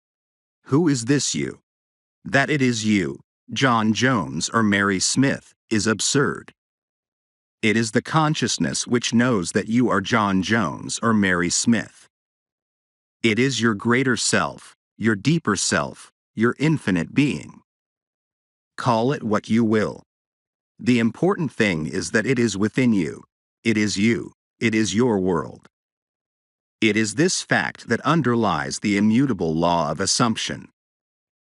S1: Who is this you? That it is you, John Jones or Mary Smith, is absurd. It is the consciousness which knows that you are John Jones or Mary Smith. It is your greater self, your deeper self, your infinite being. Call it what you will. The important thing is that it is within you. It is you. It is your world. It is this fact that underlies the immutable law of assumption.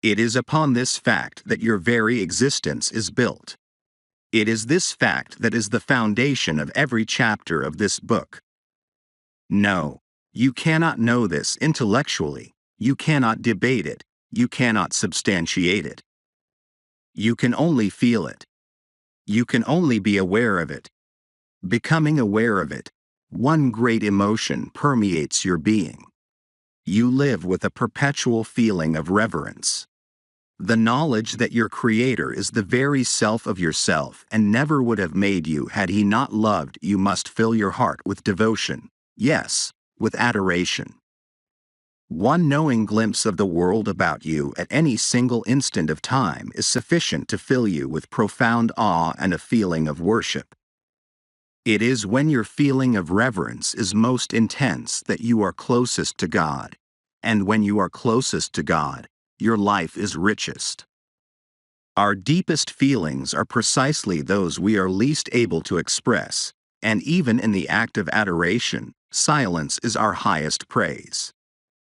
S1: It is upon this fact that your very existence is built. It is this fact that is the foundation of every chapter of this book. No, you cannot know this intellectually. You cannot debate it. You cannot substantiate it. You can only feel it. You can only be aware of it. Becoming aware of it, one great emotion permeates your being. You live with a perpetual feeling of reverence. The knowledge that your Creator is the very self of yourself and never would have made you had He not loved you must fill your heart with devotion, yes, with adoration. One knowing glimpse of the world about you at any single instant of time is sufficient to fill you with profound awe and a feeling of worship. It is when your feeling of reverence is most intense that you are closest to God, and when you are closest to God, your life is richest. Our deepest feelings are precisely those we are least able to express, and even in the act of adoration, silence is our highest praise.